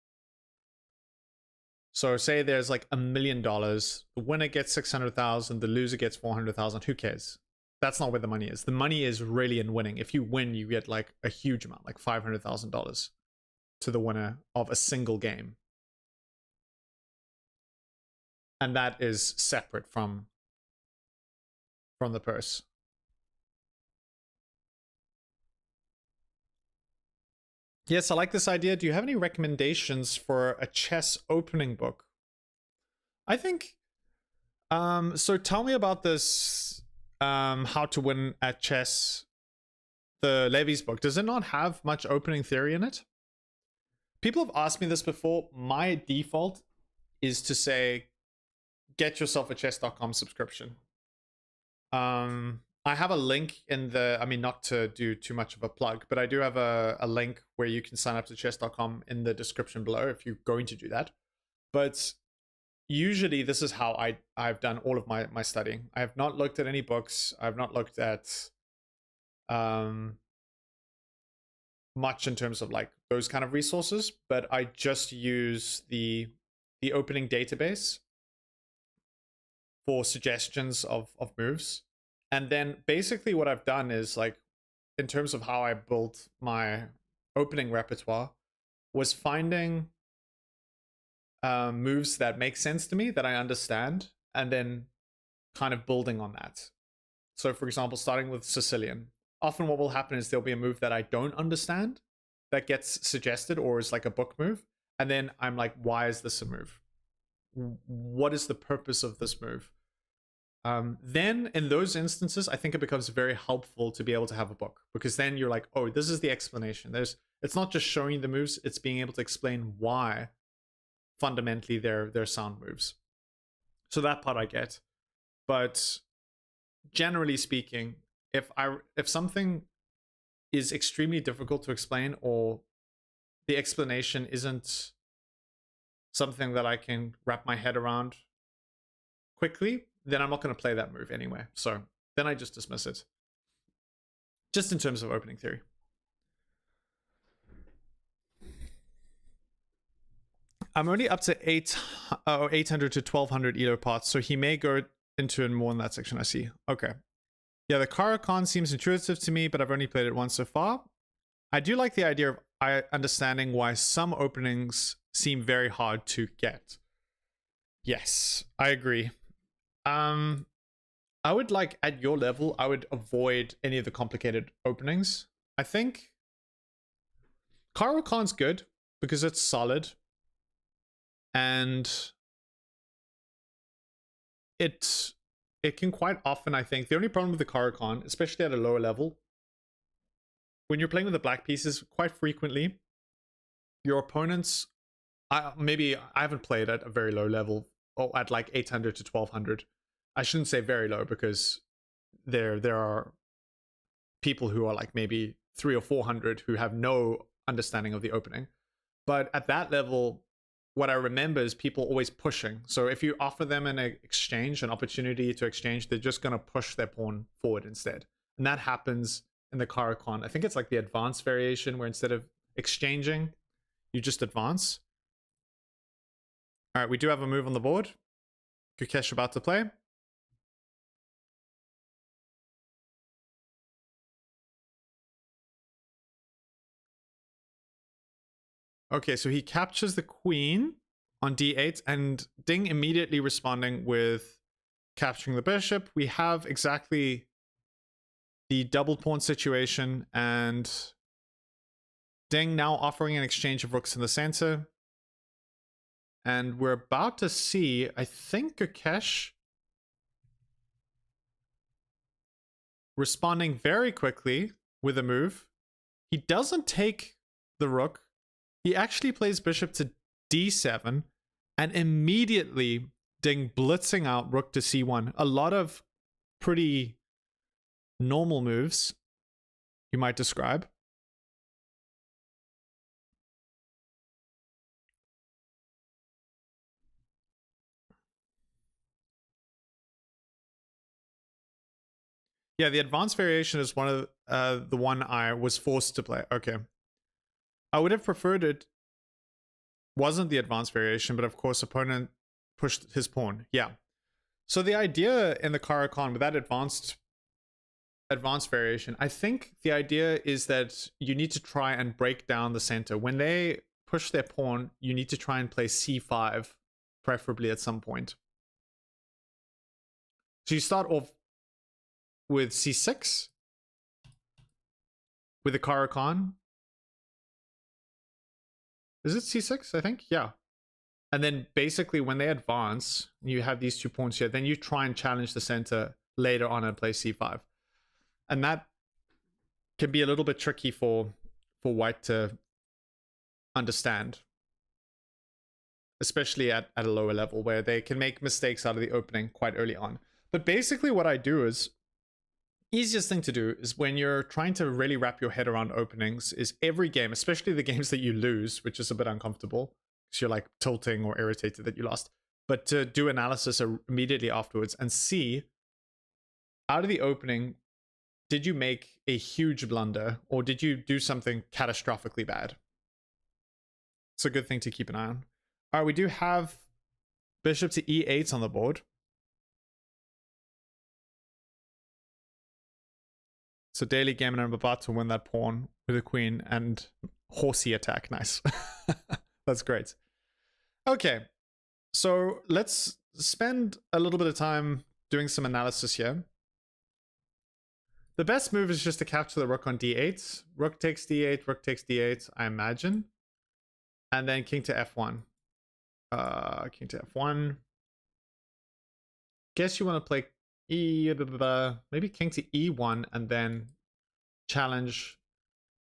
So say there's like $1 million, the winner gets 600,000, the loser gets 400,000. Who cares? That's not where the money is. The money is really in winning. If you win, you get like a huge amount, like $500,000 to the winner of a single game. and that is separate from the purse. Yes, I like this idea. Do you have any recommendations for a chess opening book? I think so tell me about this How to Win at Chess, the Levy's book. Does it not have much opening theory in it? People have asked me this before. My default is to say, get yourself a chess.com subscription. I have a link in the, I mean, not to do too much of a plug, but I do have a link where you can sign up to chess.com in the description below if you're going to do that. But usually this is how I've done all of my studying. I have not looked at any books. I've not looked at much in terms of like those kind of resources, but I just use the opening database for suggestions of moves. And then basically what I've done is, like, in terms of how I built my opening repertoire, was finding moves that make sense to me, that I understand, and then kind of building on that. So for example, starting with Sicilian, often what will happen is there'll be a move that I don't understand that gets suggested or is like a book move. And then I'm like, why is this a move? What is the purpose of this move? Then in those instances, I think it becomes very helpful to be able to have a book, because then you're like, oh, this is the explanation. It's not just showing you the moves, it's being able to explain why fundamentally they're sound moves. So that part I get. But generally speaking, if something is extremely difficult to explain, or the explanation isn't something that I can wrap my head around quickly, then I'm not going to play that move anyway. So then I just dismiss it. Just in terms of opening theory. I'm already up to 800 to 1200 ELO pots, so he may go into it more in that section. I see. Okay. Yeah, the Caro-Kann seems intuitive to me, but I've only played it once so far. I do like the idea of understanding why some openings seem very hard to get. Yes, I agree. I would, like, at your level, I would avoid any of the complicated openings. I think Caro-Kann's good because it's solid, and it can quite often, I think, the only problem with the Caro-Kann, especially at a lower level, when you're playing with the black pieces, quite frequently, your opponents, maybe I haven't played at a very low level, or at like 800 to 1200. I shouldn't say very low, because there are people who are like maybe 300 or 400 who have no understanding of the opening. But at that level, what I remember is people always pushing. So if you offer them an exchange, an opportunity to exchange, they're just going to push their pawn forward instead. And that happens in the Caro-Kann. I think it's like the advanced variation, where instead of exchanging, you just advance. All right, we do have a move on the board. Gukesh about to play. Okay, so he captures the queen on d8, and Ding immediately responding with capturing the bishop. We have exactly the double pawn situation, and Ding now offering an exchange of rooks in the center. And we're about to see, I think, Gukesh responding very quickly with a move. He doesn't take the rook. He actually plays bishop to d7, and immediately Ding blitzing out rook to c1. A lot of pretty normal moves, you might describe. Yeah, the advanced variation is one of the one I was forced to play. Okay. I would have preferred it wasn't the advanced variation, but of course opponent pushed his pawn. Yeah. So the idea in the Caro-Kann with that advanced variation, I think the idea is that you need to try and break down the center. When they push their pawn, you need to try and play c5, preferably at some point. So you start off with c6 with the Caro-Kann. Is it c6? I think, yeah. And then basically when they advance, you have these 2 pawns here. Then you try and challenge the center later on and play c5, and that can be a little bit tricky for white to understand, especially at a lower level where they can make mistakes out of the opening quite early on. But basically what I do is, easiest thing to do is when you're trying to really wrap your head around openings is every game, especially the games that you lose, which is a bit uncomfortable because you're like tilting or irritated that you lost, but to do analysis immediately afterwards and see out of the opening, did you make a huge blunder or did you do something catastrophically bad? It's a good thing to keep an eye on. All right, we do have bishop to e8 on the board. So daily game, and I'm about to win that pawn with a queen and horsey attack. Nice. That's great. Okay, so let's spend a little bit of time doing some analysis here. The best move is just to capture the rook on d8. Rook takes d8, rook takes d8, I imagine. And then king to f1. King to f1. Guess you want to play maybe king to e1 and then challenge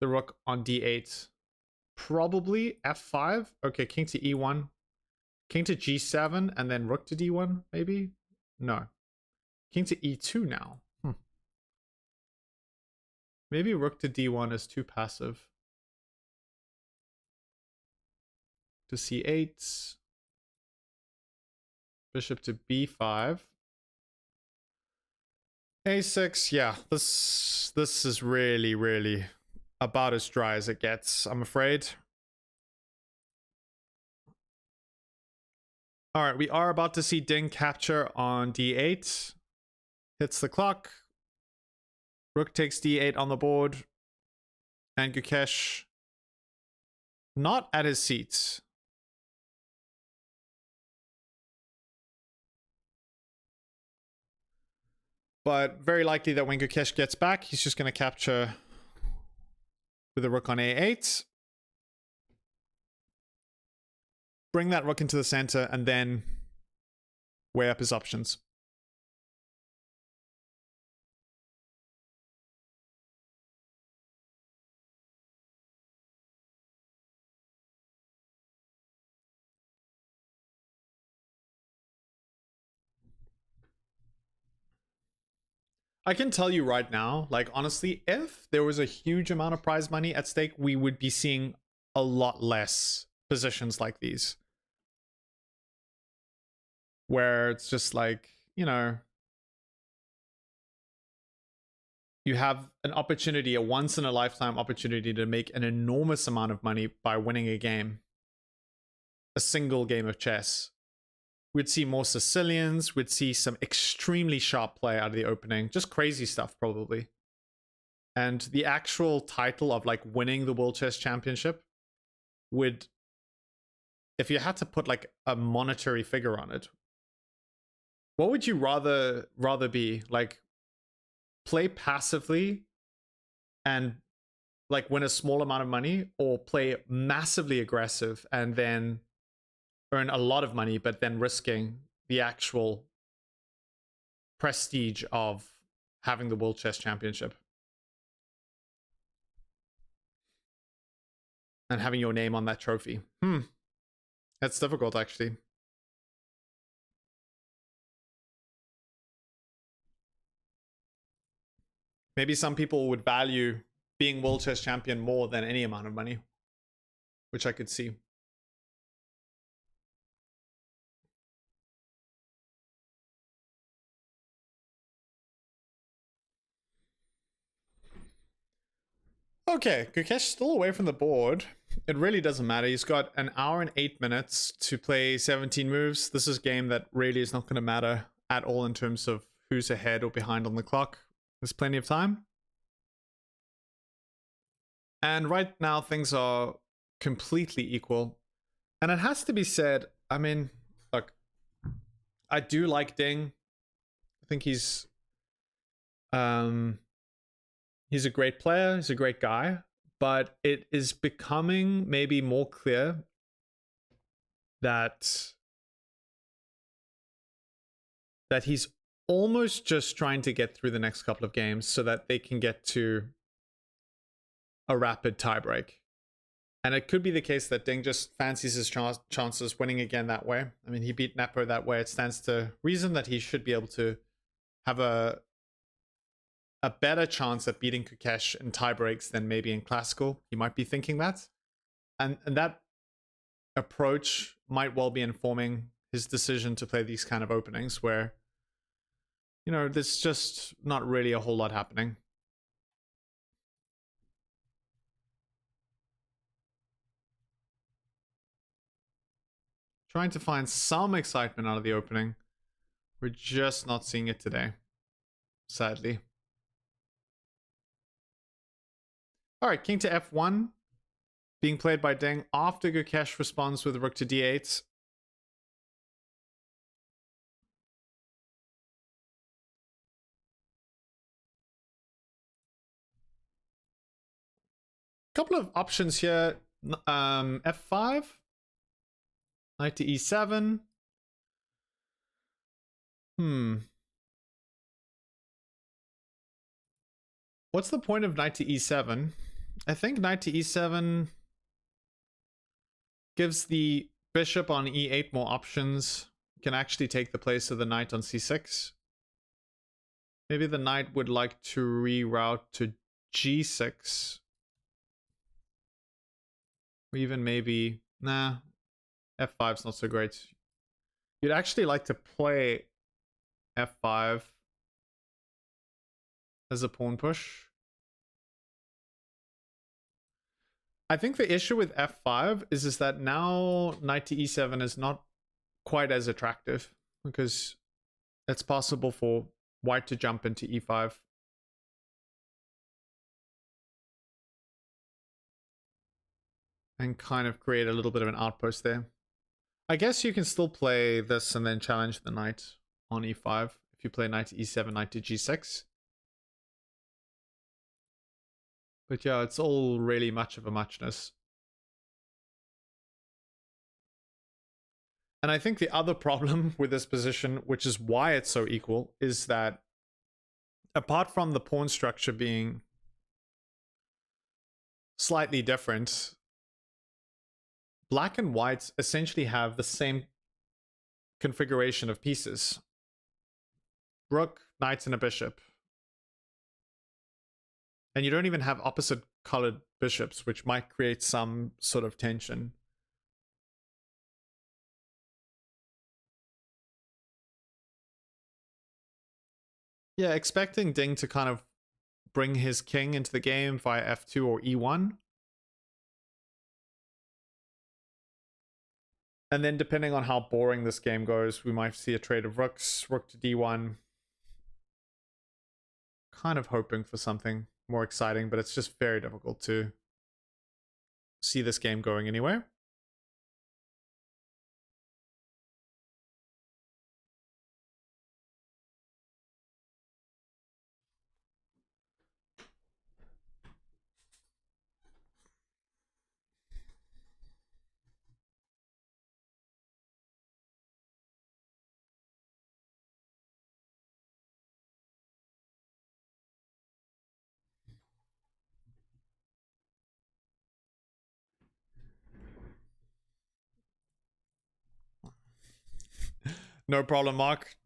the rook on d8. Probably f5. Okay, king to e1. King to g7 and then rook to d1, maybe? No. King to e2 now. Maybe rook to d1 is too passive. To c8. Bishop to b5. a6, yeah, this is really about as dry as it gets, I'm afraid. All right, we are about to see Ding capture on d8. Hits the clock. Rook takes d8 on the board. And Gukesh not at his seat. But very likely that when Gukesh gets back, he's just going to capture with a rook on a8. Bring that rook into the center and then weigh up his options. I can tell you right now, like honestly, if there was a huge amount of prize money at stake, we would be seeing a lot less positions like these. Where it's just like, you know, you have an opportunity, a once in a lifetime opportunity to make an enormous amount of money by winning a game. A single game of chess. We'd see more Sicilians, we'd see some extremely sharp play out of the opening, just crazy stuff probably. And the actual title of like winning the World Chess Championship would, if you had to put like a monetary figure on it, what would you rather be? Like play passively and like win a small amount of money, or play massively aggressive and then earn a lot of money, but then risking the actual prestige of having the World Chess Championship and having your name on that trophy? That's difficult, actually. Maybe some people would value being World Chess Champion more than any amount of money, which I could see. Okay, Gukesh still away from the board. It really doesn't matter. He's got an hour and 8 minutes to play 17 moves. This is a game that really is not going to matter at all in terms of who's ahead or behind on the clock. There's plenty of time. And right now things are completely equal. And it has to be said, I mean, look, I do like Ding. think he's a great player. He's a great guy, but it is becoming maybe more clear that he's almost just trying to get through the next couple of games so that they can get to a rapid tiebreak. And it could be the case that Ding just fancies his chances winning again that way. I mean, he beat Nepo that way. It stands to reason that he should be able to have a better chance at beating Gukesh in tiebreaks than maybe in Classical. He might be thinking that. And that approach might well be informing his decision to play these kind of openings where, you know, there's just not really a whole lot happening. Trying to find some excitement out of the opening. We're just not seeing it today, sadly. All right, king to f1. Being played by Deng after Gukesh responds with rook to d8. Couple of options here. F5. Knight to e7. What's the point of knight to e7? I think knight to e7 gives the bishop on e8 more options. Can actually take the place of the knight on c6. Maybe the knight would like to reroute to g6. Or even maybe... Nah, f5's not so great. You'd actually like to play f5 as a pawn push. I think the issue with f5 is that now knight to e7 is not quite as attractive because it's possible for white to jump into e5. And kind of create a little bit of an outpost there. I guess you can still play this and then challenge the knight on e5 if you play knight to e7, knight to g6. But yeah, it's all really much of a muchness. And I think the other problem with this position, which is why it's so equal, is that apart from the pawn structure being slightly different, black and white essentially have the same configuration of pieces. Rook, knight, and a bishop. And you don't even have opposite colored bishops, which might create some sort of tension. Yeah, expecting Ding to kind of bring his king into the game via f2 or e1. And then depending on how boring this game goes, we might see a trade of rooks, rook to d1. Kind of hoping for something more exciting, but it's just very difficult to see this game going anywhere. No problem, Mark.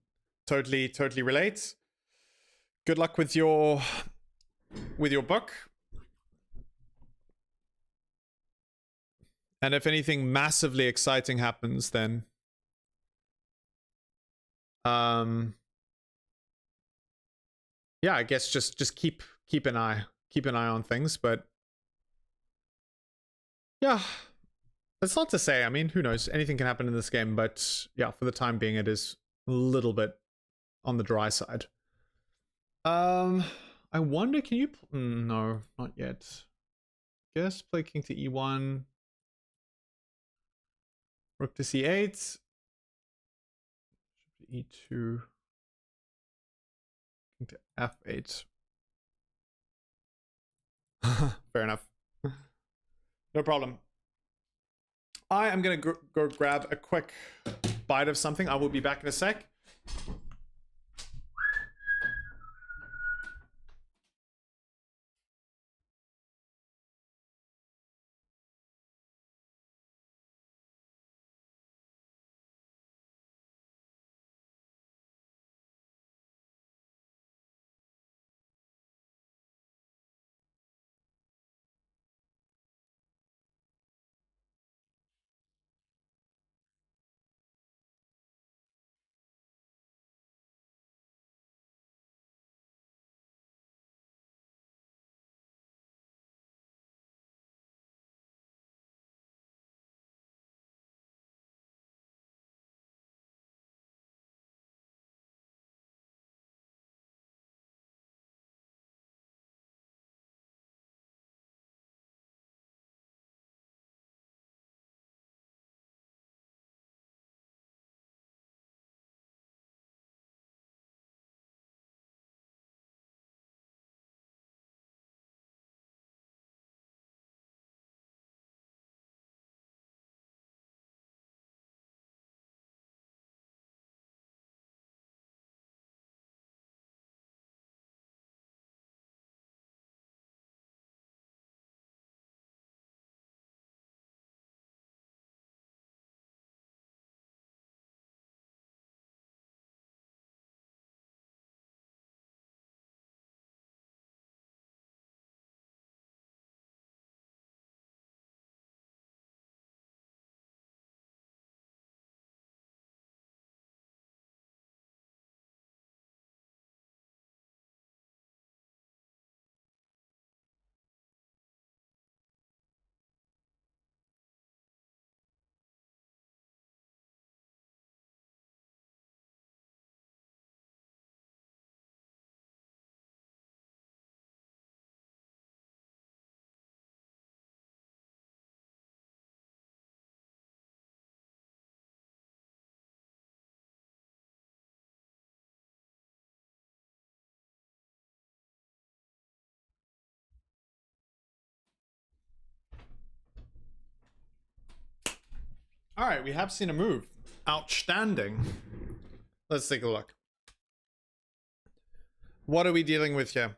Totally relates. Good luck with your book. And if anything massively exciting happens, then yeah, I guess just keep an eye on things, but yeah. That's not to say, I mean, who knows? Anything can happen in this game, but yeah, for the time being, it is a little bit on the dry side. I wonder, can you... no, not yet. Guess play king to e1. Rook to c8. E2. into f8. Fair enough. No problem. I am going to go grab a quick bite of something. I will be back in a sec. All right, we have seen a move. Outstanding. Let's take a look. What are we dealing with here?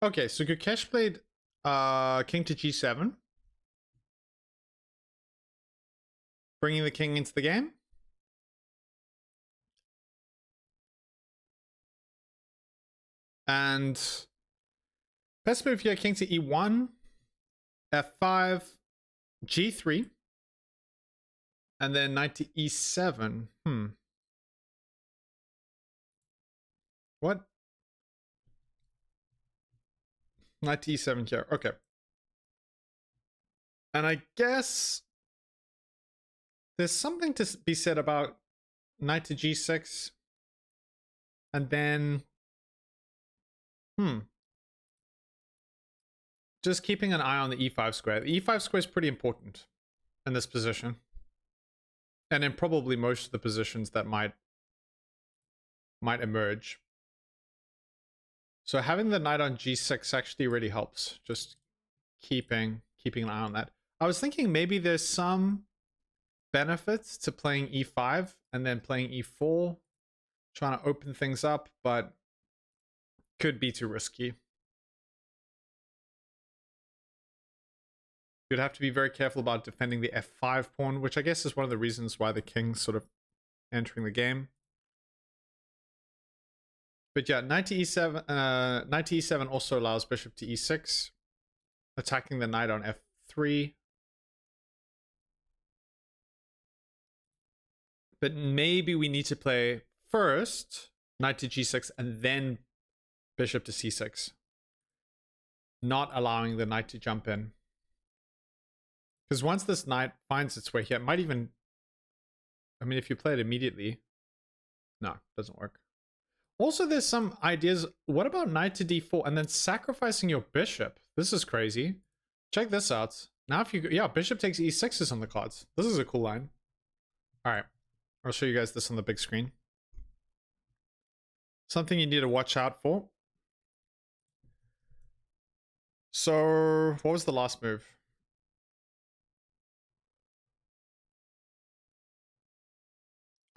Okay, so Gukesh played king to g7. Bringing the king into the game. And best move here, king to e1, f5, g3, and then knight to e7. What? Knight to e7 here. Okay. And I guess there's something to be said about knight to g6. And then just keeping an eye on the e5 square. The e5 square is pretty important in this position. And in probably most of the positions that might emerge. So having the knight on g6 actually really helps. Just keeping an eye on that. I was thinking maybe there's some benefits to playing e5 and then playing e4, trying to open things up, but could be too risky. You'd have to be very careful about defending the f5 pawn, which I guess is one of the reasons why the king's sort of entering the game. But yeah, knight to e7 also allows bishop to e6, attacking the knight on f3. But maybe we need to play first knight to g6 and then bishop to c6. Not allowing the knight to jump in. Because once this knight finds its way here, it might even... I mean, if you play it immediately... No, it doesn't work. Also, there's some ideas. What about knight to d4 and then sacrificing your bishop? This is crazy. Check this out. Now if you... Yeah, bishop takes e6 is on the cards. This is a cool line. All right. I'll show you guys this on the big screen. Something you need to watch out for. So, what was the last move?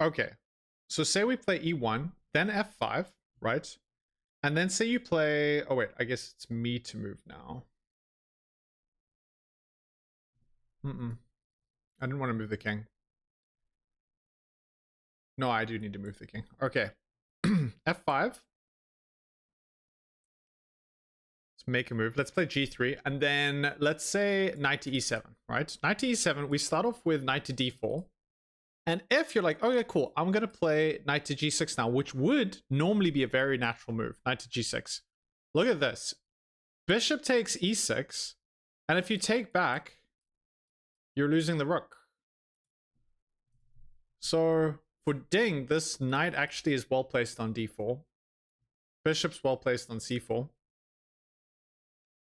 Okay. So say we play e1, then f5, right? And then say you play... Oh, wait. I guess it's me to move now. I didn't want to move the king. No, I do need to move the king. Okay. f5. Let's make a move. Let's play g3. And then let's say knight to e7, right? Knight to e7. We start off with knight to d4. And if you're like, okay, cool, I'm going to play knight to g6 now, which would normally be a very natural move, knight to g6. Look at this. Bishop takes e6. And if you take back, you're losing the rook. So for Ding, this knight actually is well placed on d4. Bishop's well placed on c4.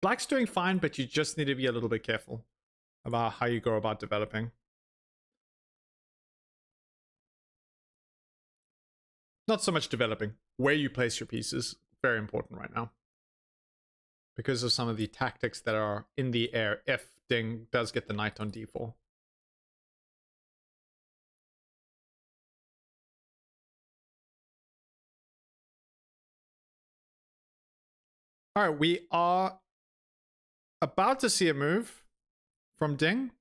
Black's doing fine, but you just need to be a little bit careful about how you go about developing. Not so much developing. Where you place your pieces, very important right now. Because of some of the tactics that are in the air if Ding does get the knight on d4. All right, we are about to see a move from Ding.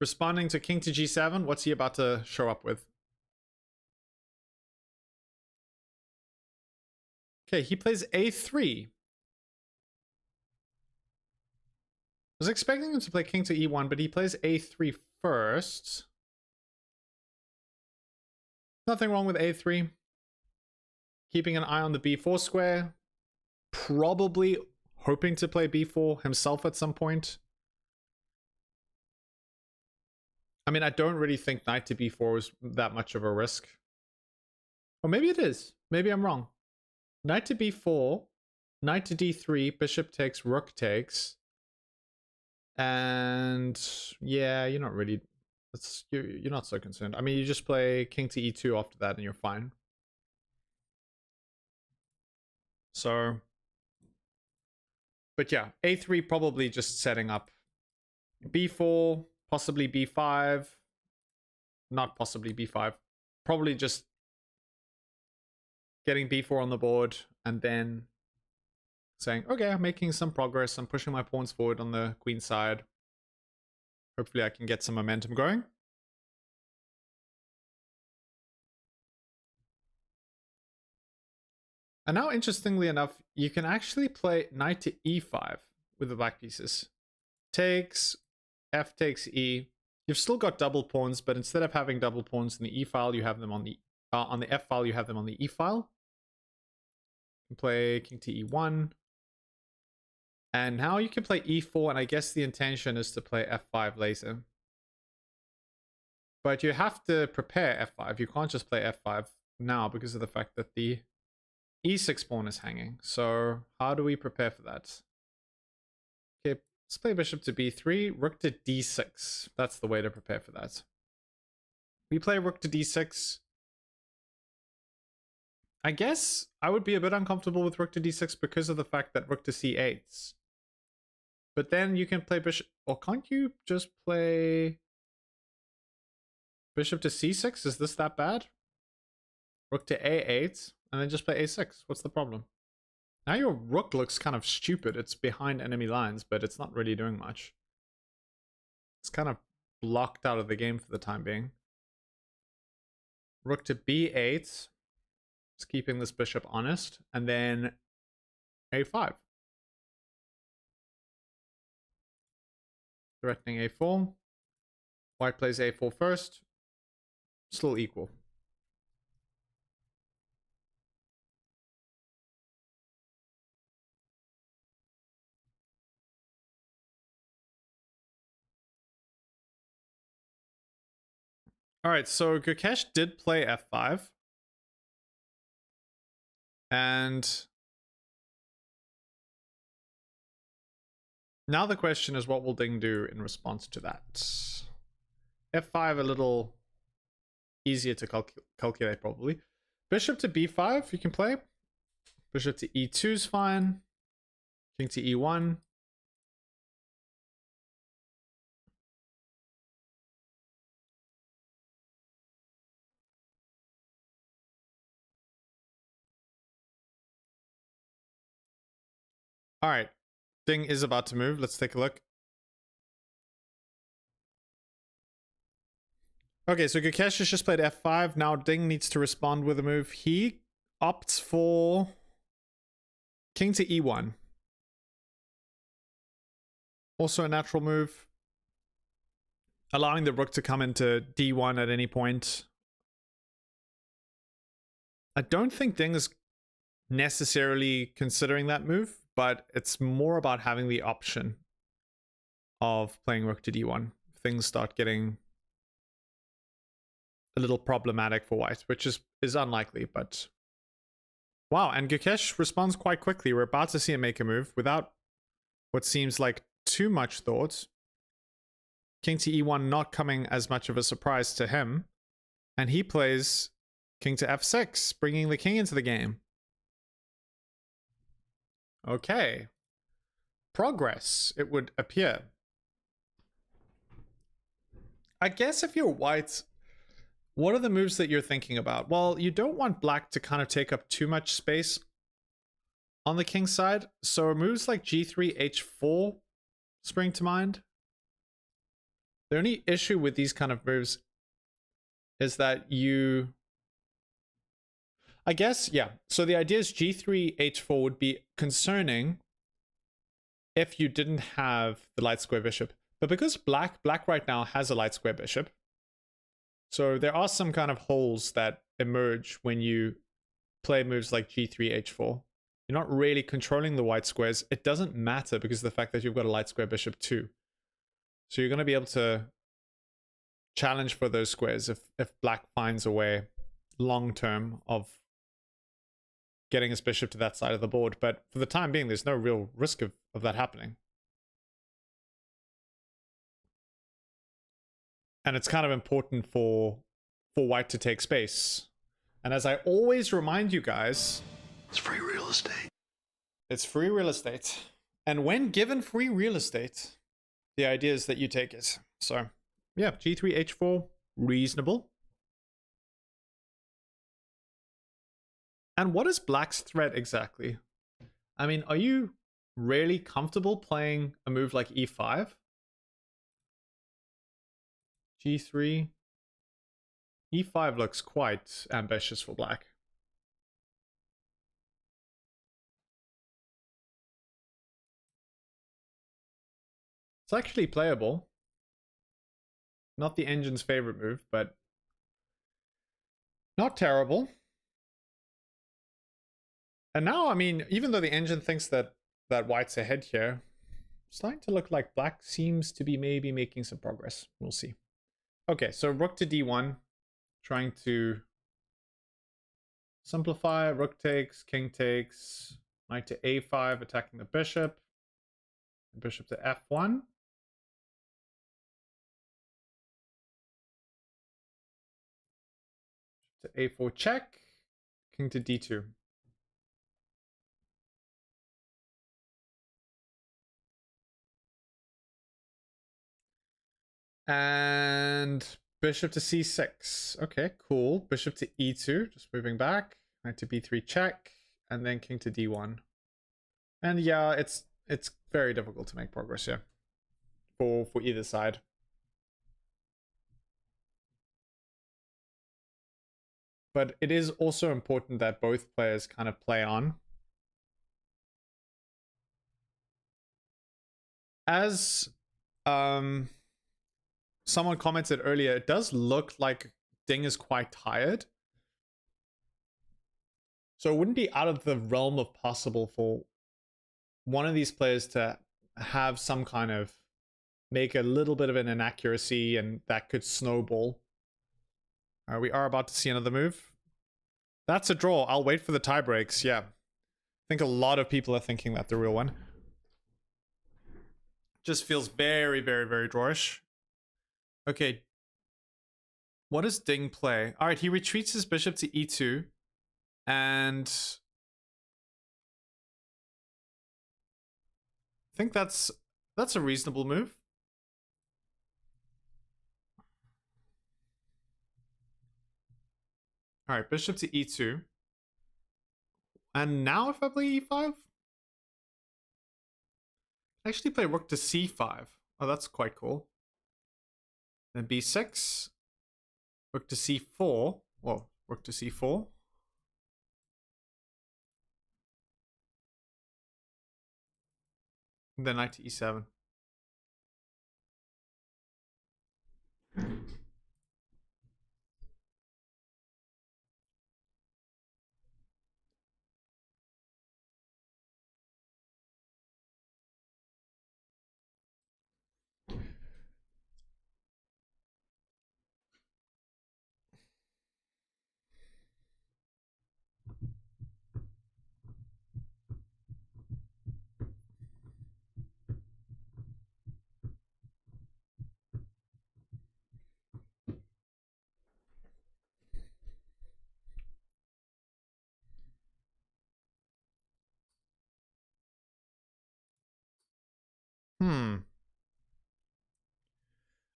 Responding to king to g7, what's he about to show up with? Okay, he plays a3. I was expecting him to play king to e1, but he plays a3 first. Nothing wrong with a3. Keeping an eye on the b4 square. Probably hoping to play b4 himself at some point. I mean, I don't really think knight to b4 is that much of a risk. Or maybe it is. Maybe I'm wrong. Knight to b4, knight to d3, bishop takes, rook takes. And yeah, you're not really... You're not so concerned. I mean, you just play king to e2 after that and you're fine. So... But yeah, a3 probably just setting up. b4... Possibly b5. Not possibly b5. Probably just getting b4 on the board and then saying, okay, I'm making some progress. I'm pushing my pawns forward on the queen side. Hopefully I can get some momentum going. And now, interestingly enough, you can actually play knight to e5 with the black pieces. Takes... F takes E. You've still got double pawns, but instead of having double pawns in the E file, you have them on the F file. You have them on the E file. You can play king to E1, and now you can play E4. And I guess the intention is to play F5 later. But you have to prepare F5. You can't just play F5 now because of the fact that the E6 pawn is hanging. So how do we prepare for that? Okay. Let's play bishop to b3, rook to d6. That's the way to prepare for that. We play rook to d6. I guess I would be a bit uncomfortable with rook to d6 because of the fact that rook to c8. But then you can play bishop... Or can't you just play bishop to c6? Is this that bad? Rook to a8, and then just play a6. What's the problem? Now your rook looks kind of stupid. It's behind enemy lines, but it's not really doing much. It's kind of blocked out of the game for the time being. Rook to b8. Just keeping this bishop honest. And then a5. Threatening a4. White plays a4 first. Still equal. All right, so Gukesh did play f5. And now the question is, what will Ding do in response to that? f5 a little easier to calculate, probably. Bishop to b5, you can play. Bishop to e2 is fine. King to e1. All right, Ding is about to move. Let's take a look. Okay, so Gukesh has just played f5. Now Ding needs to respond with a move. He opts for king to e1. Also a natural move. Allowing the rook to come into d1 at any point. I don't think Ding is necessarily considering that move, but it's more about having the option of playing rook to d1. Things start getting a little problematic for white, which is unlikely, but wow. And Gukesh responds quite quickly. We're about to see him make a move without what seems like too much thought. King to e1 not coming as much of a surprise to him, and he plays king to f6, bringing the king into the game. Okay, progress, it would appear. I guess if you're white, what are the moves that you're thinking about? Well, you don't want black to kind of take up too much space on the king side. So moves like g3, h4 spring to mind. The only issue with these kind of moves is that you... I guess, yeah. So the idea is g3, h4 would be concerning if you didn't have the light square bishop. But because black right now has a light square bishop, so there are some kind of holes that emerge when you play moves like g3, h4. You're not really controlling the white squares. It doesn't matter because of the fact that you've got a light square bishop too. So you're going to be able to challenge for those squares if black finds a way long term of getting his bishop to that side of the board. But for the time being, there's no real risk of that happening. And it's kind of important for white to take space. And as I always remind you guys, it's free real estate. It's free real estate. And when given free real estate, the idea is that you take it. So yeah, g3, h4, reasonable. And what is black's threat exactly? I mean, are you really comfortable playing a move like e5? g3. e5 looks quite ambitious for black. It's actually playable. Not the engine's favorite move, but not terrible. And now, I mean, even though the engine thinks that white's ahead here, it's starting to look like black seems to be maybe making some progress. We'll see. Okay, so rook to d1, trying to simplify. Rook takes, king takes, knight to a5, attacking the bishop. Bishop to f1. To a4 check, king to d2. And bishop to c6. Okay, cool. Bishop to e2, just moving back. Knight to b3 check, and then king to d1. And yeah, it's very difficult to make progress here for either side. But it is also important that both players kind of play on. As someone commented earlier, it does look like Ding is quite tired. So it wouldn't be out of the realm of possible for one of these players to have some kind of make a little bit of an inaccuracy, and that could snowball. We are about to see another move. That's a draw. I'll wait for the tie breaks. Yeah. I think a lot of people are thinking that the real one. Just feels very, very, very drawish. Okay. What does Ding play? All right, he retreats his bishop to e2. And I think that's a reasonable move. All right, bishop to e2. And now if I play e5? I actually play rook to c5. Oh, that's quite cool. Then b6. Rook to c4. Well, rook to c4. And then knight to e7.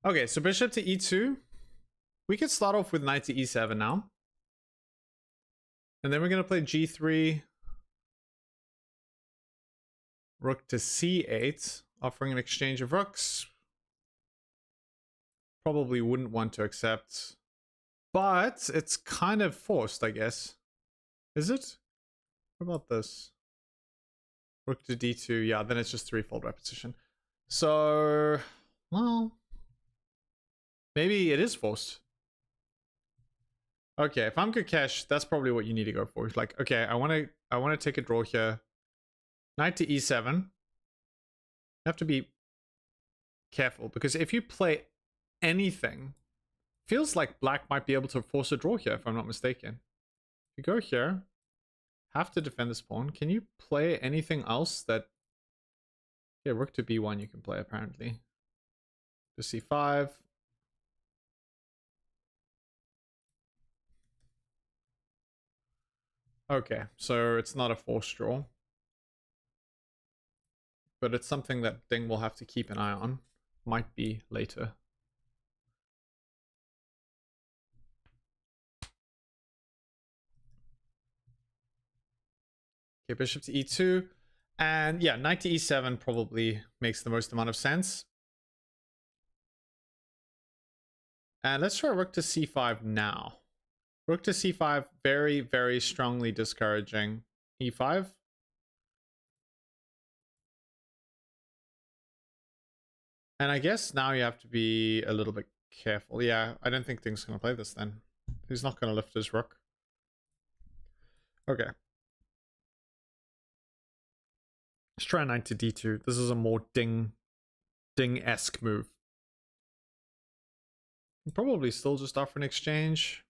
Okay, so bishop to e2. We could start off with knight to e7 now. And then we're going to play g3. Rook to c8, offering an exchange of rooks. Probably wouldn't want to accept. But it's kind of forced, I guess. Is it? What about this? Rook to d2. Yeah, then it's just threefold repetition. So, well, maybe it is forced. Okay, if I'm Gukesh, that's probably what you need to go for. It's like, okay, I want to take a draw here. Knight to e7. You have to be careful because if you play anything, feels like black might be able to force a draw here if I'm not mistaken. If you go here, have to defend this pawn. Can you play anything else that... Yeah, rook to b1 you can play apparently. To c5. Okay, so it's not a forced draw. But it's something that Ding will have to keep an eye on. Might be later. Okay, bishop to e2. And yeah, knight to e7 probably makes the most amount of sense. And let's try rook to c5 now. Rook to c5, very, very strongly discouraging. e5. And I guess now you have to be a little bit careful. Yeah, I don't think Ding's going to play this then. He's not going to lift his rook. Okay. Let's try knight to d2. This is a more Ding-esque move. Probably still just offer an exchange.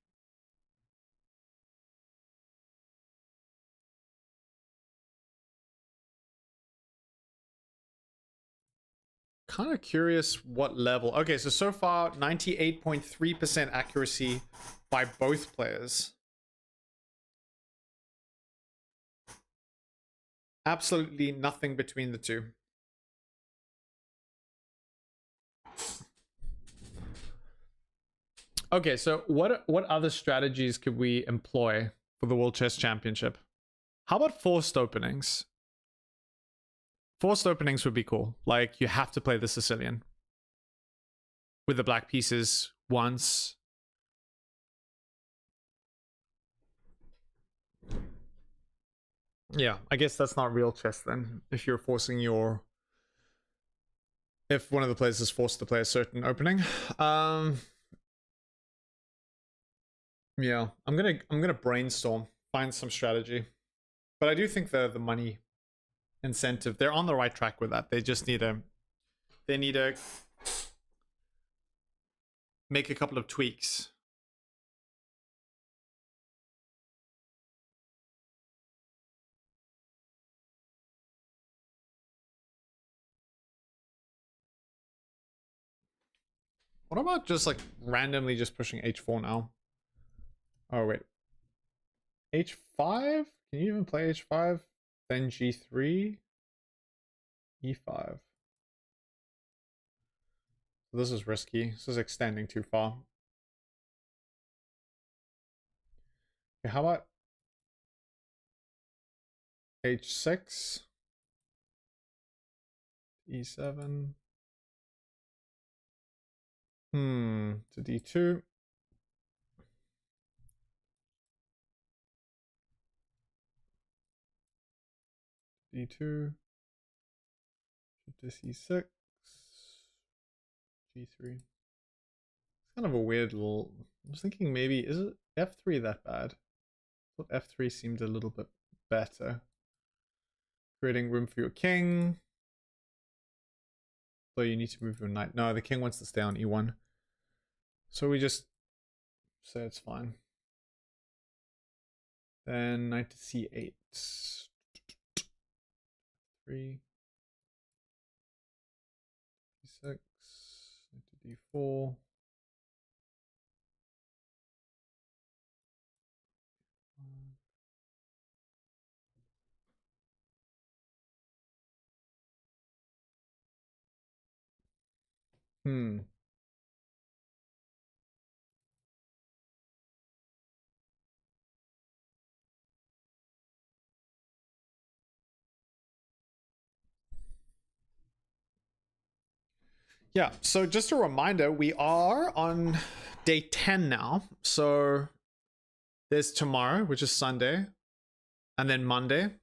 Kind of curious what level. Okay, so far 98.3% accuracy by both players. Absolutely nothing between the two. Okay, so what other strategies could we employ for the World Chess Championship? How about forced openings? Forced openings would be cool. Like, you have to play the Sicilian with the black pieces once. Yeah, I guess that's not real chess then. If you're forcing your... If one of the players is forced to play a certain opening. Yeah, I'm gonna brainstorm, find some strategy. But I do think the money incentive, they're on the right track with that. They just need to make a couple of tweaks What about just like randomly just pushing h4 now? Oh wait, h5? Can you even play h5? Then g3, e5. This is risky. This is extending too far. Okay, how about h6, e7, to d2, d2, to c6, g3. It's kind of a weird little. I was thinking maybe, is it f3 that bad? I thought f3 seemed a little bit better. Creating room for your king. So you need to move your knight. No, the king wants to stay on e1. So we just say it's fine. Then knight to c8. 3. d6. Knight to d4. Yeah, so just a reminder, we are on day 10 now. So there's tomorrow, which is Sunday, and then Monday.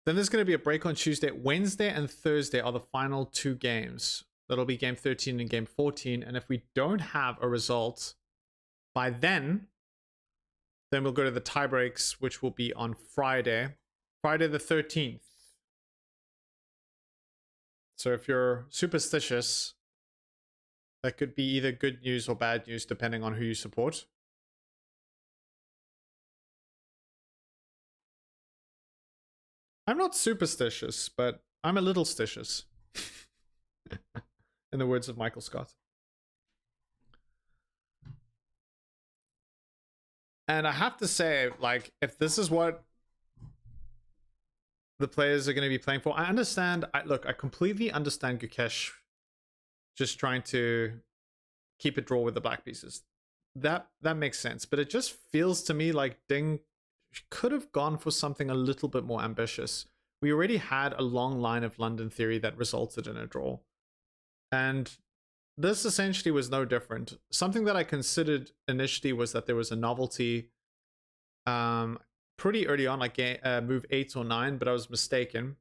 Then there's going to be a break on Tuesday. Wednesday and Thursday are the final 2 games. That'll be game 13 and game 14. And if we don't have a result by then we'll go to the tie breaks, which will be on Friday the 13th. So if you're superstitious, that could be either good news or bad news, depending on who you support. I'm not superstitious, but I'm a little stitious. In the words of Michael Scott. And I have to say, like, if this is what the players are going to be playing for, I understand. Look, I completely understand Gukesh just trying to keep a draw with the black pieces. That makes sense. But it just feels to me like Ding could have gone for something a little bit more ambitious. We already had a long line of London theory that resulted in a draw. And this essentially was no different. Something that I considered initially was that there was a novelty pretty early on, like move 8 or 9, but I was mistaken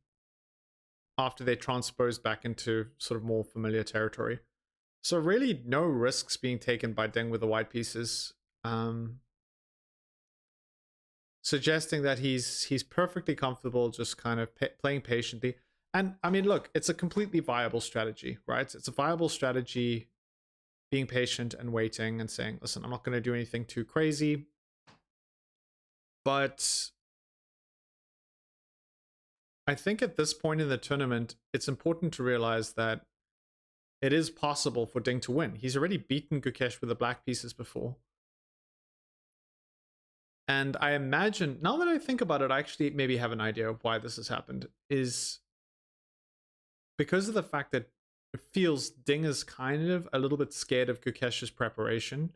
after they transposed back into sort of more familiar territory. So really no risks being taken by Ding with the white pieces. Suggesting that he's perfectly comfortable just kind of playing patiently. And I mean, look, it's a completely viable strategy, right? It's a viable strategy, being patient and waiting and saying, listen, I'm not going to do anything too crazy. But I think at this point in the tournament, it's important to realize that it is possible for Ding to win. He's already beaten Gukesh with the black pieces before. And I imagine, now that I think about it, I actually maybe have an idea of why this has happened, is because of the fact that it feels Ding is kind of a little bit scared of Gukesh's preparation,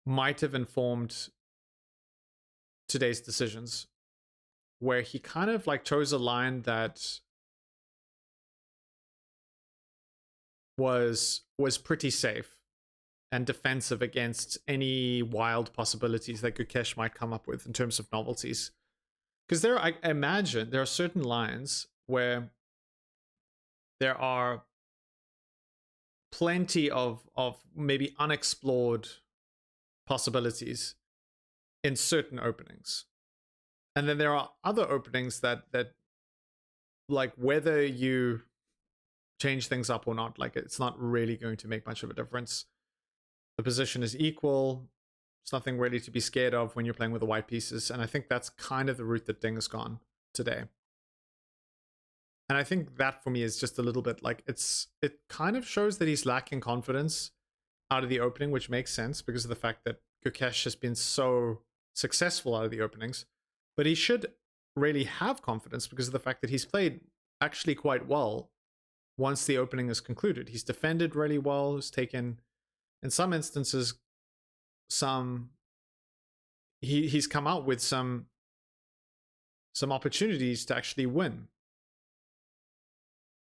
might have informed today's decisions, where he kind of like chose a line that was pretty safe and defensive against any wild possibilities that Gukesh might come up with in terms of novelties. Because I imagine there are certain lines where there are plenty of maybe unexplored possibilities in certain openings. And then there are other openings that like, whether you change things up or not, like, it's not really going to make much of a difference. The position is equal. It's nothing really to be scared of when you're playing with the white pieces. And I think that's kind of the route that Ding has gone today. And I think that for me is just a little bit like it kind of shows that he's lacking confidence out of the opening, which makes sense because of the fact that Gukesh has been so successful out of the openings. But he should really have confidence because of the fact that he's played actually quite well once the opening is concluded. He's defended really well, he's taken, in some instances, he's come out with some opportunities to actually win.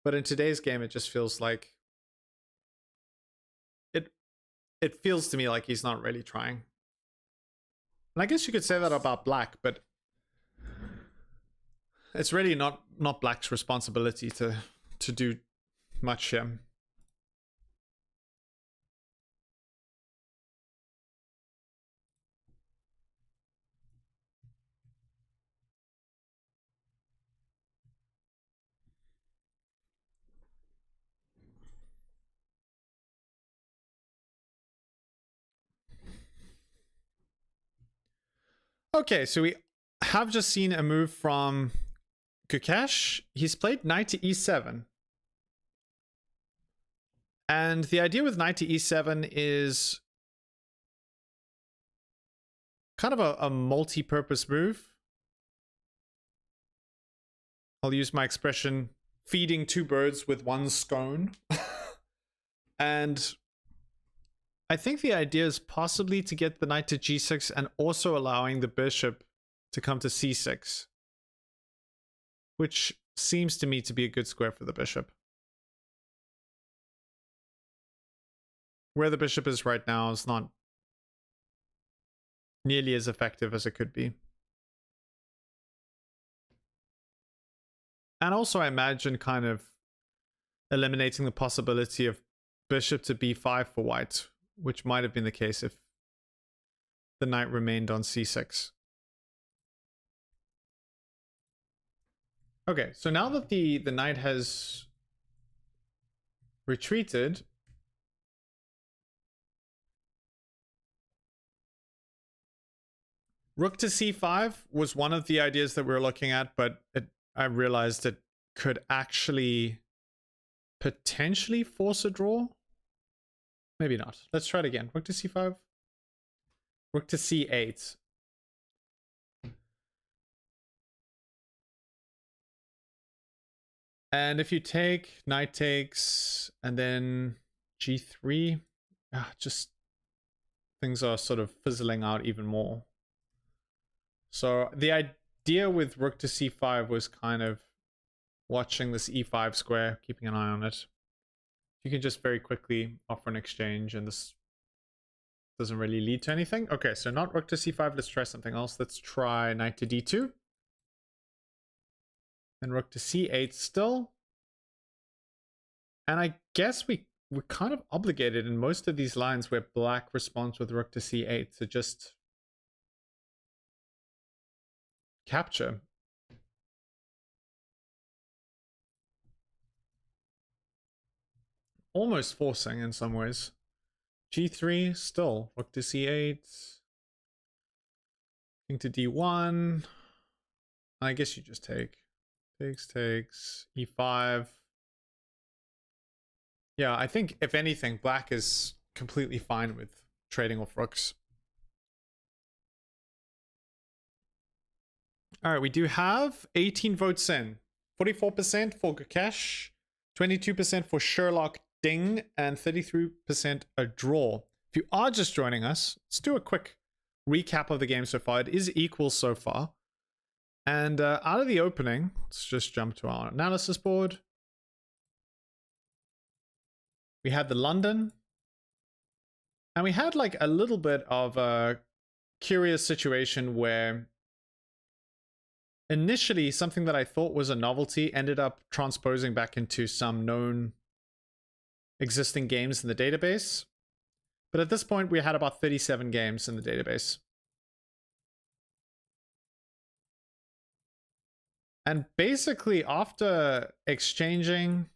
But in today's game, it just feels like it feels to me like he's not really trying. And I guess you could say that about Black, but it's really not Black's responsibility to do much here. Okay, so we have just seen a move from Gukesh. He's played knight to e7. And the idea with knight to e7 is kind of a multi-purpose move. I'll use my expression, feeding two birds with one scone. And I think the idea is possibly to get the knight to g6 and also allowing the bishop to come to c6, which seems to me to be a good square for the bishop. Where the bishop is right now is not nearly as effective as it could be. And also I imagine kind of eliminating the possibility of bishop to b5 for white, which might have been the case if the knight remained on c6. Okay, so now that the knight has retreated, rook to c5 was one of the ideas that we were looking at, but I realized it could actually potentially force a draw. Maybe not. Let's try it again. Rook to c5. Rook to c8. And if you take, knight takes, and then g3, just things are sort of fizzling out even more. So the idea with rook to c5 was kind of watching this e5 square, keeping an eye on it. You can just very quickly offer an exchange, and this doesn't really lead to anything. Okay, so not rook to c5. Let's try something else. Let's try knight to d2. And rook to c8 still. And I guess we're kind of obligated in most of these lines where black responds with rook to c8 to just capture. Almost forcing in some ways. g3 still. Rook to c8. King to d1. I guess you just take. Takes. e5. Yeah, I think if anything, black is completely fine with trading off rooks. All right, we do have 18 votes in. 44% for Gukesh, 22% for Sherlock Ding, and 33% a draw. If you are just joining us, let's do a quick recap of the game so far. It is equal so far. And out of the opening, let's just jump to our analysis board. We had the London. And we had like a little bit of a curious situation where initially something that I thought was a novelty ended up transposing back into some known existing games in the database. But at this point, we had about 37 games in the database. And basically, after exchanging,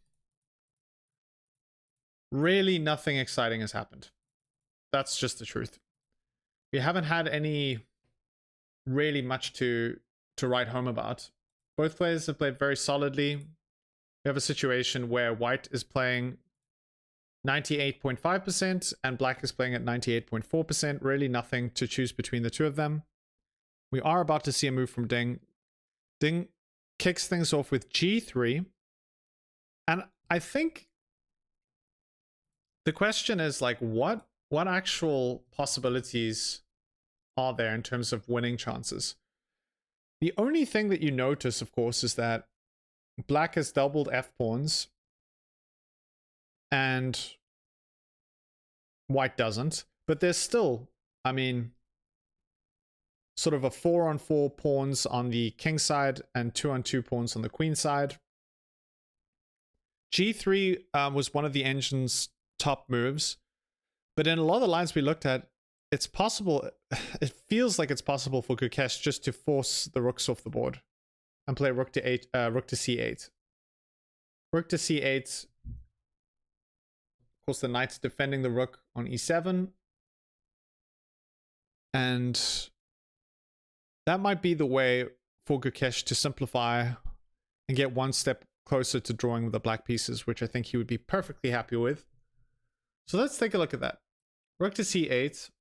really nothing exciting has happened. That's just the truth. We haven't had any really much to write home about. Both players have played very solidly. we have a situation where white is playing 98.5% and black is playing at 98.4%. Really nothing to choose between the two of them. We are about to see a move from Ding. Ding kicks things off with G3. And I think the question is like, what actual possibilities are there in terms of winning chances? The only thing that you notice, of course, is that black has doubled F-pawns and white doesn't. But there's still, I mean, sort of a 4-on-4 pawns on the king side and 2-on-2 pawns on the queen side. G3 was one of the engine's top moves. But in a lot of the lines we looked at, it's possible, it feels like it's possible for Gukesh just to force the rooks off the board and play rook to c8. Rook to c8. Of course, the knight's defending the rook on e7. And that might be the way for Gukesh to simplify and get one step closer to drawing the black pieces, which I think he would be perfectly happy with. So let's take a look at that. Rook to c8.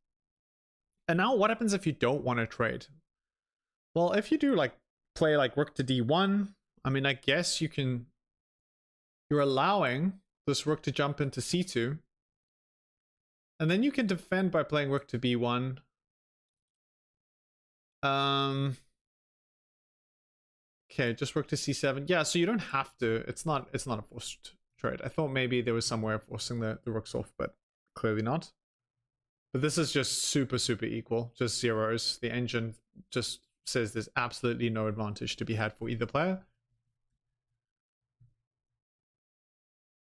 And now what happens if you don't want to trade? Well, if you do like play like rook to d1, I mean, I guess you're allowing this rook to jump into c2. And then you can defend by playing rook to b1. Okay, just rook to c7. Yeah, so you don't have to. It's not a forced trade. I thought maybe there was some way of forcing the rooks off, but clearly not. But this is just super, super equal. Just zeros. The engine just says there's absolutely no advantage to be had for either player.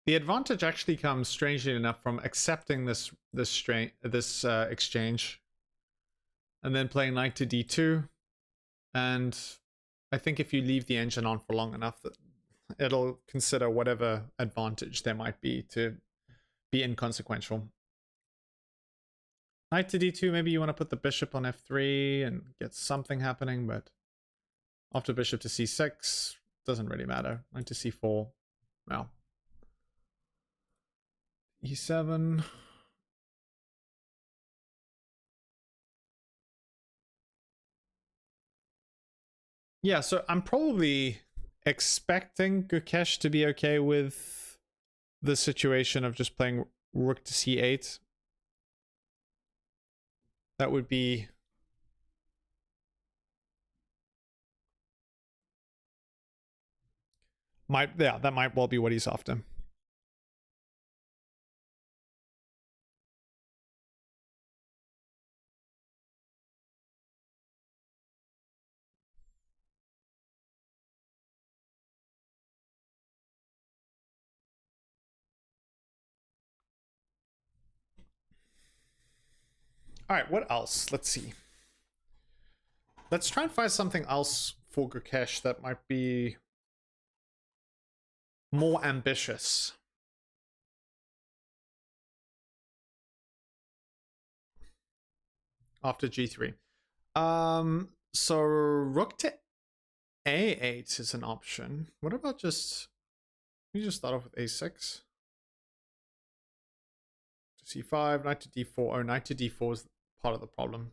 The advantage actually comes, strangely enough, from accepting this exchange, and then playing knight to d2. And I think if you leave the engine on for long enough, that it'll consider whatever advantage there might be to be inconsequential. Knight to d2, maybe you want to put the bishop on f3 and get something happening, but after bishop to c6, doesn't really matter. Knight to c4, well. e7. Yeah, so I'm probably expecting Gukesh to be okay with the situation of just playing rook to c8. That would be... that might well be what he's after. All right, what else? Let's see. Let's try and find something else for Gukesh that might be more ambitious. After g3. So rook to a8 is an option. What about just... Let me just start off with a6. c5, knight to d4. Oh, knight to d4 is part of the problem.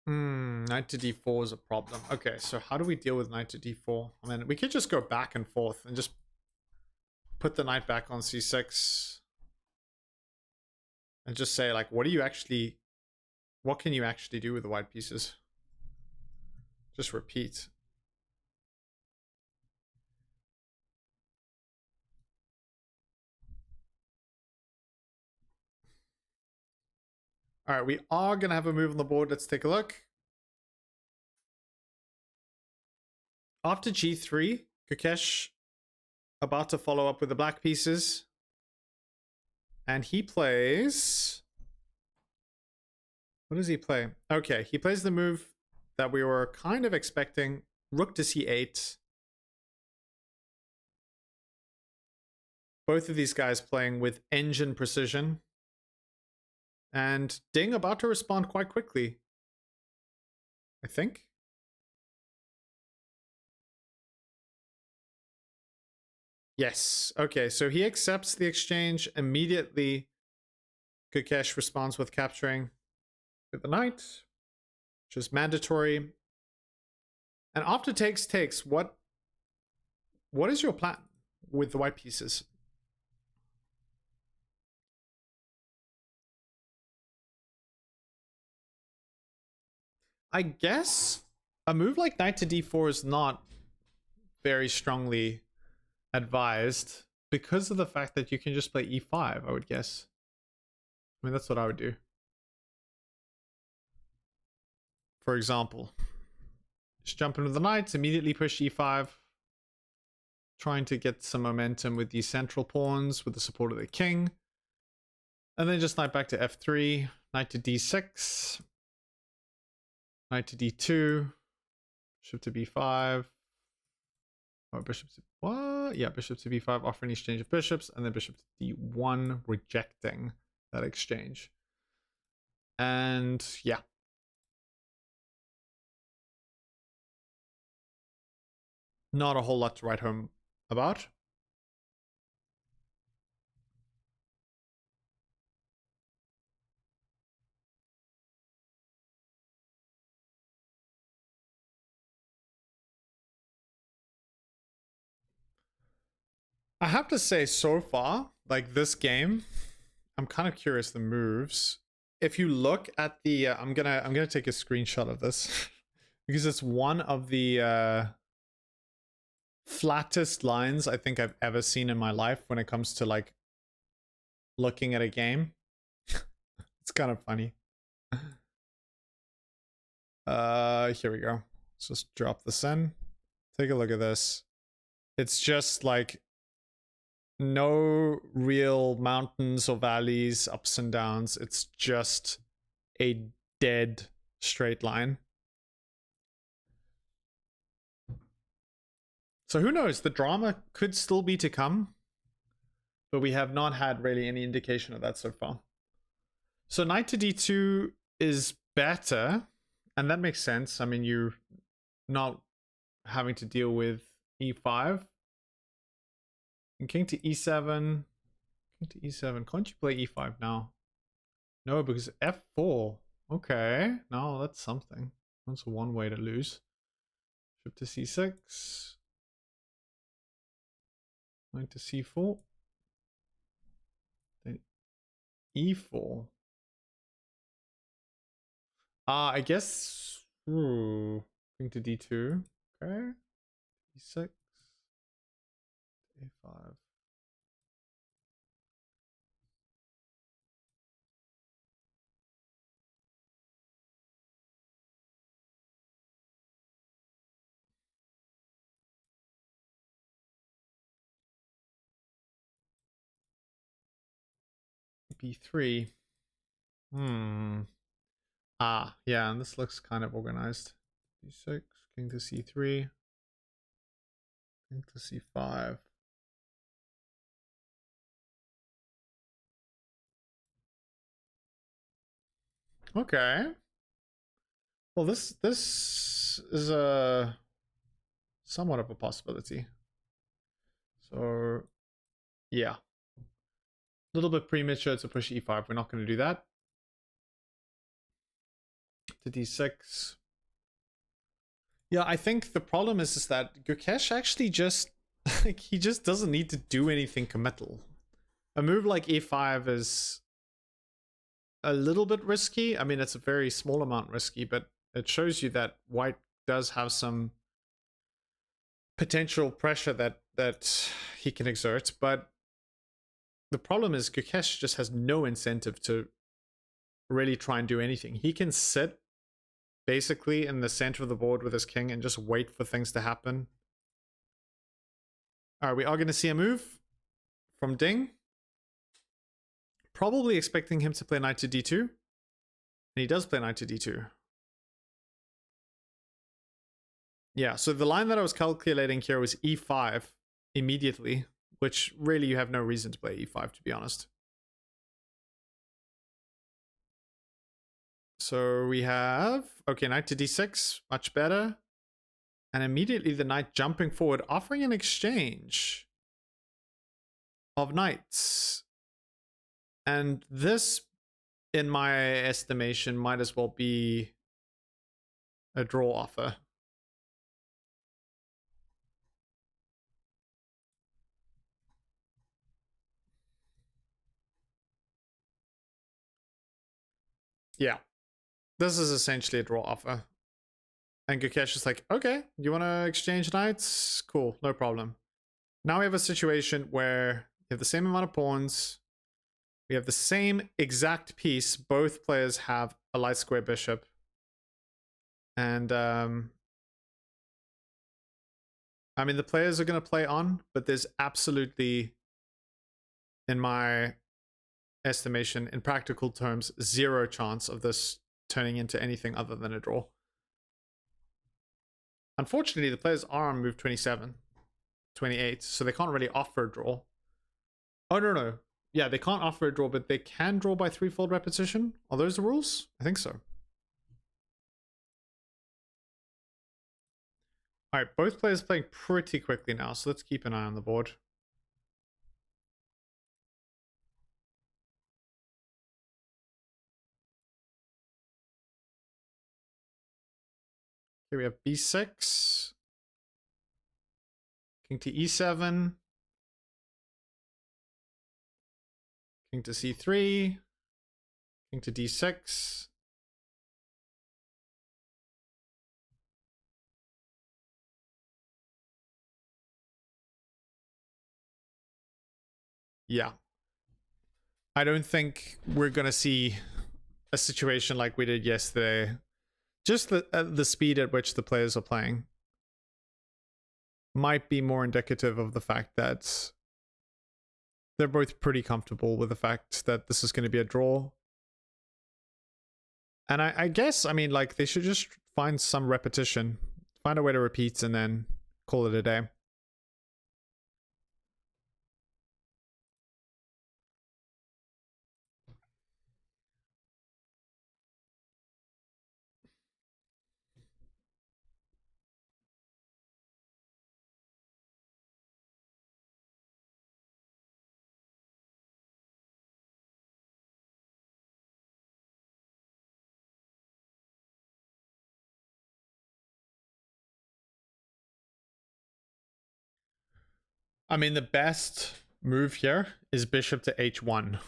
Knight to d4 is a problem. Okay, so how do we deal with knight to d4? I mean, we could just go back and forth and just put the knight back on c6 and just say, like, what can you actually do with the white pieces? Just repeat. All right, we are going to have a move on the board. Let's take a look. After g3, Gukesh about to follow up with the black pieces. And he plays... What does he play? Okay, he plays the move that we were kind of expecting. Rook to c8. Both of these guys playing with engine precision. And Ding about to respond quite quickly, I think. Yes. Okay, so he accepts the exchange immediately. Gukesh responds with capturing with the knight, which is mandatory. And after takes, what is your plan with the white pieces? I guess a move like knight to d4 is not very strongly advised because of the fact that you can just play e5, I would guess. I mean, that's what I would do. For example, just jump into the knights, immediately push e5, trying to get some momentum with these central pawns with the support of the king. And then just knight back to f3, knight to d6, knight to d2, bishop to b5, or bishop to what? Yeah, bishop to b5, offering exchange of bishops, and then bishop to d1, rejecting that exchange. And yeah. Not a whole lot to write home about. I have to say, so far, like this game, I'm kind of curious the moves. If you look at the, I'm gonna take a screenshot of this because it's one of the flattest lines I think I've ever seen in my life when it comes to like looking at a game. It's kind of funny. Here we go. Let's just drop this in. Take a look at this. It's just like no real mountains or valleys, ups and downs. It's just a dead straight line. So who knows? The drama could still be to come, but we have not had really any indication of that so far. So knight to d2 is better, and that makes sense. I mean, you're not having to deal with e5. And king to e7. King to e7. Can't you play e5 now? No, because f4. Okay. No, that's something. That's one way to lose. Bishop to c6. Knight to c4. Then e4. I guess. Ooh. King to d2. Okay. e6. a5. b3. Yeah, and this looks kind of organized. d6, king to c3, king to c5. Okay. Well, this is a somewhat of a possibility. So, yeah. A little bit premature to push e5. We're not going to do that. To d6. Yeah, I think the problem is that Gukesh actually just like he just doesn't need to do anything committal. A move like e5 is a little bit risky. I mean, it's a very small amount risky, but it shows you that white does have some potential pressure that he can exert. But the problem is Gukesh just has no incentive to really try and do anything. He can sit basically in the center of the board with his king and just wait for things to happen. All right, we are going to see a move from Ding. Probably expecting him to play knight to d2. And he does play knight to d2. Yeah, so the line that I was calculating here was e5 immediately, which really you have no reason to play e5, to be honest. So we have, okay, knight to d6, much better. And immediately the knight jumping forward, offering an exchange. of knights. And this, in my estimation, might as well be a draw offer. Yeah, this is essentially a draw offer. And Gukesh is like, okay, you want to exchange knights? Cool, no problem. Now we have a situation where we have the same amount of pawns. We have the same exact piece. Both players have a light square bishop. And, I mean, the players are going to play on, but there's absolutely, in my estimation, in practical terms, zero chance of this turning into anything other than a draw. Unfortunately, the players are on move 27, 28, so they can't really offer a draw. Oh, no. Yeah, they can't offer a draw, but they can draw by threefold repetition. Are those the rules? I think so. All right, both players playing pretty quickly now, so let's keep an eye on the board. Here we have b6, king to e7, king to c3, king to d6. Yeah. I don't think we're going to see a situation like we did yesterday. Just the speed at which the players are playing might be more indicative of the fact that they're both pretty comfortable with the fact that this is going to be a draw. And I guess, I mean, like, they should just find some repetition, find a way to repeat, and then call it a day. I mean, the best move here is bishop to h1,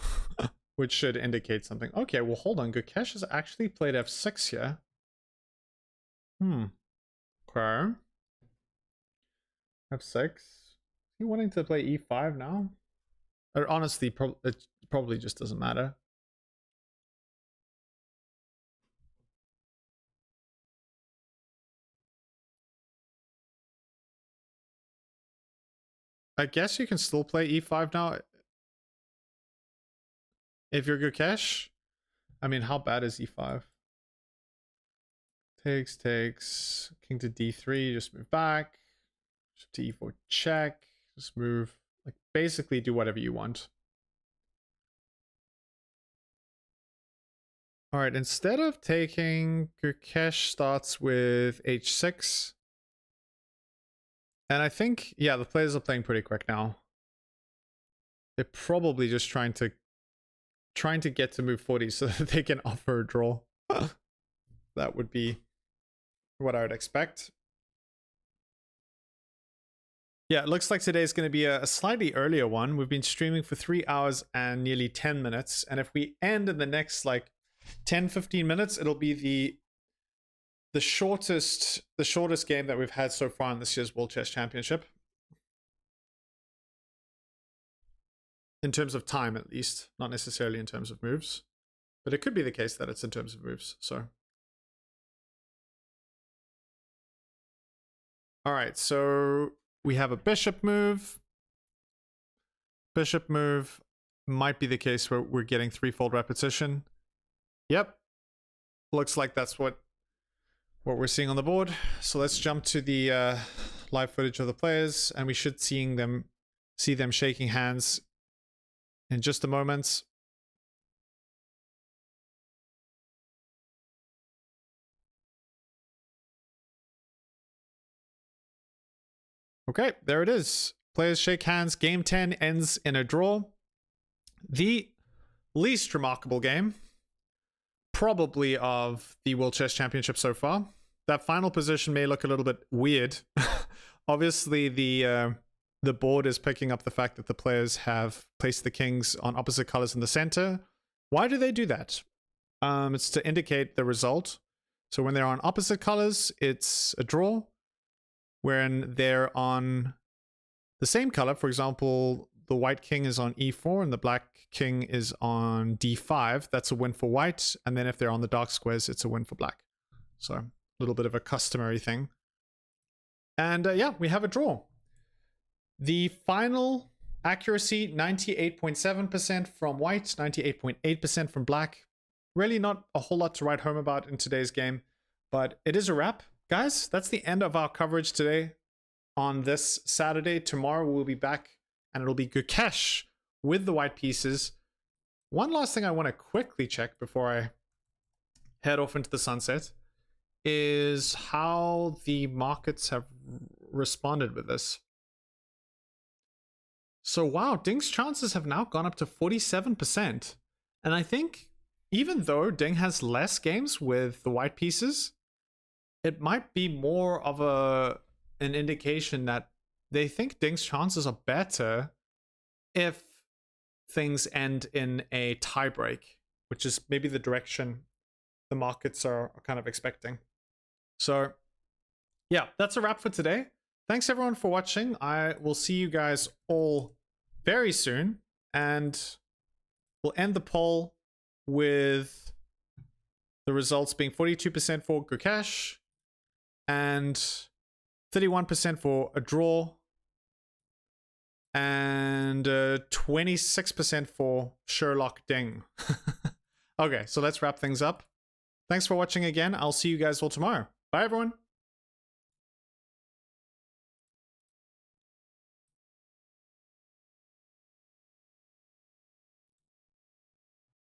which should indicate something. Okay, well, hold on. Gukesh has actually played f6 here. Okay. f6. Is he wanting to play e5 now? Or honestly, it probably just doesn't matter. I guess you can still play e5 now. If you're Gukesh. I mean, how bad is e5? Takes. King to d3, just move back. Bishop to e4, check. Just move. Like, basically do whatever you want. All right, instead of taking, Gukesh starts with h6. And I think, yeah, the players are playing pretty quick now. They're probably just trying to get to move 40 so that they can offer a draw. That would be what I would expect. Yeah, it looks like today's going to be a slightly earlier one. We've been streaming for 3 hours and nearly 10 minutes. And if we end in the next like 10-15 minutes, it'll be the shortest game that we've had so far in this year's World Chess Championship. In terms of time, at least. Not necessarily in terms of moves. But it could be the case that it's in terms of moves, so. Alright, so we have a bishop move. Bishop move might be the case where we're getting threefold repetition. Yep. Looks like that's what we're seeing on the board. So let's jump to the live footage of the players, and we should see them shaking hands in just a moment. Okay, there it is. Players shake hands. Game 10 ends in a draw. The least remarkable game, probably, of the World Chess Championship so far. That final position may look a little bit weird. Obviously, the board is picking up the fact that the players have placed the kings on opposite colors in the center. Why do they do that? It's to indicate the result. So when they're on opposite colors, it's a draw. When they're on the same color, for example, the white king is on e4 and the black king is on d5, that's a win for white. And then if they're on the dark squares, it's a win for black. So a little bit of a customary thing. And yeah, we have a draw. The final accuracy, 98.7% from white, 98.8% from black. Really not a whole lot to write home about in today's game, but it is a wrap. Guys, that's the end of our coverage today on this Saturday. Tomorrow we'll be back and it'll be Gukesh with the white pieces. One last thing I want to quickly check before I head off into the sunset is how the markets have responded with this. So wow, Ding's chances have now gone up to 47%. And I think even though Ding has less games with the white pieces, it might be more of an indication that they think Ding's chances are better if things end in a tiebreak, which is maybe the direction the markets are kind of expecting. So yeah, that's a wrap for today. Thanks everyone for watching. I will see you guys all very soon, and we'll end the poll with the results being 42% for Gukesh and 31% for a draw and 26% for Sherlock Ding. Okay, so let's wrap things up. Thanks for watching again. I'll see you guys all tomorrow. Bye, everyone.